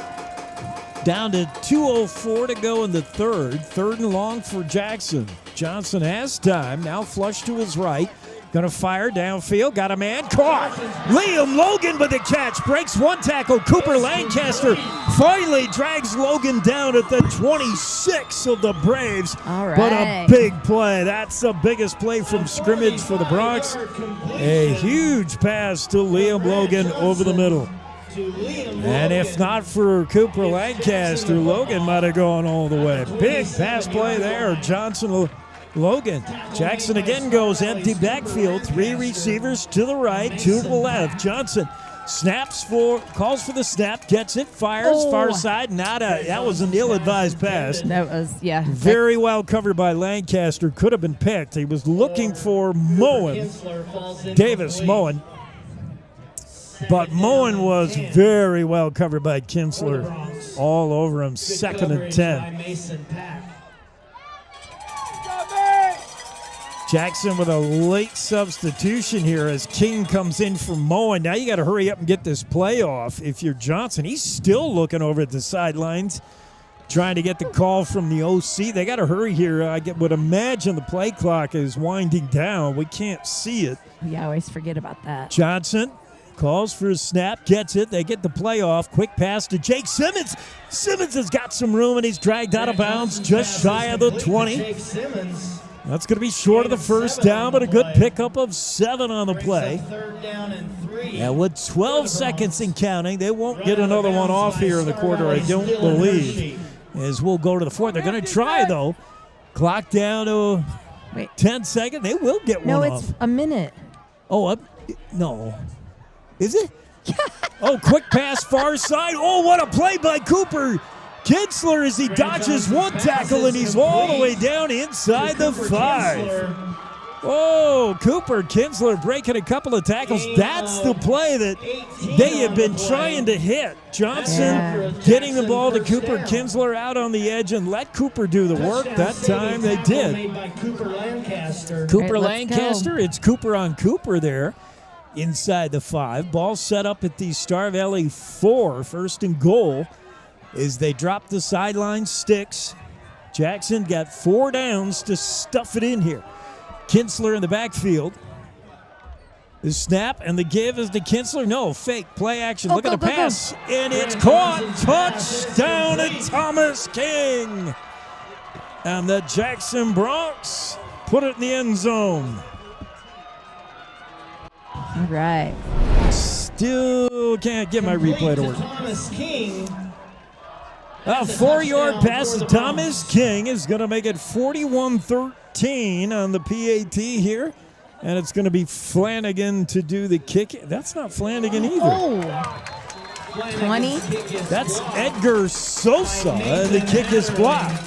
Down to 2:04 to go in the third. Third and long for Jackson. Johnson has time. Now flush to his right. Going to fire downfield. Got a man. Caught. Liam Logan with the catch. Breaks one tackle. Cooper Lancaster finally drags Logan down at the 26 of the Braves. All right. But a big play. That's the biggest play from scrimmage for the Bronx. A huge pass to Liam Logan over the middle. And if not for Cooper Lancaster, Logan might have gone all the way. Big pass play there. Johnson Logan. Jackson again goes empty backfield. 3 receivers to the right, 2 to the left. Johnson calls for the snap, gets it, fires, far side. That was an ill-advised pass. That was, yeah. Very well covered by Lancaster. Could have been picked. He was looking for Davis Moen. But Moen was very well covered by Kinsler. All over him. 2nd and 10. Jackson with a late substitution here as King comes in for Moen. Now you got to hurry up and get this play off. If you're Johnson, he's still looking over at the sidelines, trying to get the call from the OC. They got to hurry here. I would imagine the play clock is winding down. We can't see it. Yeah, I always forget about that. Johnson calls for a snap, gets it. They get the play off. Quick pass to Jake Simmons. Simmons has got some room, and he's dragged out of bounds just shy of the 20. That's going to be short of the first down, but a good pickup of 7 on the play. And with 12 seconds in counting, they won't get another one off here in the quarter, I don't believe, as we'll go to the fourth. They're going to try, though. Clock down to 10 seconds. They will get one off. No, it's a minute. Oh, no. Is it? Oh, quick pass far side. Oh, what a play by Cooper Kinsler as he dodges one tackle, and he's all the way down inside the 5. Oh, Cooper Kinsler breaking a couple of tackles. That's the play that they have been trying to hit. Johnson getting the ball to Cooper Kinsler out on the edge and let Cooper do the work. That time they did. Cooper Lancaster, it's Cooper on Cooper there inside the 5. Ball set up at the Star Valley 4, 1st and goal. As they drop the sideline sticks, Jackson got 4 downs to stuff it in here. Kinsler in the backfield. The snap and the give is to Kinsler. No, fake play action. Look at the pass. And it's caught. Touchdown to Thomas King. And the Jackson Bronx put it in the end zone. All right. Still can't get my replay to work. Thomas King. A 4-yard pass to Thomas King is going to make it 41-13 on the PAT here. And it's going to be Flanagan to do the kick. That's not Flanagan either. Oh. 20. That's Edgar Sosa. The kick is blocked.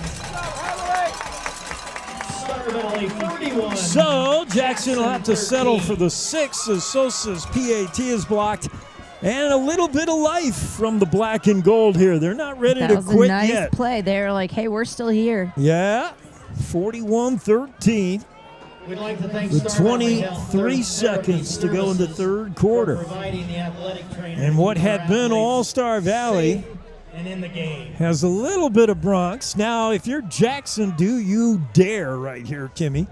So Jackson will have to settle for the 6 as Sosa's PAT is blocked. And a little bit of life from the black and gold here. They're not ready to quit yet. That was a nice play. They're like, hey, we're still here. Yeah, 41-13. We'd like to thank with 23 seconds to go in the third quarter. And what had been All-Star Valley has a little bit of Bronx. Now, if you're Jackson, do you dare right here, Kimmy?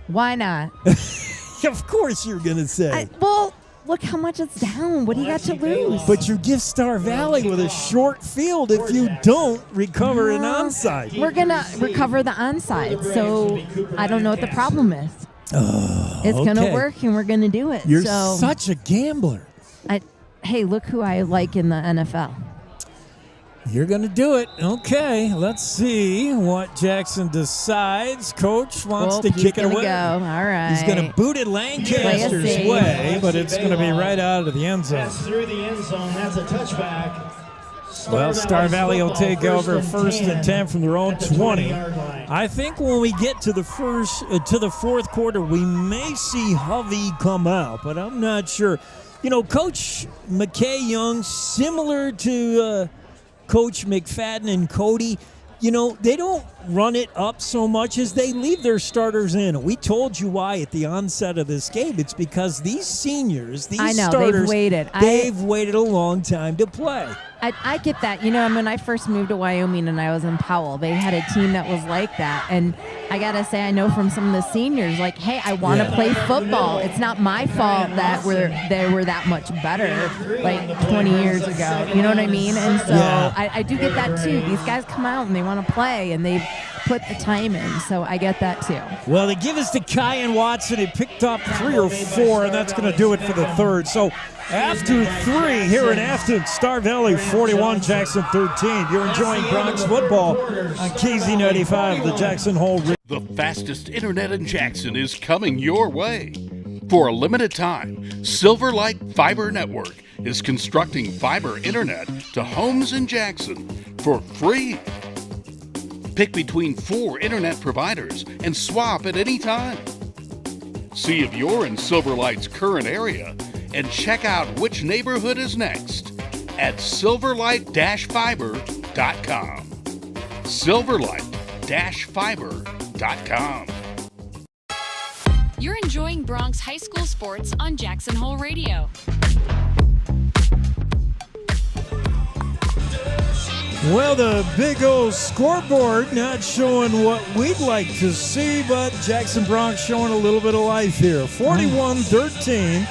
Why not? Of course you're going to say. Well, look how much it's down. What do you got to lose? But you give Star Valley with a short field if you don't recover an onside. We're going to recover the onside, so I don't know what the problem is. It's going to work, and we're going to do it. You're such a gambler. Hey, look who I like in the NFL. You're going to do it. Okay, let's see what Jackson decides. Coach wants to kick it away. Go. All right. He's going to boot it Lancaster's way, but it's going to be right out of the end zone. That's through the end zone. That's a touchback. Well, Star Valley will take over 1st and 10 from their own 20. I think when we get to the fourth quarter, we may see Hovey come out, but I'm not sure. You know, Coach McKay Young, similar to Coach McFadden and Cody, they don't run it up so much as they leave their starters in. We told you why at the onset of this game. It's because these seniors, starters, they've waited a long time to play. I get that. When I first moved to Wyoming and I was in Powell, they had a team that was like that. And I got to say, I know from some of the seniors, like, hey, I want to play football. It's not my fault that they were that much better like 20 years ago. You know what I mean? And so I do get that too. These guys come out and they want to play and they've put the time in. So I get that too. Well, they give us to Kyan Watson. He picked up 3 or 4, and that's going to do it for the third. So after 3 here in Afton, Star Valley 41, Jackson 13. You're enjoying Bronx football on KZ95, the Jackson Hole. The fastest internet in Jackson is coming your way. For a limited time, Silverlight Fiber Network is constructing fiber internet to homes in Jackson for free. Pick between 4 internet providers and swap at any time. See if you're in Silverlight's current area and check out which neighborhood is next at silverlight-fiber.com. silverlight-fiber.com. You're enjoying Bronx High School sports on Jackson Hole Radio. Well, the big old scoreboard not showing what we'd like to see, but Jackson Bronx showing a little bit of life here. 41-13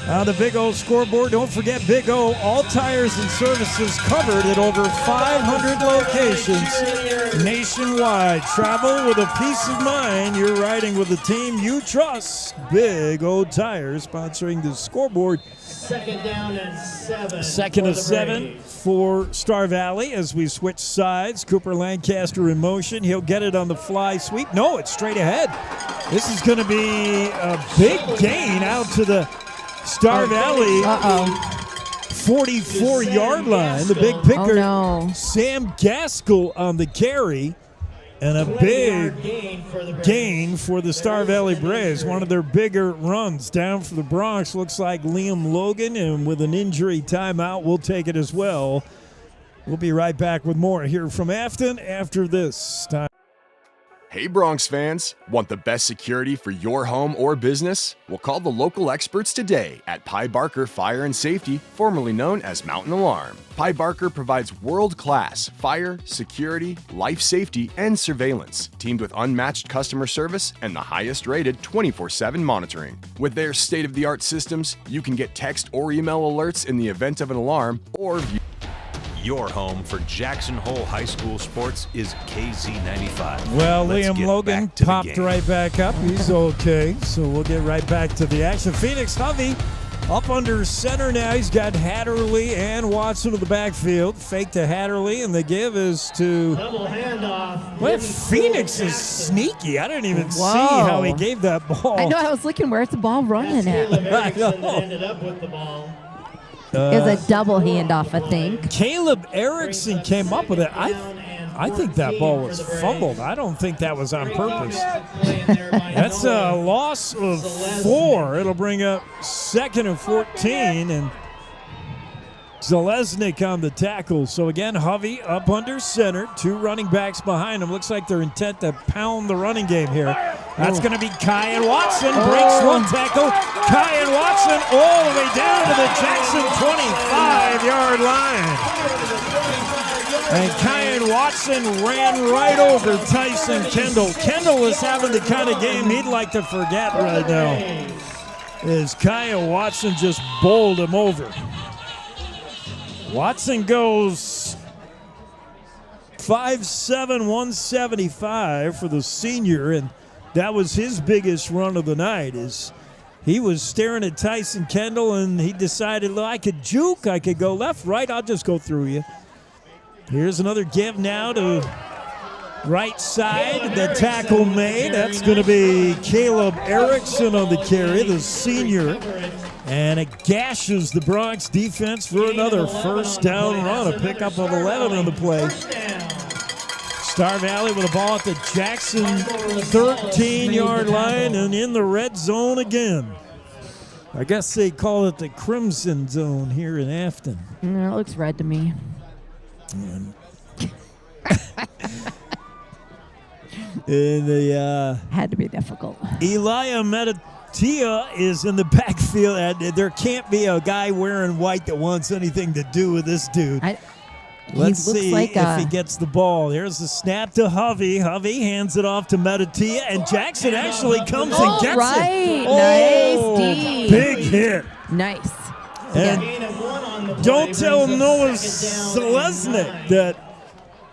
on the big old scoreboard. Don't forget Big O, all tires and services covered at over 500 locations nationwide. Travel with a peace of mind. You're riding with a team you trust. Big O Tires sponsoring the scoreboard. Second down and 7. Second and 7 for Star Valley as we switch sides. Cooper Lancaster in motion. He'll get it on the fly sweep. No, it's straight ahead. This is going to be a big gain out to the Star Valley 44-yard line. The big picker, Sam Gaskell on the carry. And a big gain for the Star Valley Braves. One of their bigger runs down for the Bronx. Looks like Liam Logan, and with an injury timeout, we'll take it as well. We'll be right back with more here from Afton after this time. Hey Bronx fans, want the best security for your home or business? Well, call the local experts today at Pye Barker Fire and Safety, formerly known as Mountain Alarm. Pye Barker provides world-class fire, security, life safety, and surveillance, teamed with unmatched customer service and the highest-rated 24/7 monitoring. With their state-of-the-art systems, you can get text or email alerts in the event of an alarm or view. Your home for Jackson Hole High School sports is KZ95. Well, Liam Logan popped right back up. He's okay, so we'll get right back to the action. Phoenix Hovey up under center now. He's got Hatterley and Watson to the backfield. Fake to Hatterley, and the give is to... Double handoff. Well, Phoenix is sneaky. I didn't even see how he gave that ball. I know. I was looking, where's the ball running at? I ended up with the ball. It was a double handoff, I think. Caleb Erickson came up with it. I think that ball was fumbled. I don't think that was on purpose. That's a loss of 4. It'll bring up 2nd and 14, and Zalesnik on the tackle. So again, Hovey up under center, 2 running backs behind him. Looks like they're intent to pound the running game here. That's going to be Kyan Watson. Breaks 1 tackle. Kyan Watson all the way down to the Jackson 25-yard line. And Kyan Watson ran right over Tyson Kendall. Kendall is having the kind of game he'd like to forget right now. As Kyan Watson just bowled him over. Watson goes 5'7", 175 for the senior, and that was his biggest run of the night. Is he was staring at Tyson Kendall, and he decided, I could juke, I could go left, right, I'll just go through you. Here's another give now to right side. The tackle made. That's going to be Caleb Erickson on the carry, the senior. And it gashes the Bronx defense for another first down run. A pickup of 11 on the play. Star Valley with a ball at the Jackson 13-yard line and in the red zone again. I guess they call it the Crimson Zone here in Afton. It looks red to me. In the Had to be difficult. Elia Metatia is in the backfield. And there can't be a guy wearing white that wants anything to do with this dude. Let's see if he gets the ball. Here's the snap to Hovey. Hovey hands it off to Metatia, and Jackson actually comes and gets it. Oh, nice D. Big hit. Nice. And don't tell Noah Selesnik that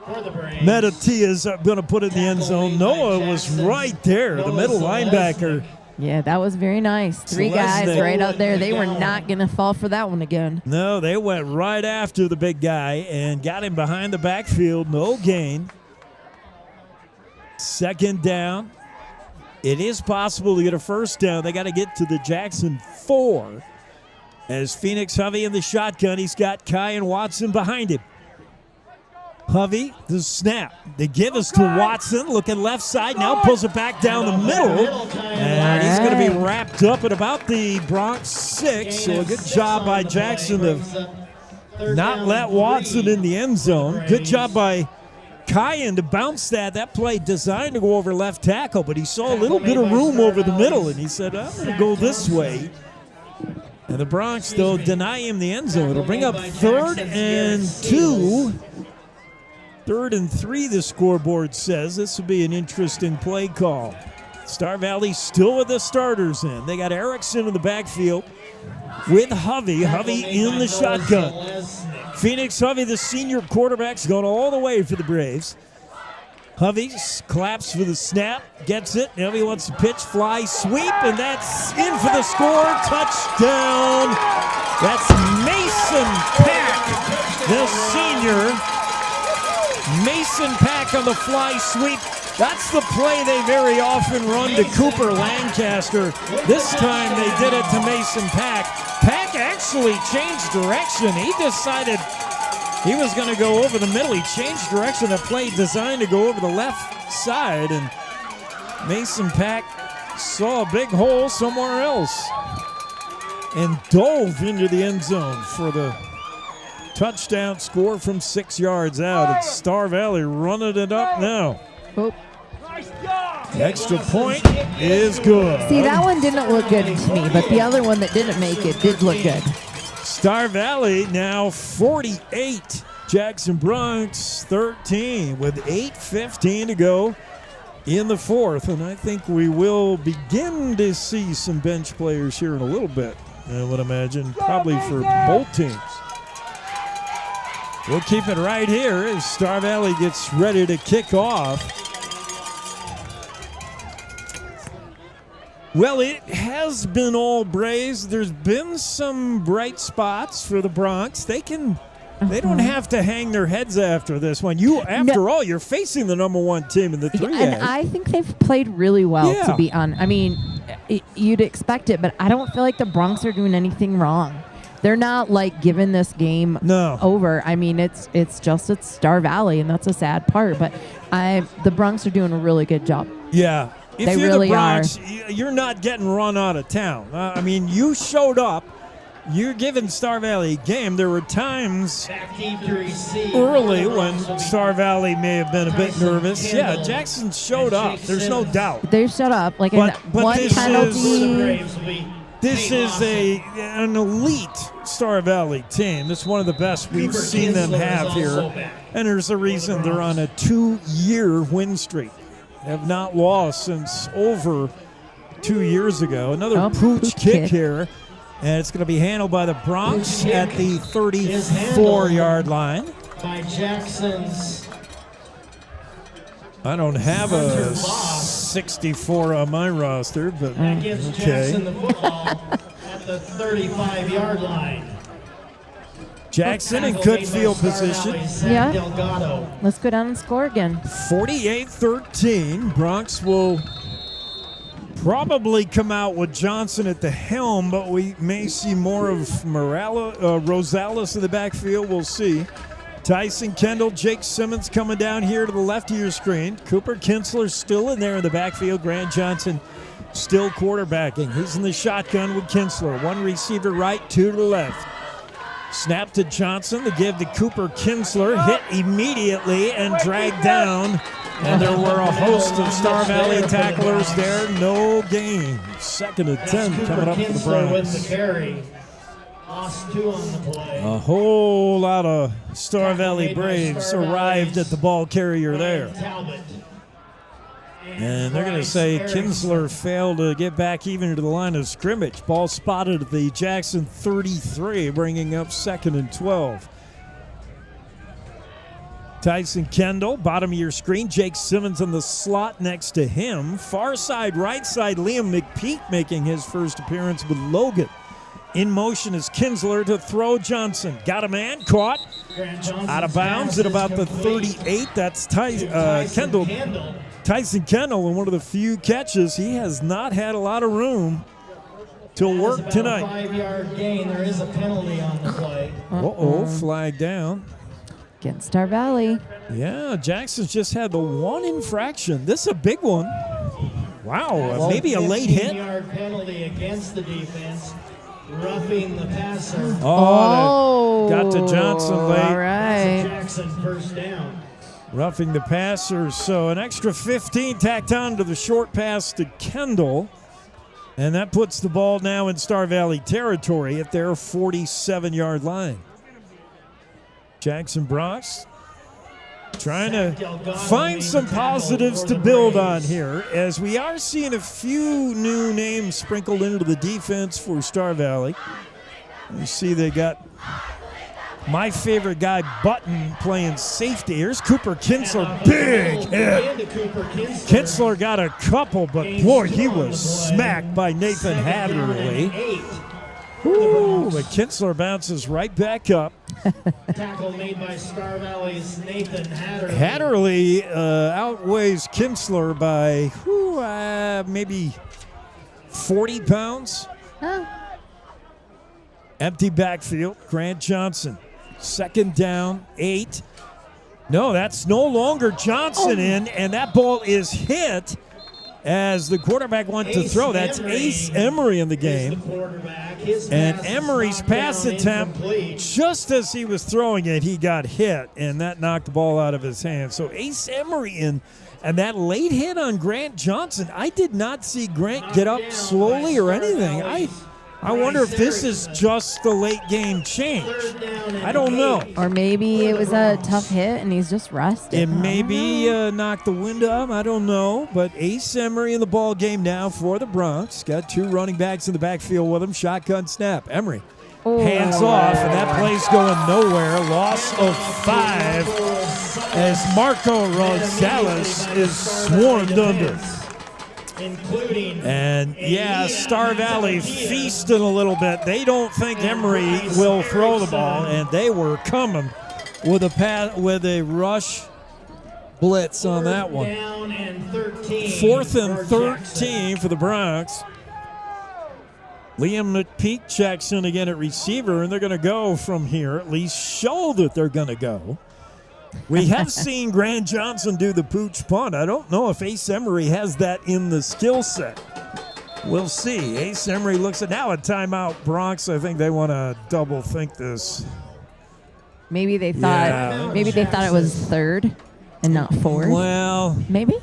Metatia is going to put it in the end zone. Noah was right there, the middle linebacker. Yeah, that was very nice. Three guys right out there. They were not going to fall for that one again. No, they went right after the big guy and got him behind the backfield. No gain. Second down. It is possible to get a first down. They got to get to the Jackson 4. As Phoenix Hovey in the shotgun, he's got Kai and Watson behind him. Hovey, the snap. They give us to Watson, looking left side, now pulls it back down the middle. And he's going to be wrapped up at about the Bronx 6. So a good job by Jackson to not let Watson in the end zone. Good job by Kyan to bounce that. That play designed to go over left tackle, but he saw a little bit of room over the middle, and he said, I'm going to go this way. And the Bronx, though, deny him the end zone. It'll bring up 3rd and 2. 3rd and 3, the scoreboard says. This will be an interesting play call. Star Valley still with the starters in. They got Erickson in the backfield with Hovey. Hovey in the shotgun. Phoenix Hovey, the senior quarterback's going all the way for the Braves. Hovey claps for the snap, gets it. Now he wants to pitch, fly, sweep, and that's in for the score. Touchdown. That's Mason Pack, the senior. Mason Pack on the fly sweep. That's the play they very often run to Cooper Lancaster. This time they did it to Mason Pack. Pack actually changed direction. He decided he was going to go over the middle. He changed direction. A play designed to go over the left side, and Mason Pack saw a big hole somewhere else and dove into the end zone for the touchdown score from 6 yards out. It's Star Valley running it up now. Oh. The extra point is good. See, that one didn't look good to me, but the other one that didn't make it did look good. Star Valley now 48. Jackson Bronx 13 with 8:15 to go in the 4th. And I think we will begin to see some bench players here in a little bit, I would imagine, probably for both teams. We'll keep it right here as Star Valley gets ready to kick off. Well, it has been all Braves. There's been some bright spots for the Bronx. They don't have to hang their heads after this one. After all, you're facing the number 1 team in the 3A. And I think they've played really well, to be honest. I mean, you'd expect it, but I don't feel like the Bronx are doing anything wrong. They're not like giving this game over. I mean, it's Star Valley, and that's a sad part. But the Bronx are doing a really good job. Yeah, if they you're really the Bronx, are. You're not getting run out of town. I mean, you showed up. You're giving Star Valley a game. There were times early when Star Valley may have been a bit nervous. Yeah, Jackson showed up. There's no doubt. They showed up. Like but one penalty. This is an elite Star Valley team. It's one of the best we've seen them have here. And there's a reason they're on a 2-year win streak. They have not lost since over 2 years ago. Another pooch kick here. And it's going to be handled by the Bronx at the 34-yard line. By Jackson's. I don't have a 64 on my roster, but That gives okay. Jackson the football at the 35-yard line. Jackson in good field position. Yeah. Let's go down and score again. 48-13. Bronx will probably come out with Johnson at the helm, but we may see more of Rosales in the backfield. We'll see. Tyson Kendall, Jake Simmons coming down here to the left of your screen. Cooper Kinsler still in there in the backfield. Grant Johnson still quarterbacking. He's in the shotgun with Kinsler. One receiver right, 2 to the left. Snap to Johnson, the give to Cooper Kinsler, hit immediately and dragged down. And there were a host of Star Valley tacklers there, no gain. 2nd and 10 coming up for the Browns. With the carry. Lost 2 on the play. A whole lot of Star Valley Braves arrived at the ball carrier there. And they're going to say Kinsler failed to get back even to the line of scrimmage. Ball spotted at the Jackson 33, bringing up 2nd and 12. Tyson Kendall, bottom of your screen. Jake Simmons in the slot next to him. Far side, right side, Liam McPeak making his first appearance with Logan. In motion is Kinsler to throw Johnson. Got a man, caught. Out of bounds at about the 38. That's Kendall. Tyson Kendall in one of the few catches. He has not had a lot of room to work tonight. 5-yard gain. There is a penalty on the play. Flag down. Against Star Valley. Yeah, Jackson's just had the one infraction. This is a big one. Wow, maybe a late hit. 15-yard penalty against the defense. Roughing the passer. Got to Johnson late. All right. Jackson first down. Roughing the passer. So an extra 15 tacked on to the short pass to Kendall. And that puts the ball now in Star Valley territory at their 47-yard line. Jackson Bronx trying to find some positives to build on here, as we are seeing a few new names sprinkled into the defense for Star Valley. You see they got my favorite guy, Button, playing safety. Here's Cooper Kinsler, big hit. Kinsler got a couple, but boy, he was smacked by Nathan Hatterley. Ooh, but Kinsler bounces right back up. Tackle made by Star Valley's Nathan Hatterley. Hatterley outweighs Kinsler by maybe 40 pounds. Empty backfield. Grant Johnson. 2nd down, 8. No, that's no longer Johnson in, and that ball is hit as the quarterback went to throw. That's Ace Emery in the game. And Emery's pass attempt, just as he was throwing it, he got hit, and that knocked the ball out of his hand. So Ace Emery in, and that late hit on Grant Johnson, I did not see Grant get up slowly or anything. I wonder if this is just the late game change. I don't know. Or maybe it was a tough hit and he's just rested. It maybe knocked the wind up. I don't know. But Ace Emery in the ball game now for the Bronx. Got 2 running backs in the backfield with him. Shotgun snap. Emery hands off, and that play's going nowhere. Loss of 5 as Marco Rosales is swarmed under. And Star Valley feasting a little bit. They don't think Emery will throw the ball, and they were coming with a rush blitz on that one. 4th and 13 for the Bronx. Liam McPeak checks in again at receiver, and they're going to go from here, at least show that they're going to go. We have seen Grant Johnson do the pooch punt. I don't know if Ace Emery has that in the skill set. We'll see. Ace Emery looks at now a timeout. Bronx, I think they want to double think this. Maybe they thought it was 3rd and not 4th. Well, maybe.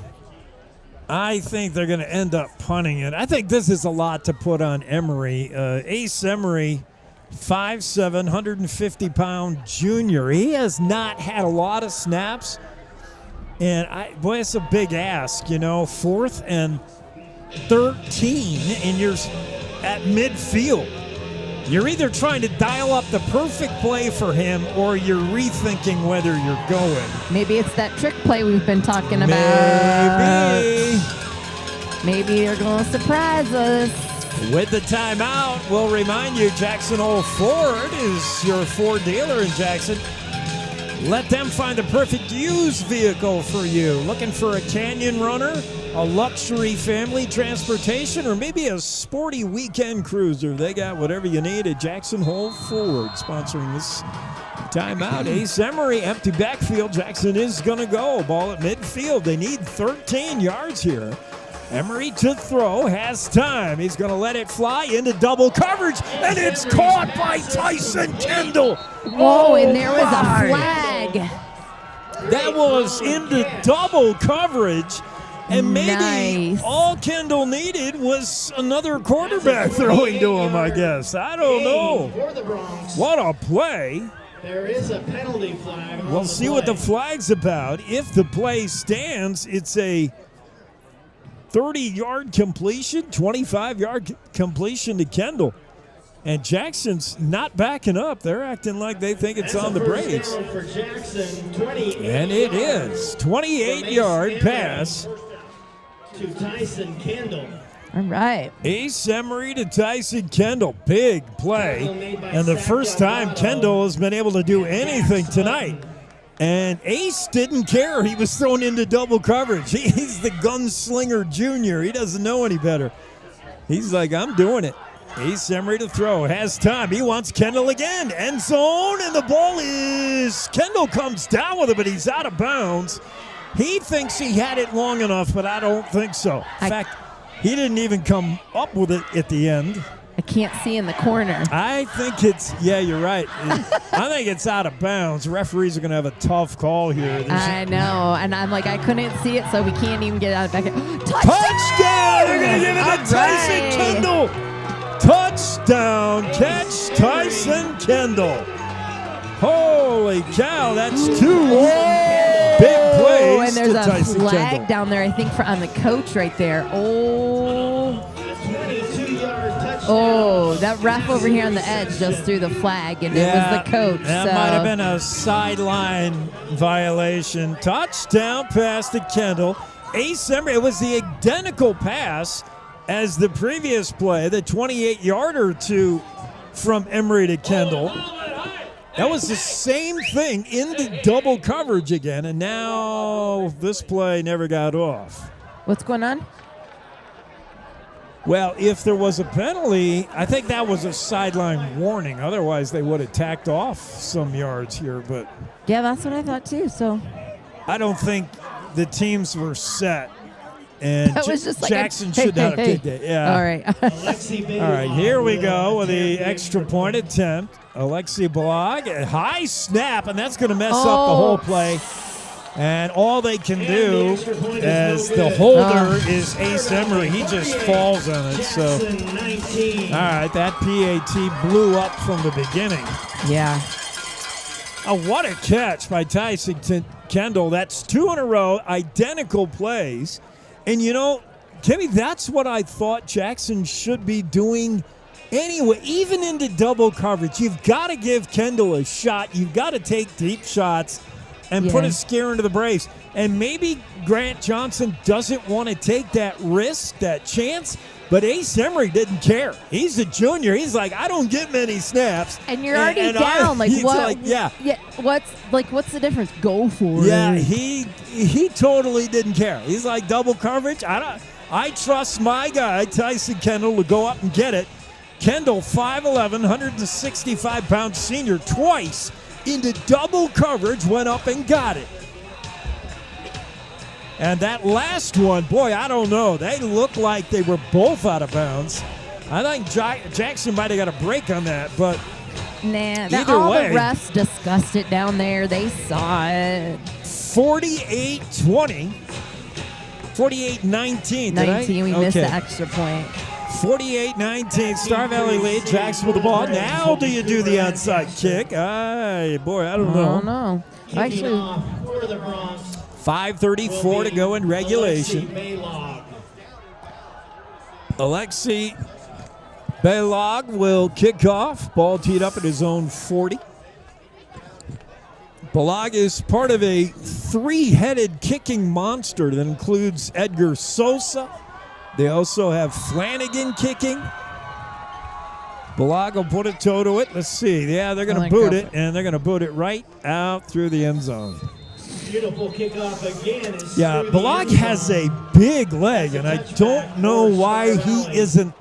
I think they're going to end up punting it. I think this is a lot to put on Emery. Ace Emery, 5'7", 150-pound junior. He has not had a lot of snaps. And, it's a big ask, 4th and 13, and you're at midfield. You're either trying to dial up the perfect play for him or you're rethinking whether you're going. Maybe it's that trick play we've been talking about. Maybe they're going to surprise us. With the timeout, we'll remind you, Jackson Hole Ford is your Ford dealer in Jackson. Let them find the perfect used vehicle for you. Looking for a Canyon Runner, a luxury family transportation, or maybe a sporty weekend cruiser? They got whatever you need at Jackson Hole Ford, sponsoring this timeout. Ace Emery, empty backfield. Jackson is going to go. Ball at midfield. They need 13 yards here. Emery to throw, has time. He's going to let it fly into double coverage, and it's caught by Tyson Kendall. Whoa, and there was a flag. That was into double coverage, and maybe Nice. all Kendall needed was another quarterback throwing to him, I guess. I don't know. For the Bronx, What a play. there is a penalty flag. on We'll the see what the play. flag's about. If the play stands, it's a 30-yard completion, 25-yard completion to Kendall. And Jackson's not backing up. They're acting like they think it's That's on the a first Braves. down for Jackson, 28 And it yards. is. 28-yard pass. To Tyson Kendall. All right. Ace Emery to Tyson Kendall. Big play. And the first time Kendall has been able to do anything tonight. And Ace didn't care. He was thrown into double coverage. He's the gunslinger junior. He doesn't know any better. He's like, I'm doing it. Ace Emery to throw. Has time. He wants Kendall again. End zone. And the ball is... Kendall comes down with it, but he's out of bounds. He thinks he had it long enough, but I don't think so. In fact, he didn't even come up with it at the end. I can't see in the corner. I think it's, yeah, you're right. I think it's out of bounds. Referees are going to have a tough call here. I know, and I'm like, I couldn't see it, so we can't even get out of back. Touchdown! They're going to give it to All Tyson right. Kendall. Touchdown catch, Tyson Kendall. Holy cow, that's two big plays And there's to a Tyson flag Kendall. down there, I think, on the coach right there. Oh, that ref over here on the edge just threw the flag, and it was the coach. That so. might have been a sideline violation. Touchdown pass to Kendall. Ace Emery, it was the identical pass as the previous play, the 28-yarder from Emery to Kendall. That was the same thing into double coverage again, and now this play never got off. What's going on? Well, if there was a penalty, I think that was a sideline warning. Otherwise, they would have tacked off some yards here. But Yeah, that's what I thought too. So I don't think the teams were set. And that was just like Jackson should not have kicked it. Yeah. All right. All right, here we go with the extra point attempt. Alexi Blog, a high snap, and that's going to mess up the whole play. And all they can do as the holder is Ace Emery. He just falls on it. So, all right, that PAT blew up from the beginning. Yeah. Oh, what a catch by Tyson Kendall. That's two in a row, identical plays. And, you know, Kimmy, that's what I thought Jackson should be doing anyway. Even into double coverage, you've got to give Kendall a shot. You've got to take deep shots and put a scare into the Braves. And maybe Grant Johnson doesn't want to take that risk, that chance, but Ace Emery didn't care. He's a junior. He's like, I don't get many snaps. And you're already down. He's what? like, yeah. What's the difference? Go for it. Yeah, he totally didn't care. He's like, double coverage. I trust my guy Tyson Kendall to go up and get it. Kendall, 5'11", 165-pound senior, twice into double coverage, went up and got it. And that last one, boy, I don't know. They looked like they were both out of bounds. I think Jackson might have got a break on that, but either way. The refs discussed it down there. They saw it. 48-20. 48-19. 19. We missed the extra point. 48-19. Star Valley lead. Jackson with the ball. Now do you do the onside kick? Boy, I don't know. I don't know. Actually, 5:34 to go in regulation. Alexi Belog will kick off. Ball teed up at his own 40. Belog is part of a three-headed kicking monster that includes Edgar Sosa. They also have Flanagan kicking. Belog will put a toe to it. Let's see. Yeah, they're going to boot it, and they're going to boot it right out through the end zone. Beautiful kickoff again. Yeah, Belog has a big leg, and I don't know why he isn't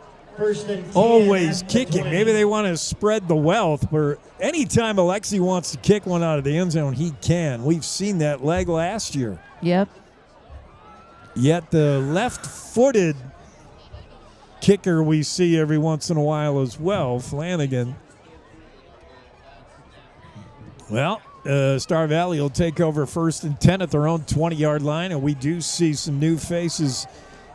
always kicking. Maybe they want to spread the wealth, but anytime Alexi wants to kick one out of the end zone, he can. We've seen that leg last year. Yep. Yet the left-footed kicker we see every once in a while as well, Flanagan. Well, Star Valley will take over 1st and 10 at their own 20-yard line, and we do see some new faces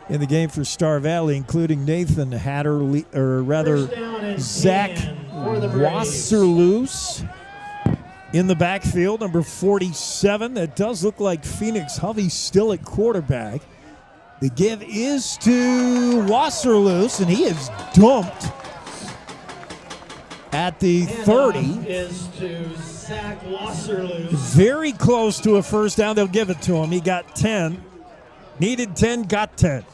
in the game for Star Valley, including Nathan Hatterley, or rather Zach Wasserloos in the backfield, number 47. That does look like Phoenix Hovey still at quarterback. The give is to Wasserloos, and he is dumped at the 30. Is to Zach Wasserloos. Very close to a first down. They'll give it to him. He got 10. Needed 10, got 10.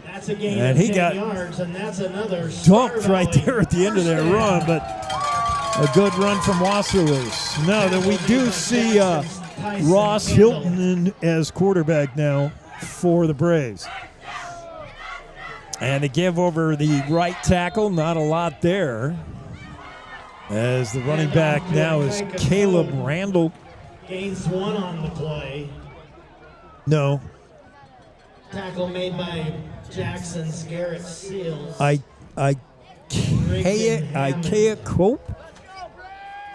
That's a gain And of he 10 got yards, and that's another dumped right there at the end of that run, but a good run from Wasserloos. Now that we do see Ross Hilton as quarterback now for the Braves. And they give over the right tackle, not a lot there. As the running back now is Caleb Randall. Gains 1 on the play. No. Tackle made by Jackson's Garrett Seals. Ikea Cope.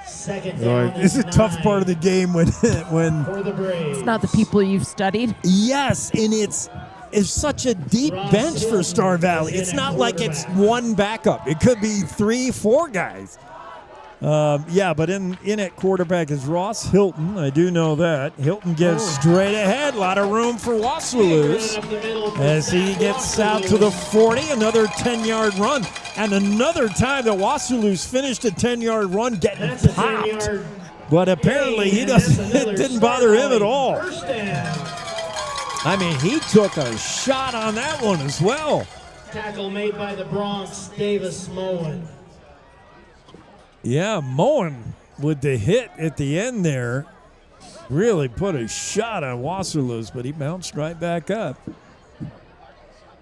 Second down. This is a tough part of the game when for the Braves. It's not the people you've studied. Yes, and it's such a deep bench for Star Valley. It's not like it's one backup. It could be 3, 4 guys. But in at quarterback is Ross Hilton. I do know that. Hilton gives straight ahead. A lot of room for Wasserloos as he gets out to the 40. Another 10-yard run. And another time that Wasserloos finished a 10-yard run getting popped. But apparently it didn't bother him at all. I mean, he took a shot on that one as well. Tackle made by the Bronx, Davis Moen. Yeah, Moen with the hit at the end there really put a shot on Wasserloos, but he bounced right back up.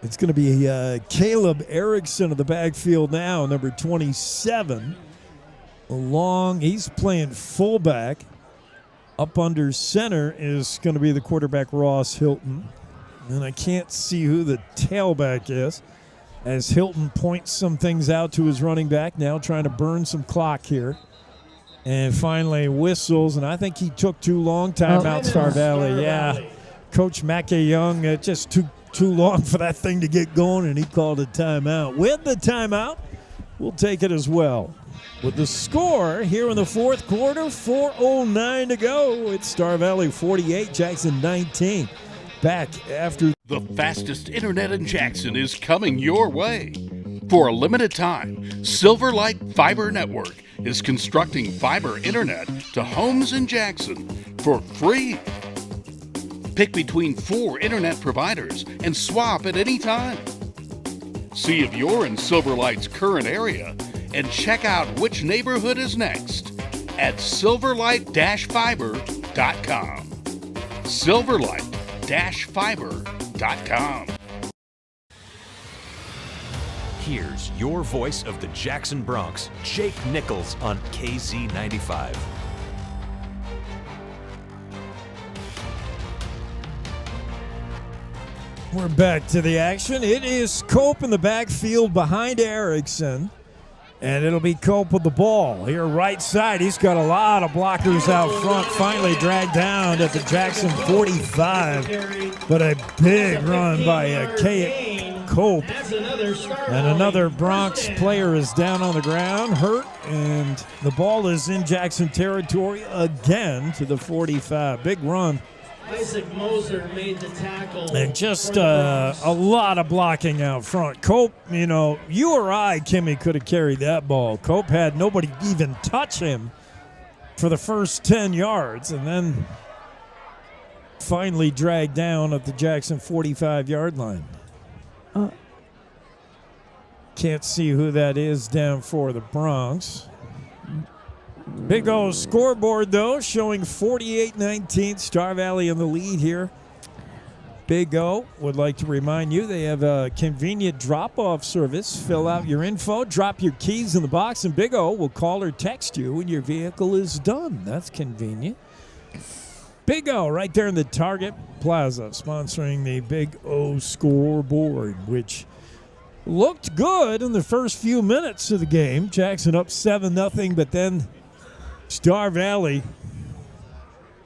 It's going to be Caleb Erickson of the backfield now, number 27. He's playing fullback. Up under center is going to be the quarterback, Ross Hilton. And I can't see who the tailback is, as Hilton points some things out to his running back, now trying to burn some clock here. And finally whistles, and I think he took too long. Timeout, Star Valley. Yeah, Coach Mackey Young just took too long for that thing to get going, and he called a timeout. With the timeout, we'll take it as well. With the score here in the fourth quarter, 4:09 to go. It's Star Valley 48, Jackson 19. Back after. The fastest internet in Jackson is coming your way. For a limited time, Silverlight Fiber Network is constructing fiber internet to homes in Jackson for free. Pick between 4 internet providers and swap at any time. See if you're in Silverlight's current area and check out which neighborhood is next at silverlight-fiber.com. Silverlight-fiber.com. Here's your voice of the Jackson Bronx, Jake Nichols on KZ95. We're back to the action. It is Cope in the backfield behind Erickson. And it'll be Cope with the ball. Here right side, he's got a lot of blockers out front. Finally dragged down at the Jackson 45. But a big run by Cope. And another Bronx player is down on the ground, hurt. And the ball is in Jackson territory again to the 45. Big run. Isaac Moser made the tackle. And just a lot of blocking out front. Cope, you or I, Kimmy, could have carried that ball. Cope had nobody even touch him for the first 10 yards and then finally dragged down at the Jackson 45-yard line. Can't see who that is down for the Bronx. Big old scoreboard, though, showing 48-19. Star Valley in the lead here. Big O would like to remind you they have a convenient drop-off service. Fill out your info, drop your keys in the box, and Big O will call or text you when your vehicle is done. That's convenient. Big O right there in the Target Plaza, sponsoring the Big O scoreboard, which looked good in the first few minutes of the game. Jackson up 7-0, but then Star Valley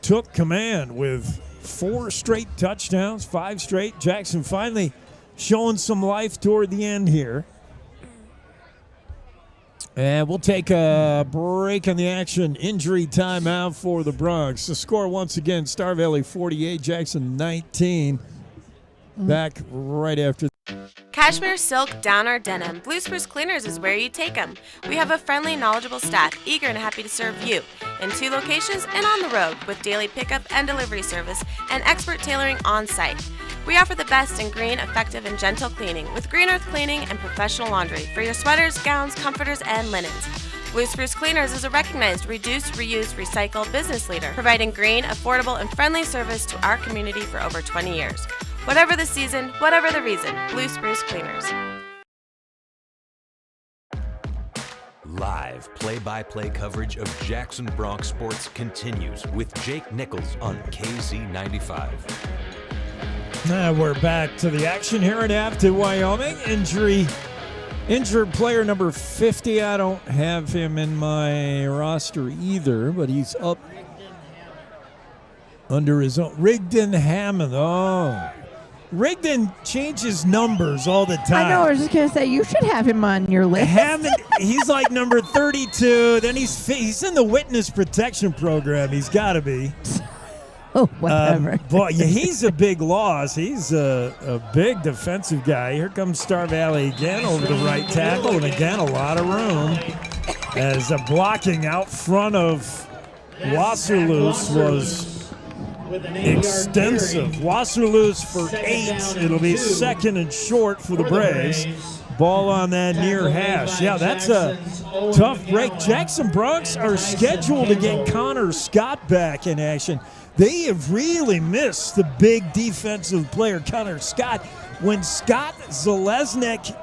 took command with 4 straight touchdowns, 5 straight. Jackson finally showing some life toward the end here. And we'll take a break on the action. Injury timeout for the Bronx. The score once again, Star Valley 48, Jackson 19. Back right after. Cashmere, silk, down, or denim, Blue Spruce Cleaners is where you take them. We have a friendly, knowledgeable staff, eager and happy to serve you, in 2 locations and on the road, with daily pickup and delivery service and expert tailoring on site. We offer the best in green, effective, and gentle cleaning, with Green Earth Cleaning and professional laundry for your sweaters, gowns, comforters, and linens. Blue Spruce Cleaners is a recognized reduce, reuse, recycle business leader, providing green, affordable, and friendly service to our community for over 20 years. Whatever the season, whatever the reason, Blue Spruce Cleaners. Live play-by-play coverage of Jackson Bronx sports continues with Jake Nichols on KZ95. Now we're back to the action here in Afton, Wyoming. Injured player number 50. I don't have him in my roster either, but he's up under his own. Rigdon Hammond. Oh. Rigdon changes numbers all the time. I know. I was just going to say, you should have him on your list. Hammond, he's like number 32. Then he's in the witness protection program. He's got to be. Oh, whatever. But yeah, he's a big loss. He's a big defensive guy. Here comes Star Valley again over the right tackle, and again a lot of room as a blocking out front of Wasserloos was extensive. Wasserloos for 8. It'll be 2nd and short for the Braves. Ball on that near hash. Yeah, that's a tough break. Jackson Bronx are scheduled to get Connor Scott back in action. They have really missed the big defensive player, Connor Scott. When Scott, Zalesnik,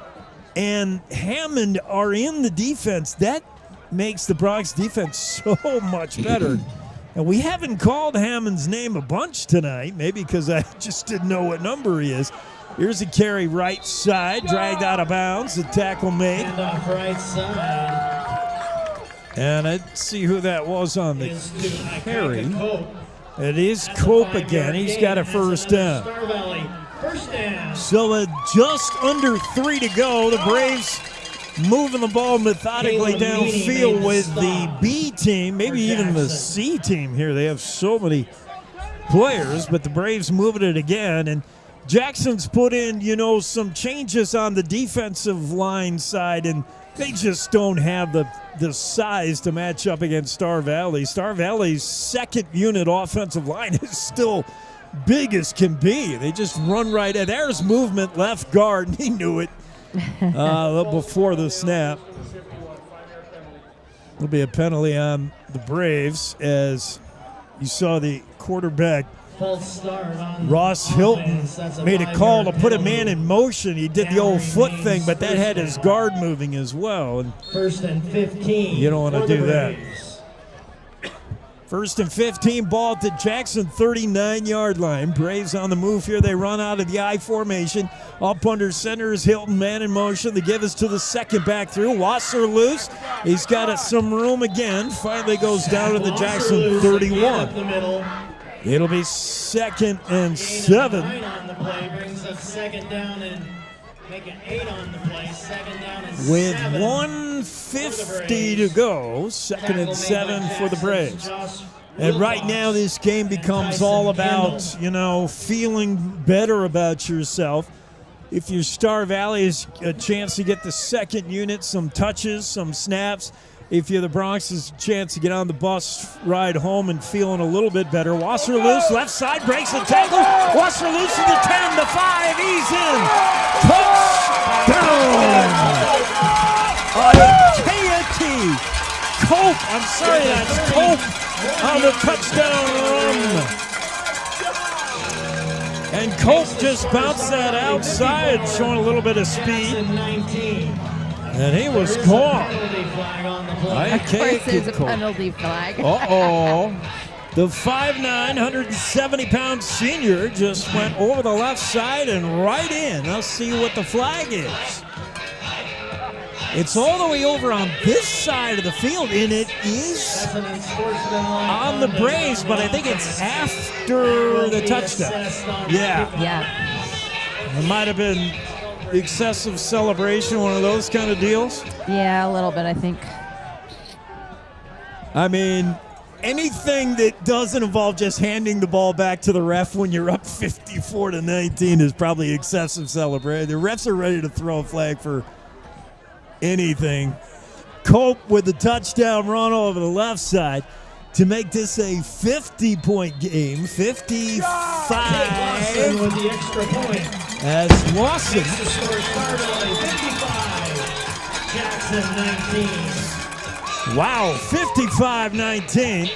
and Hammond are in the defense, that makes the Bronx defense so much better. And we haven't called Hammond's name a bunch tonight, maybe because I just didn't know what number he is. Here's a carry right side, dragged out of bounds, the tackle made. And off right side. And let's see who that was on the carry. It is Cope again. He's got a first down. So just under 3 to go. The Braves moving the ball methodically downfield with the B team, maybe even the C team here. They have so many players, but the Braves moving it again. And Jackson's put in, some changes on the defensive line side, and they just don't have the size to match up against Star Valley. Star Valley's 2nd unit offensive line is still big as can be. They just run right at. There's movement left guard, and he knew it before the snap. There'll be a penalty on the Braves as you saw the quarterback Ross Hilton made a call to put a man in motion. He did the old foot thing, but that had his guard moving as well. And 1st and 15. You don't want to do that. 1st and 15, ball at the Jackson 39-yard line. Braves on the move here. They run out of the I formation. Up under center is Hilton, man in motion. They give us to the second back through. Wasser loose. He's got some room again. Finally goes down to the Jackson 31. It'll be 2nd and 7. On the play brings up 2nd down and make it 8 on the play. 2nd down and with 7 1:50 to go, 2nd and 7 for the Braves. And right now this game becomes all about, feeling better about yourself. If your Star Valley is a chance to get the 2nd unit, some touches, some snaps. If you're the Bronx, is a chance to get on the bus ride home and feeling a little bit better. Wasserloos, left side, breaks the tackle. Wasserloos to the 10, the 5, he's in. Touchdown! KFT. Cope, I'm sorry, that's Cope on the touchdown run. And Cope just bounced that outside, showing a little bit of speed. And he was gone. Of course, there's a penalty flag. Uh-oh. The 5'9", 170-pound senior just went over the left side and right in. Let's see what the flag is. It's all the way over on this side of the field, and it is on the Braves, but I think it's after the touchdown. Yeah. It might have been excessive celebration, one of those kind of deals. Yeah, a little bit, I think. I mean, anything that doesn't involve just handing the ball back to the ref when you're up 54-19 is probably excessive celebration. The refs are ready to throw a flag for anything. Cope with the touchdown run over the left side to make this a 50-point game. 55 with the extra point. As Lawson. 55. Jackson 19. Wow, 55-19.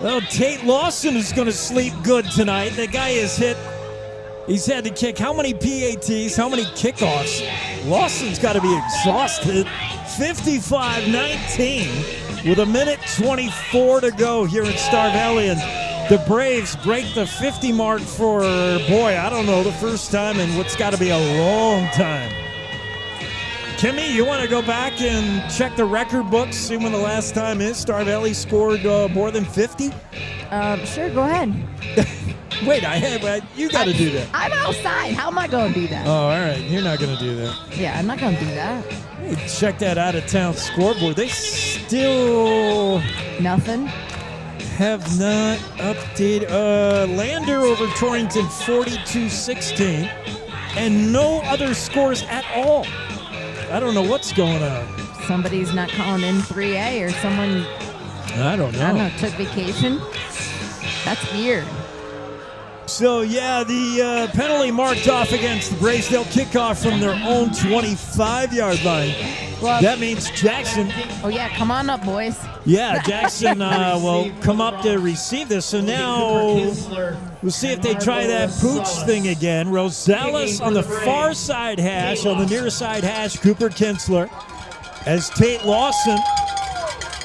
Well, Tate Lawson is going to sleep good tonight. The guy is hit. He's had to kick how many PATs, how many kickoffs? Lawson's got to be exhausted. 55-19 with 1:24 to go here in Star Valley. And the Braves break the 50 mark for, boy, I don't know, the first time in what's got to be a long time. Kimmy, you want to go back and check the record books, see when the last time is Star Valley scored more than 50? Sure, go ahead. Wait, you got to do that. I'm outside. How am I going to do that? Oh, all right. You're not going to do that. Yeah, I'm not going to do that. Hey, check that out-of-town scoreboard. They still... Nothing. Have not updated. Lander over Torrington 42-16. And no other scores at all. I don't know what's going on. Somebody's not calling in 3A or someone... I don't know. Took vacation. That's weird. So, yeah, the penalty marked off against the Braves. They'll kick off from their own 25-yard line. Well, that means Jackson. Oh, yeah, come on up, boys. Yeah, Jackson will come up to receive this. So now we'll see if they try that pooch thing again. Rosales on the far side hash, on the near side hash, Cooper Kinsler. As Tate Lawson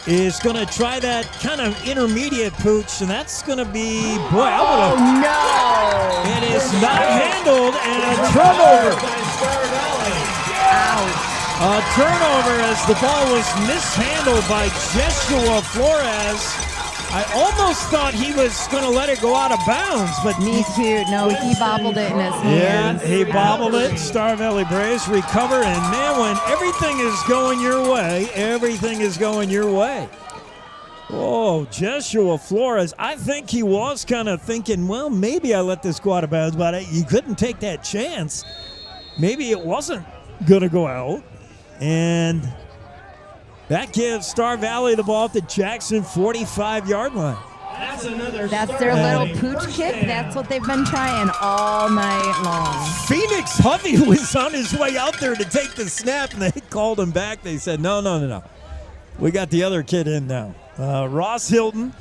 is going to try that kind of intermediate pooch, and that's going to be, boy, I would have. No! It is not handled, and a turnover. A turnover as the ball was mishandled by Joshua Flores. I almost thought he was going to let it go out of bounds, but me too. No, he bobbled it in his hands. Yeah, he bobbled it. Star Valley Braves recover, and man, when everything is going your way, everything is going your way. Oh, Joshua Flores, I think he was kind of thinking, well, maybe I let this go out of bounds, but he couldn't take that chance. Maybe it wasn't going to go out, and that gives Star Valley the ball at the Jackson 45-yard line. That's their little pooch kick. That's what they've been trying all night long. Phoenix Hovey was on his way out there to take the snap, and they called him back. They said, no. We got the other kid in now. Ross Hilton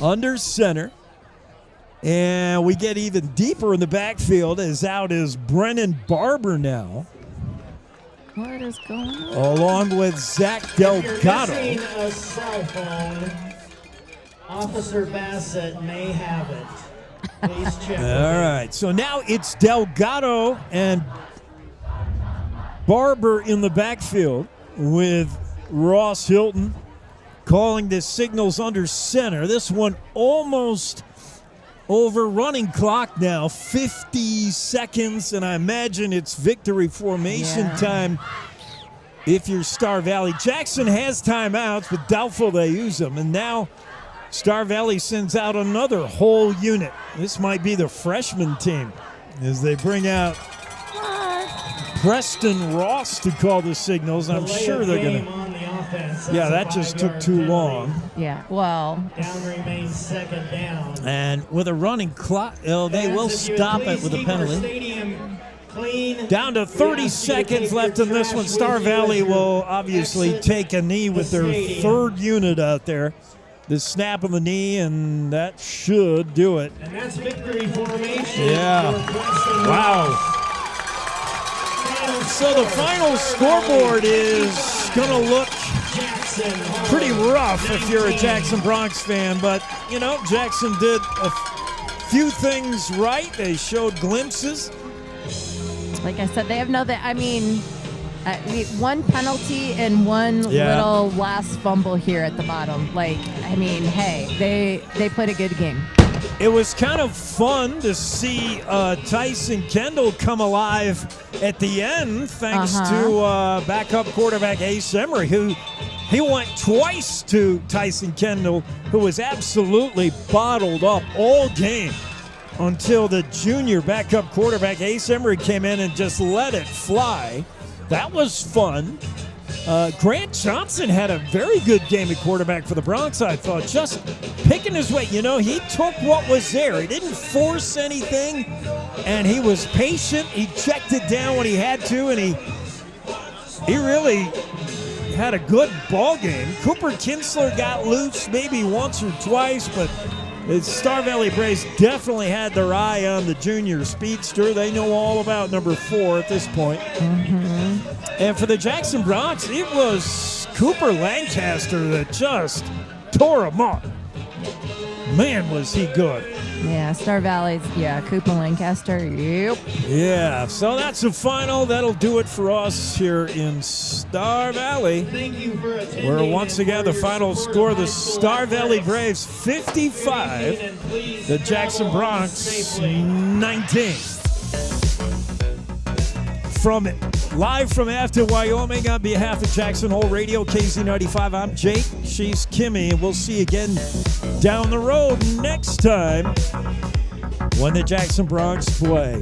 under center. And we get even deeper in the backfield as out is Brennan Barber now. What is going on? Along with Zach Delgado. A cell phone. Officer Bassett may have it. Please check. All right, so now it's Delgado and Barber in the backfield with Ross Hilton calling the signals under center. This one almost over running clock now, 50 seconds, and I imagine it's victory formation time if you're Star Valley. Jackson has timeouts, but doubtful they use them, and now Star Valley sends out another whole unit. This might be the freshman team as they bring out Preston Ross to call the signals. I'm sure they're going to. Yeah, that just took too long. Yeah, well. Down remains second down. And with a running clock, they will stop it with a penalty. Down to 30 seconds left in this one. Star Valley will obviously take a knee with their third unit out there. The snap of the knee, and that should do it. And that's victory formation. Yeah. Wow. So the final scoreboard is going to look pretty rough if you're a Jackson Bronx fan, but, Jackson did a few things right. They showed glimpses. Like I said, they have one penalty and one little last fumble here at the bottom. Hey, they played a good game. It was kind of fun to see Tyson Kendall come alive at the end, thanks to backup quarterback Ace Emery, he went twice to Tyson Kendall, who was absolutely bottled up all game until the junior backup quarterback Ace Emery came in and just let it fly. That was fun. Grant Johnson had a very good game at quarterback for the Bronx, I thought, just picking his way. He took what was there. He didn't force anything, and he was patient. He checked it down when he had to, and he really had a good ball game. Cooper Kinsler got loose maybe once or twice, but the Star Valley Braves definitely had their eye on the junior speedster. They know all about number 4 at this point. And for the Jackson Bronx, it was Cooper Lancaster that just tore him up. Man, was he good. Yeah, Star Valley's, Cooper Lancaster, yep. Yeah, so that's the final. That'll do it for us here in Star Valley. Thank you for attending. Where once again the final score, the Star Valley Braves 55, the Jackson Bronx 19. Live from Afton, Wyoming, on behalf of Jackson Hole Radio, KZ95, I'm Jake. She's Kimmy, and we'll see you again down the road next time when the Jackson Bronx play.